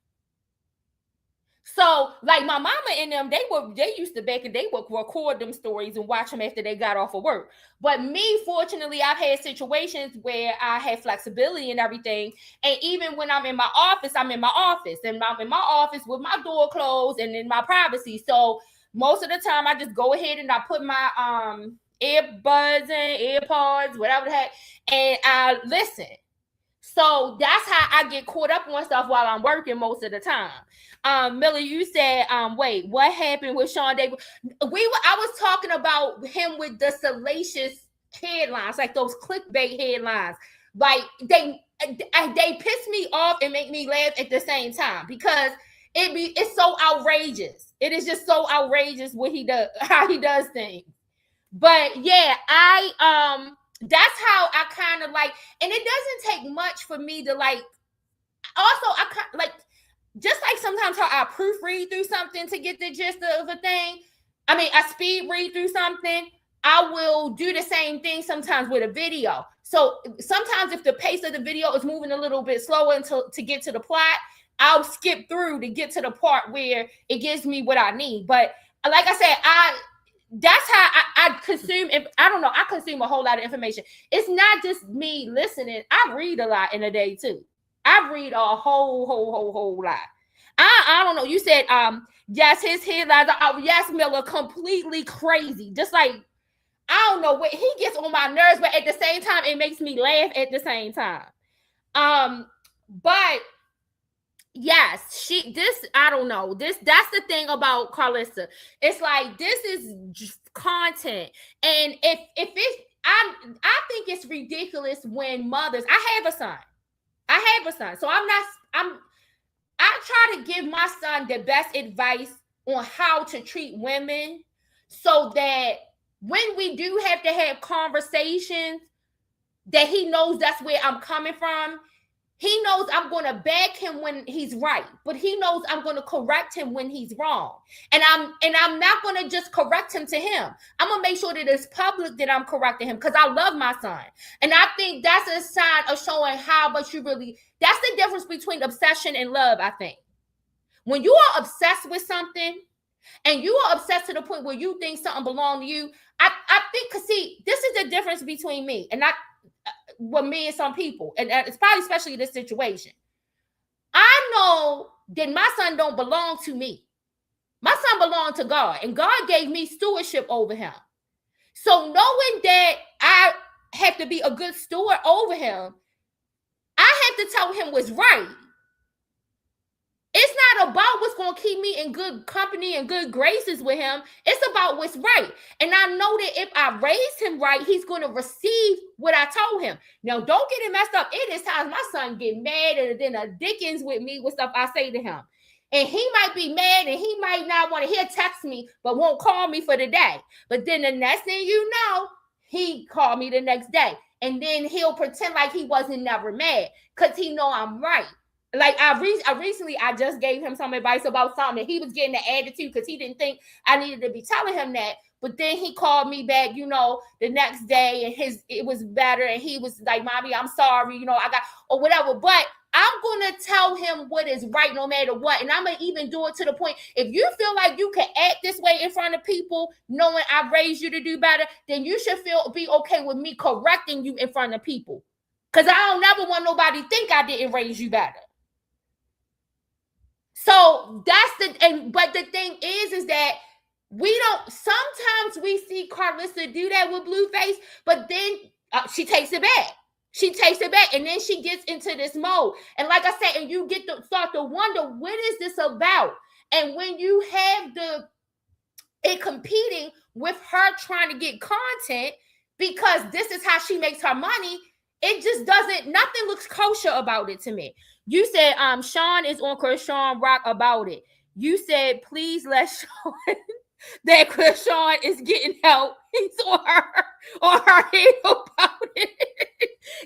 So, like my mama and them, they used to back and they would record them stories and watch them after they got off of work. But me, fortunately, I've had situations where I had flexibility and everything. And even when I'm in my office, I'm in my office, and I'm in my office with my door closed and in my privacy. So most of the time, I just go ahead and I put my earbuds in, earpods, whatever the heck, and I listen. So that's how I get caught up on stuff while I'm working most of the time. Miller, you said, wait, what happened with Sean Davis? I was talking about him with the salacious headlines, like those clickbait headlines. Like they piss me off and make me laugh at the same time because it's so outrageous. It is just so outrageous what he does, how he does things. But yeah, that's how I kind of like, and it doesn't take much for me to like. Also, I kind like, just like sometimes how I proofread through something to get the gist of a thing. I mean, I speed read through something. I will do the same thing sometimes with a video. So sometimes if the pace of the video is moving a little bit slower to get to the plot, I'll skip through to get to the part where it gives me what I need. But like I said, that's how I consume. I don't know. I consume a whole lot of information. It's not just me listening. I read a lot in a day too. I read a whole lot. I don't know. You said yes, his headlines are yes, Miller, completely crazy. Just like I don't know what he gets on my nerves, but at the same time, it makes me laugh at the same time. But yes, I don't know. That's the thing about Karlissa. It's like this is just content. And if it's I think it's ridiculous when mothers, I have a son. So I try to give my son the best advice on how to treat women so that when we do have to have conversations, that he knows that's where I'm coming from. He knows I'm going to back him when he's right, but he knows I'm going to correct him when he's wrong. And I'm not going to just correct him to him. I'm going to make sure that it's public that I'm correcting him because I love my son. And I think that's a sign of showing how much you really, that's the difference between obsession and love, I think. When you are obsessed with something and you are obsessed to the point where you think something belongs to you, I think, because see, this is the difference between me and me and some people, and it's probably especially this situation. I know that my son don't belong to me. My son belonged to God, and God gave me stewardship over him. So knowing that I have to be a good steward over him, I have to tell him what's right. It's not about what's going to keep me in good company and good graces with him. It's about what's right. And I know that if I raise him right, he's going to receive what I told him. Now, don't get it messed up. It is times my son get mad and then a dickens with me with stuff I say to him. And he might be mad and he might not want to hear text me, but won't call me for the day. But then the next thing you know, he called me the next day. And then he'll pretend like he wasn't never mad because he know I'm right. Like I recently just gave him some advice about something and he was getting the attitude because he didn't think I needed to be telling him that. But then he called me back, the next day and it was better. And he was like, Mommy, I'm sorry, or whatever. But I'm going to tell him what is right no matter what. And I'm going to even do it to the point, if you feel like you can act this way in front of people, knowing I raised you to do better, then you should be okay with me correcting you in front of people. Because I don't never want nobody to think I didn't raise you better. So but the thing is that sometimes we see Karlissa do that with Blueface, but then she takes it back. She takes it back and then she gets into this mode. And like I said, and you start to wonder, what is this about? And when you have it competing with her trying to get content because this is how she makes her money, it just nothing looks kosher about it to me. You said Sean is on Krishan Rock about it. You said, please let Sean that Krishan is getting help. He's on her head about it.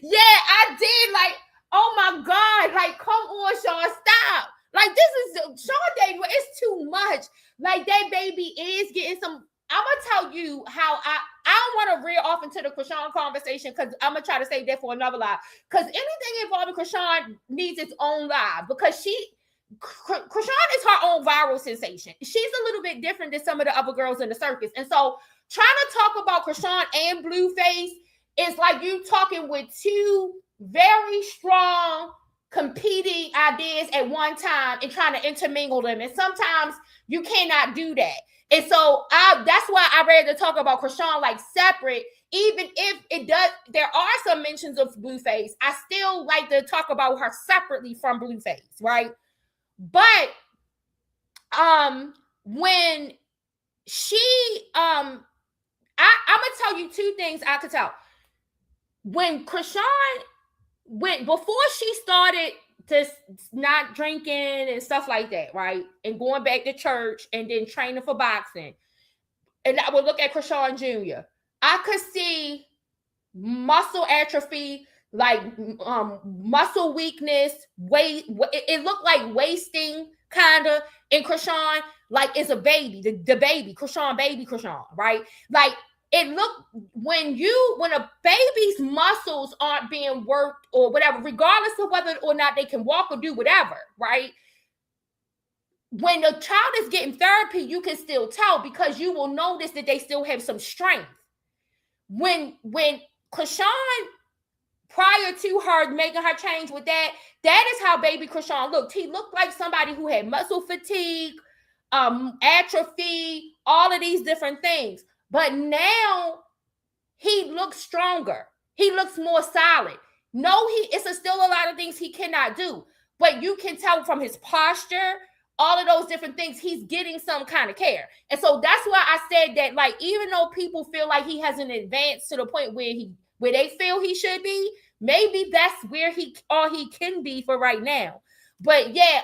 Yeah, I did. Like, oh my God. Like, come on, Sean, stop. Like, this is Sean Davis. It's too much. Like, that baby is getting some. I'm gonna tell you how I don't want to rear off into the Krishan conversation because I'm gonna try to save that for another live. Because anything involving Krishan needs its own live because Krishan is her own viral sensation. She's a little bit different than some of the other girls in the circus. And so trying to talk about Krishan and Blueface is like you talking with two very strong competing ideas at one time and trying to intermingle them. And sometimes you cannot do that. And so that's why I rather talk about Krishan like separate, even if it does, there are some mentions of Blueface. I still like to talk about her separately from Blueface, right? But when she I'm gonna tell you two things I could tell. When Krishan before she started to not drinking and stuff like that, right? And going back to church and then training for boxing. And I would look at Krishan Jr. I could see muscle atrophy, like muscle weakness, weight. It looked like wasting kind of in Krishan, like it's a baby, the baby, Krishan, right? Like it looked when a baby's muscles aren't being worked or whatever, regardless of whether or not they can walk or do whatever, right? When the child is getting therapy, you can still tell because you will notice that they still have some strength. When Krishan, prior to her making her change with that is how baby Krishan looked. He looked like somebody who had muscle fatigue, atrophy, all of these different things. But now he looks stronger. He looks more solid. No, it's still a lot of things he cannot do. But you can tell from his posture, all of those different things, he's getting some kind of care. And so that's why I said that, like, even though people feel like he hasn't advanced to the point where they feel he should be, maybe that's where he can be for right now. But yeah,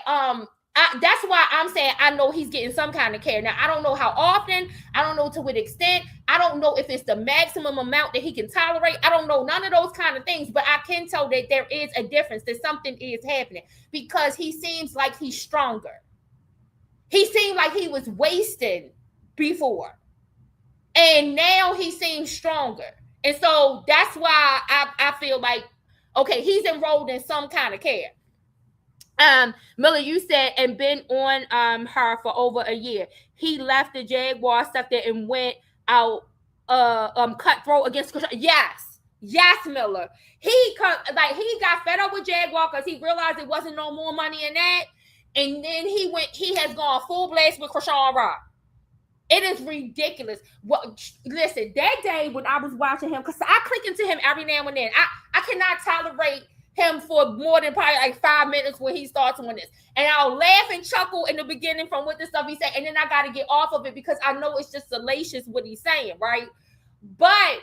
that's why I'm saying I know he's getting some kind of care. Now, I don't know how often. I don't know to what extent. I don't know if it's the maximum amount that he can tolerate. I don't know none of those kind of things. But I can tell that there is a difference, that something is happening because he seems like he's stronger. He seemed like he was wasted before. And now he seems stronger. And so that's why I feel like, okay, he's enrolled in some kind of care. Miller, you said, and been on her for over a year. He left the Jaguar stuff there and went out cutthroat against Krishan. Yes, Miller. He got fed up with Jaguar because he realized it wasn't no more money in that. And then he has gone full blast with Krishan Rock. It is ridiculous. Well, listen, that day when I was watching him, because I click into him every now and then. I cannot tolerate him for more than probably like 5 minutes when he starts on this. And I'll laugh and chuckle in the beginning from what the stuff he's saying. And then I got to get off of it because I know it's just salacious what he's saying, right? But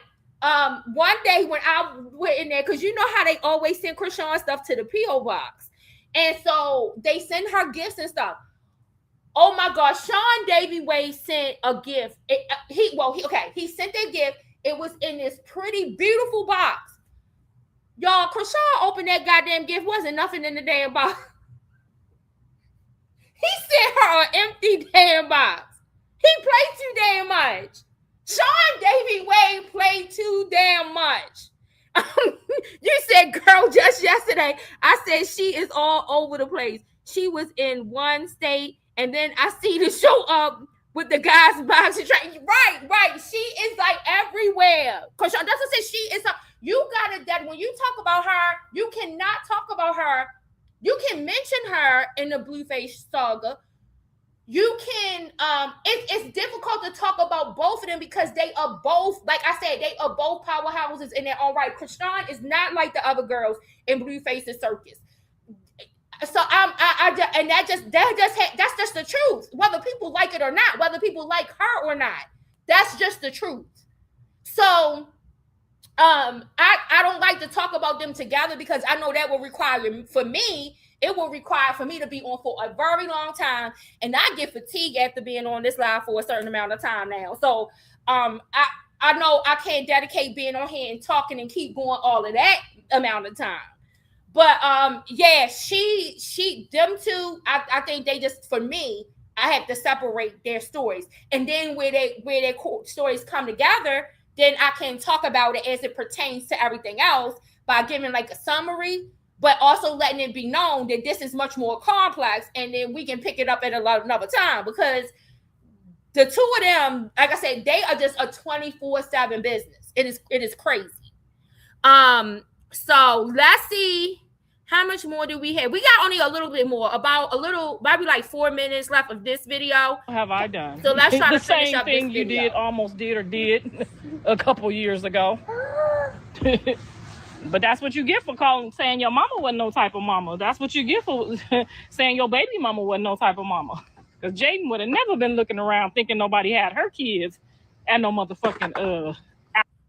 one day when I went in there, because you know how they always send Krishan stuff to the P.O. box. And so they send her gifts and stuff. Oh my gosh, Sean Davy Way sent a gift. He sent that gift. It was in this pretty beautiful box. Y'all, Krishan opened that goddamn gift. Wasn't nothing in the damn box. He sent her an empty damn box. He played too damn much. Sean Davy Way played too damn much. You said, girl, just yesterday, I said she is all over the place. She was in one state, and then I see the show up with the guy's box. Right. She is like everywhere. Because that's what I said. She is. You got it. That when you talk about her, you cannot talk about her. You can mention her in the Blueface saga. You can. It's difficult to talk about both of them because they are both, like I said, they are both powerhouses in their own right. Krishan is not like the other girls in Blueface's circus. So that's just the truth. Whether people like it or not, whether people like her or not, that's just the truth. So I don't like to talk about them together because I know that will require it will require for me to be on for a very long time, and I get fatigued after being on this live for a certain amount of time now. So I know I can't dedicate being on here and talking and keep going all of that amount of time. But yeah, them two, I think they just, for me, I have to separate their stories. And then where their stories come together, then I can talk about it as it pertains to everything else by giving like a summary. but also letting it be known that this is much more complex, and then we can pick it up at another time, because the two of them, like I said, they are just a 24/7 business. It is crazy. So let's see how much more do we have. We got only a little bit more, maybe like 4 minutes left of this video. What have I done? So let's try to the finish same up thing this you video. did, almost did or did a couple years ago. But that's what you get for saying your mama wasn't no type of mama. That's what you get for saying your baby mama wasn't no type of mama. Because Jaden would have never been looking around thinking nobody had her kids and no motherfucking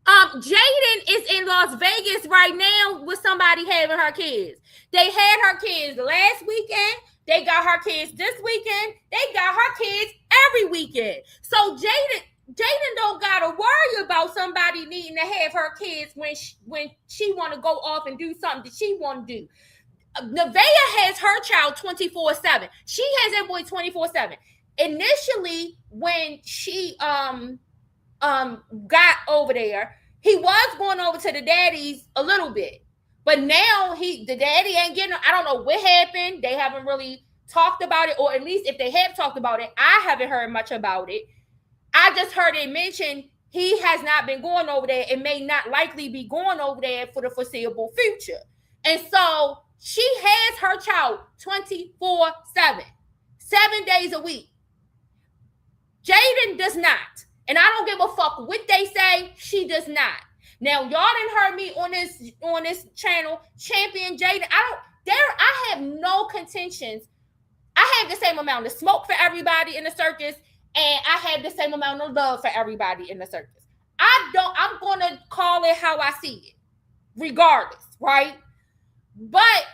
Jaden is in Las Vegas right now with somebody having her kids. They had her kids last weekend. They got her kids this weekend. They got her kids every weekend. So Jaden don't gotta worry about somebody needing to have her kids when she want to go off and do something that she want to do. Nevaeh has her child 24/7. She has that boy 24/7. Initially, when she got over there, he was going over to the daddies a little bit, but now the daddy ain't getting. I don't know what happened. They haven't really talked about it, or at least if they have talked about it, I haven't heard much about it. I just heard it mentioned he has not been going over there and may not likely be going over there for the foreseeable future. And so she has her child 24/7, 7 days a week. Jaden does not. And I don't give a fuck what they say. She does not. Now, y'all didn't heard me on this channel champion Jaden. I have no contentions. I have the same amount of smoke for everybody in the circus, and I have the same amount of love for everybody in the circus. I'm gonna call it how I see it, regardless, right? But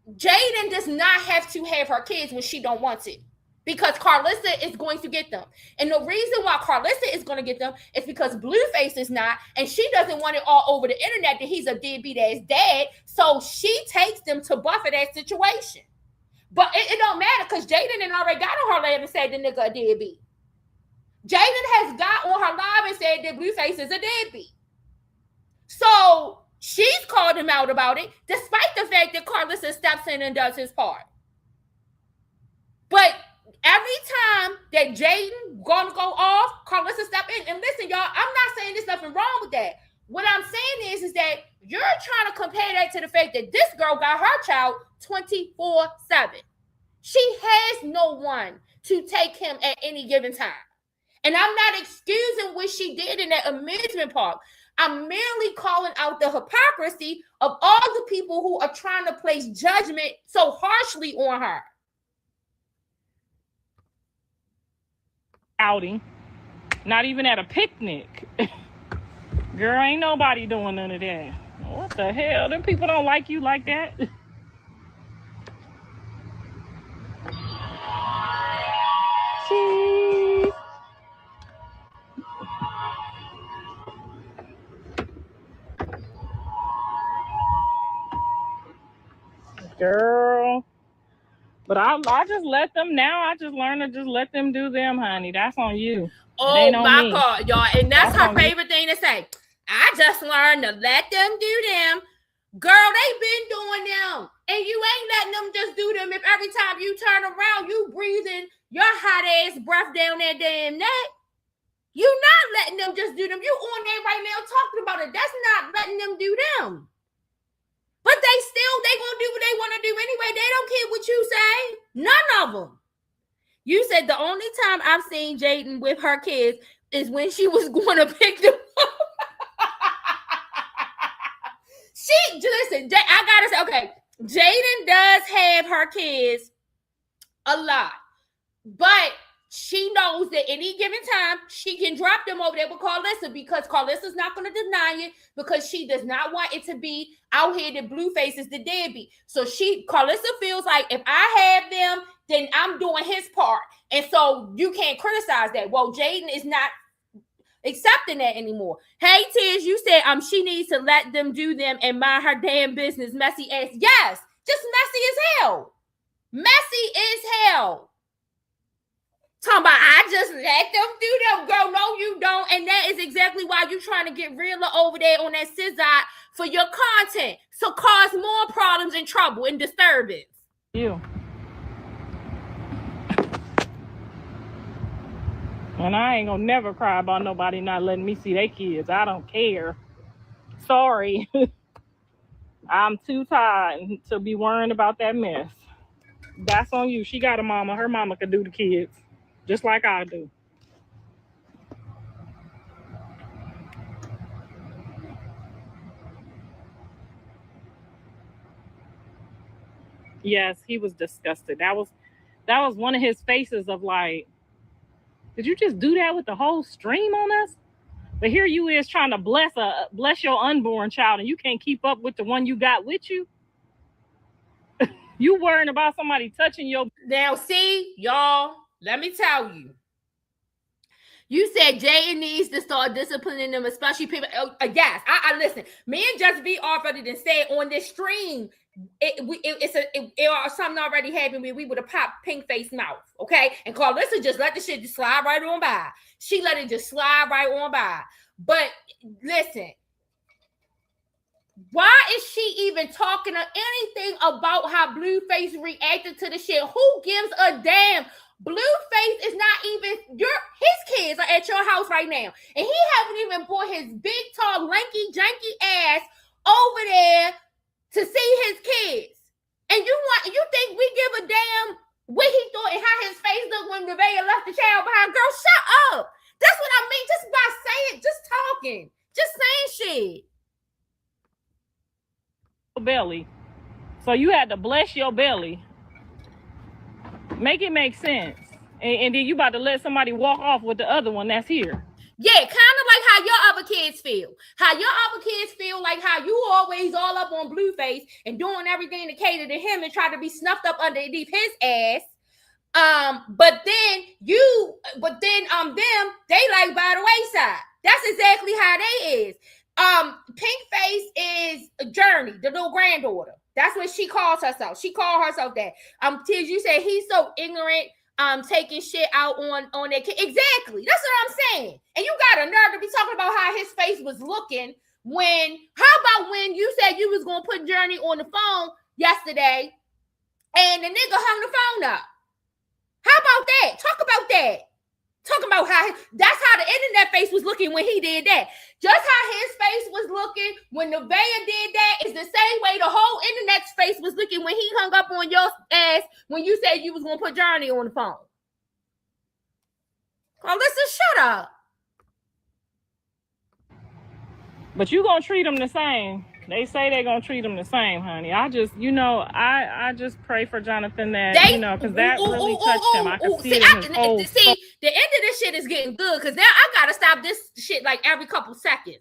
Jaden does not have to have her kids when she don't want it, because Karlissa is going to get them. And the reason why Karlissa is going to get them is because Blueface is not, and she doesn't want it all over the internet that he's a deadbeat ass dad. So she takes them to buffer that situation. But it don't matter, because Jaden had already got on her live and said the nigga a deadbeat. Jaden has got on her live and said that Blueface is a deadbeat. So she's called him out about it, despite the fact that Karlissa steps in and does his part. But every time that Jaden gonna go off, Karlissa step in. And listen, y'all, I'm not saying there's nothing wrong with that. What I'm saying is that you're trying to compare that to the fact that this girl got her child 24/7. She has no one to take him at any given time. And I'm not excusing what she did in that amusement park. I'm merely calling out the hypocrisy of all the people who are trying to place judgment so harshly on her. outing. Not even at a picnic. Girl, ain't nobody doing none of that. What the hell? Them people don't like you like that. Cheese. Girl. But I just let them now. I just learned to just let them do them, honey. That's on you. Oh my God, y'all. And that's her favorite thing to say. I just learned to let them do them. Girl, they been doing them. And you ain't letting them just do them if every time you turn around, you breathing your hot ass breath down that damn neck. You not letting them just do them. You on there right now talking about it. That's not letting them do them. But they gonna do what they want to do anyway. They don't care what you say. None of them. You said the only time I've seen Jaden with her kids is when she was going to pick them up. Listen, I gotta say, okay, Jaden does have her kids a lot, but she knows that any given time she can drop them over there with Karlissa, because Karlissa's not going to deny it, because she does not want it to be out here that Blueface is the deadbeat. So Karlissa feels like if I have them, then I'm doing his part. And so you can't criticize that. Well, Jaden is not accepting that anymore. Hey, Tiz, you said she needs to let them do them and mind her damn business. Messy ass. Yes, just messy as hell. Messy as hell. Talking about, I just let them do them. Girl, no, you don't. And that is exactly why you're trying to get realer over there on that scissor for your content to cause more problems and trouble and disturbance. You. And I ain't gonna never cry about nobody not letting me see their kids. I don't care. Sorry. I'm too tired to be worrying about that mess. That's on you. She got a mama. Her mama could do the kids just like I do. Yes, he was disgusted. That was one of his faces of like, did you just do that with the whole stream on us? But here you is trying to bless your unborn child, and you can't keep up with the one you got with you. You worrying about somebody touching your. Now, see, y'all, let me tell you. You said Jaden needs to start disciplining them, especially people. Yes, I listen. Me and Just B already done said on this stream. It something already happened where we would have popped pink face mouth, okay? And Karlissa just let the shit just slide right on by. She let it just slide right on by. But listen, why is she even talking anything about how Blueface reacted to the shit? Who gives a damn? Blueface is not even his kids are at your house right now, and he haven't even brought his big, tall, lanky, janky ass over there to see his kids. And you think we give a damn what he thought and how his face looked when Nevaeh left the child behind? Girl, shut up. That's what I mean. Just by saying, just talking, just saying shit. Belly. So you had to bless your belly. Make it make sense. And then you about to let somebody walk off with the other one that's here. Yeah, kind of like how your other kids feel. How your other kids feel like how you always all up on Blueface and doing everything to cater to him and try to be snuffed up underneath his ass. But then them, they like by the wayside. That's exactly how they is. Pink Face is Journey, the little granddaughter. That's what she calls herself. She called herself that. Tiz, you said he's so ignorant, taking shit out on their kid. Exactly. That's what I'm saying. And you got a nerve to be talking about how his face was looking how about when you said you was gonna put Journey on the phone yesterday and the nigga hung the phone up? How about that? Talk about that. Talking about how that's how the internet face was looking when he did that. Just how his face was looking when Nevaeh did that is the same way the whole internet's face was looking when he hung up on your ass when you said you was gonna put Journey on the phone. Karlissa, shut up. But you gonna treat them the same. They say they're gonna treat them the same, honey. I just pray for Jonathan that, because that really touched him. I can see it in his whole. See, the end of this shit is getting good because now I gotta stop this shit like every couple seconds.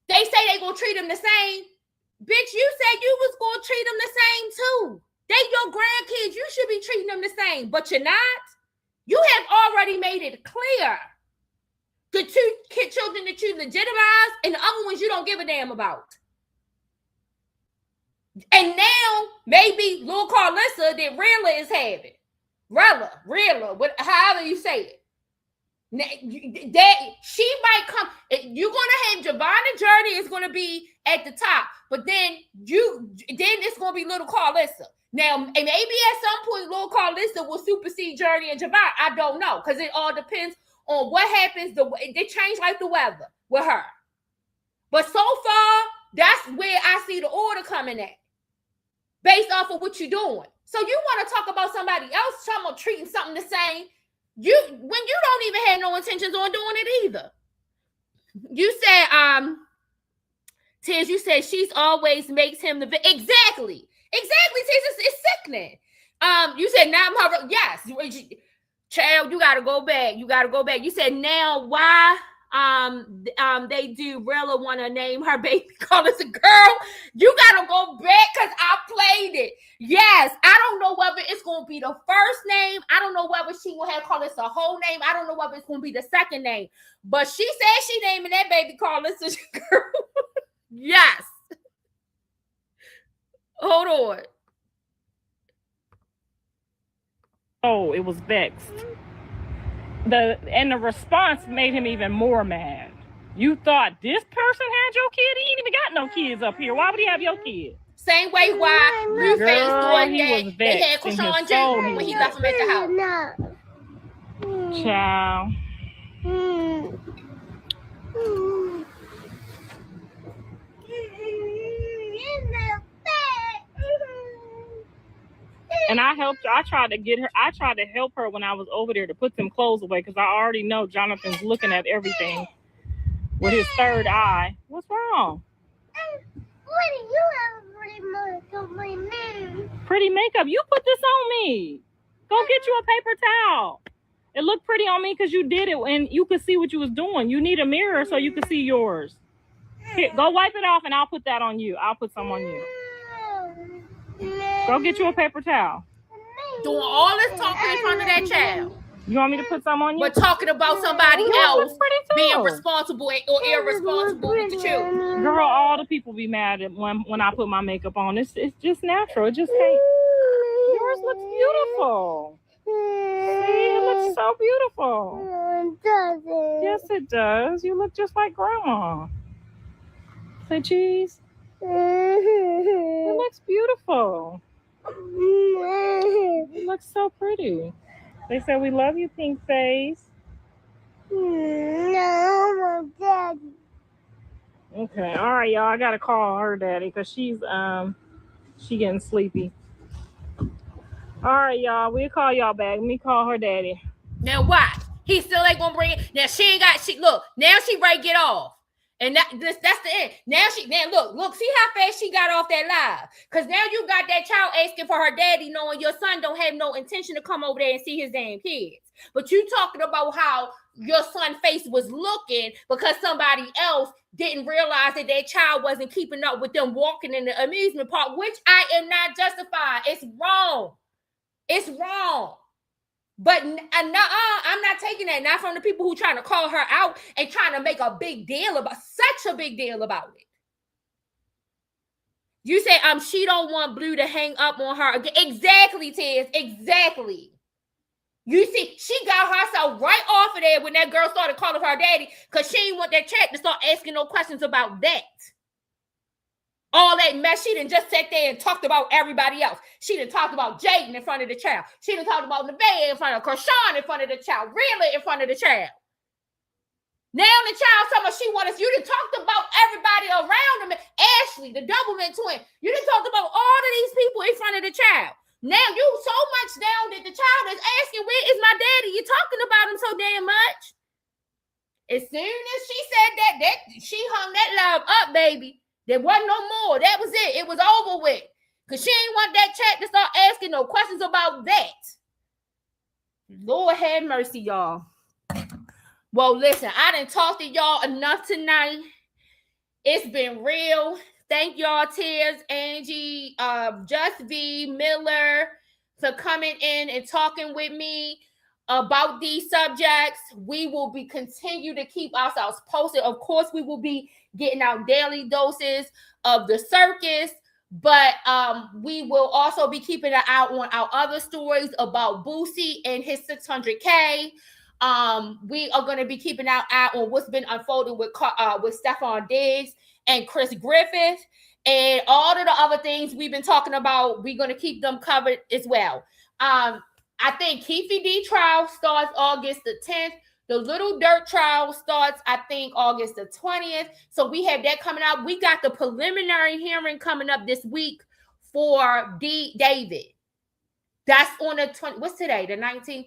They say they gonna treat him the same. Bitch, you said you was gonna treat them the same too. They your grandkids. You should be treating them the same, but you're not. You have already made it clear. The two children that you legitimize and the other ones you don't give a damn about. And now maybe little Karlissa that Rilla is having. Rilla, however you say it. That she might come. You're gonna have Javon and Journey is gonna be at the top, but then it's gonna be little Karlissa. Now, and maybe at some point, little Karlissa will supersede Journey and Javon. I don't know, because it all depends on what happens. They change like the weather with her. But so far, that's where I see the order coming at. Based off of what you're doing. So you want to talk about somebody else talking about treating something the same when you don't even have no intentions on doing it either. You said, Tiz, you said she's always makes him the exactly, Tiz, it's sickening. You said now I'm yes, child, you gotta go back. You said now why they do Rilla want to name her baby Karlissa. Girl, you gotta go back because I played it. Yes, I don't know whether it's gonna be the first name. I don't know whether she will have Karlissa whole name. I don't know whether it's gonna be the second name. But she said she naming that baby Karlissa. Girl. Yes. Hold on. Oh, it was vexed. The response made him even more mad. You thought this person had your kid? He ain't even got no kids up here. Why would he have your kid? Same way why Blueface thought he that was they had vexed in his Krishan soul. Jr. when he left him at the house. Child. And I helped her. I tried to help her when I was over there to put them clothes away because I already know Jonathan's looking at everything with his third eye. What's wrong? What do you have pretty makeup? Pretty makeup? You put this on me. Go get you a paper towel. It looked pretty on me because you did it and you could see what you was doing. You need a mirror so you can see yours. Here, go wipe it off and I'll put that on you. I'll put some on you. Go get you a paper towel. Doing all this talking in front of that child. You want me to put some on you? But talking about somebody else being responsible or irresponsible with the children. Girl, all the people be mad at when I put my makeup on. It's just natural. It just can't. Yours looks beautiful. See, it looks so beautiful. Yes, it does. You look just like grandma. Say cheese. It looks beautiful. It looks so pretty. They said we love you, pink face. No, Daddy. Okay, all right, y'all. I gotta call her daddy because she getting sleepy. All right, y'all. We'll call y'all back. Let me call her daddy. Now watch. He still ain't gonna bring it. Now look. Now she ready to get off. And that's the end. Now look, see how fast she got off that live. Because now you got that child asking for her daddy, knowing your son don't have no intention to come over there and see his damn kids. But you talking about how your son's face was looking because somebody else didn't realize that their child wasn't keeping up with them walking in the amusement park, which I am not justifying. It's wrong. It's wrong. But I'm not taking that. Not from the people who trying to call her out and trying to make a big deal about such a big deal about it. You say she don't want Blue to hang up on her again. Exactly, Tiz. Exactly. You see, she got herself right off of there when that girl started calling her daddy because she didn't want that chat to start asking no questions about that. All that mess, she done just sat there and talked about everybody else. She done talked about Jaden in front of the child. She done talked about Nevaeh in front of Krishan in front of the child. Really in front of the child. Now the child talking about she wants you to talk about everybody around them. Ashley, the Doublemint twin. You done talked about all of these people in front of the child. Now you so much down that the child is asking, where is my daddy? You're talking about him so damn much. As soon as she said that she hung that love up, baby. There wasn't no more. That was it. It was over with. Because she ain't want that chat to start asking no questions about that. Lord have mercy, y'all. Well, listen, I done talked to y'all enough tonight. It's been real. Thank y'all, Tiz, Angie, Just V, Miller, for coming in and talking with me about these subjects. We will be continue to keep ourselves posted. Of course, we will be getting out daily doses of the circus, but we will also be keeping an eye on our other stories about Boosie and his 600K. We are going to be keeping our eye on what's been unfolding with Stephon Diggs and Chris Griffith and all of the other things we've been talking about. We're going to keep them covered as well. I think Keefe D trial starts August the 10th. The Little Dirt trial starts, I think, August the 20th. So we have that coming up. We got the preliminary hearing coming up this week for David. That's on the 20th. What's today? The 19th,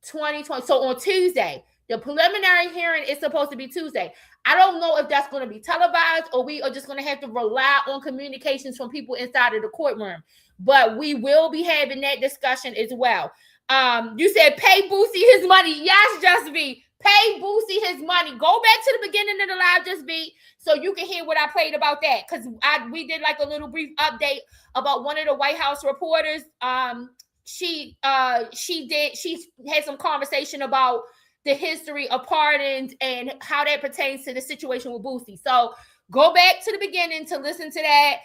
2020. So on Tuesday, the preliminary hearing is supposed to be Tuesday. I don't know if that's going to be televised or we are just going to have to rely on communications from people inside of the courtroom. But we will be having that discussion as well. You said pay Boosie his money. Yes, Just B. Pay Boosie his money. Go back to the beginning of the live, Just B, so you can hear what I played about that. Because we did like a little brief update about one of the White House reporters. She had some conversation about the history of pardons and how that pertains to the situation with Boosie. So go back to the beginning to listen to that.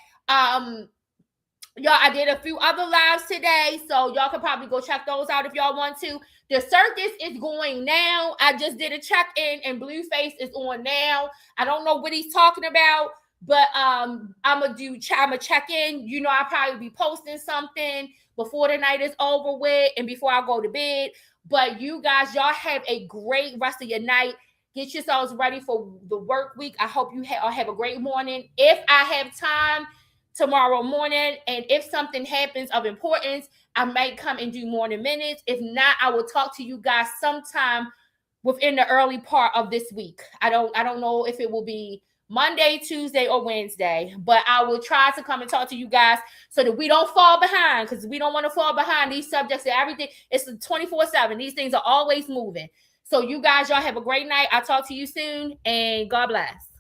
Y'all, I did a few other lives today, so y'all can probably go check those out if y'all want to. The circus is going now. I just did a check-in, and Blueface is on now. I don't know what he's talking about, but I'm gonna check in. You know, I'll probably be posting something before the night is over with and before I go to bed. But you guys, y'all have a great rest of your night. Get yourselves ready for the work week. I hope you have a great morning. If I have time tomorrow morning, and if something happens of importance, I might come and do morning minutes. If not, I will talk to you guys sometime within the early part of this week. I don't know if it will be Monday, Tuesday, or Wednesday, but I will try to come and talk to you guys so that we don't fall behind, because we don't want to fall behind. These subjects and everything, it's 24/7. These things are always moving. So you guys, y'all have a great night. I'll talk to you soon, and God bless.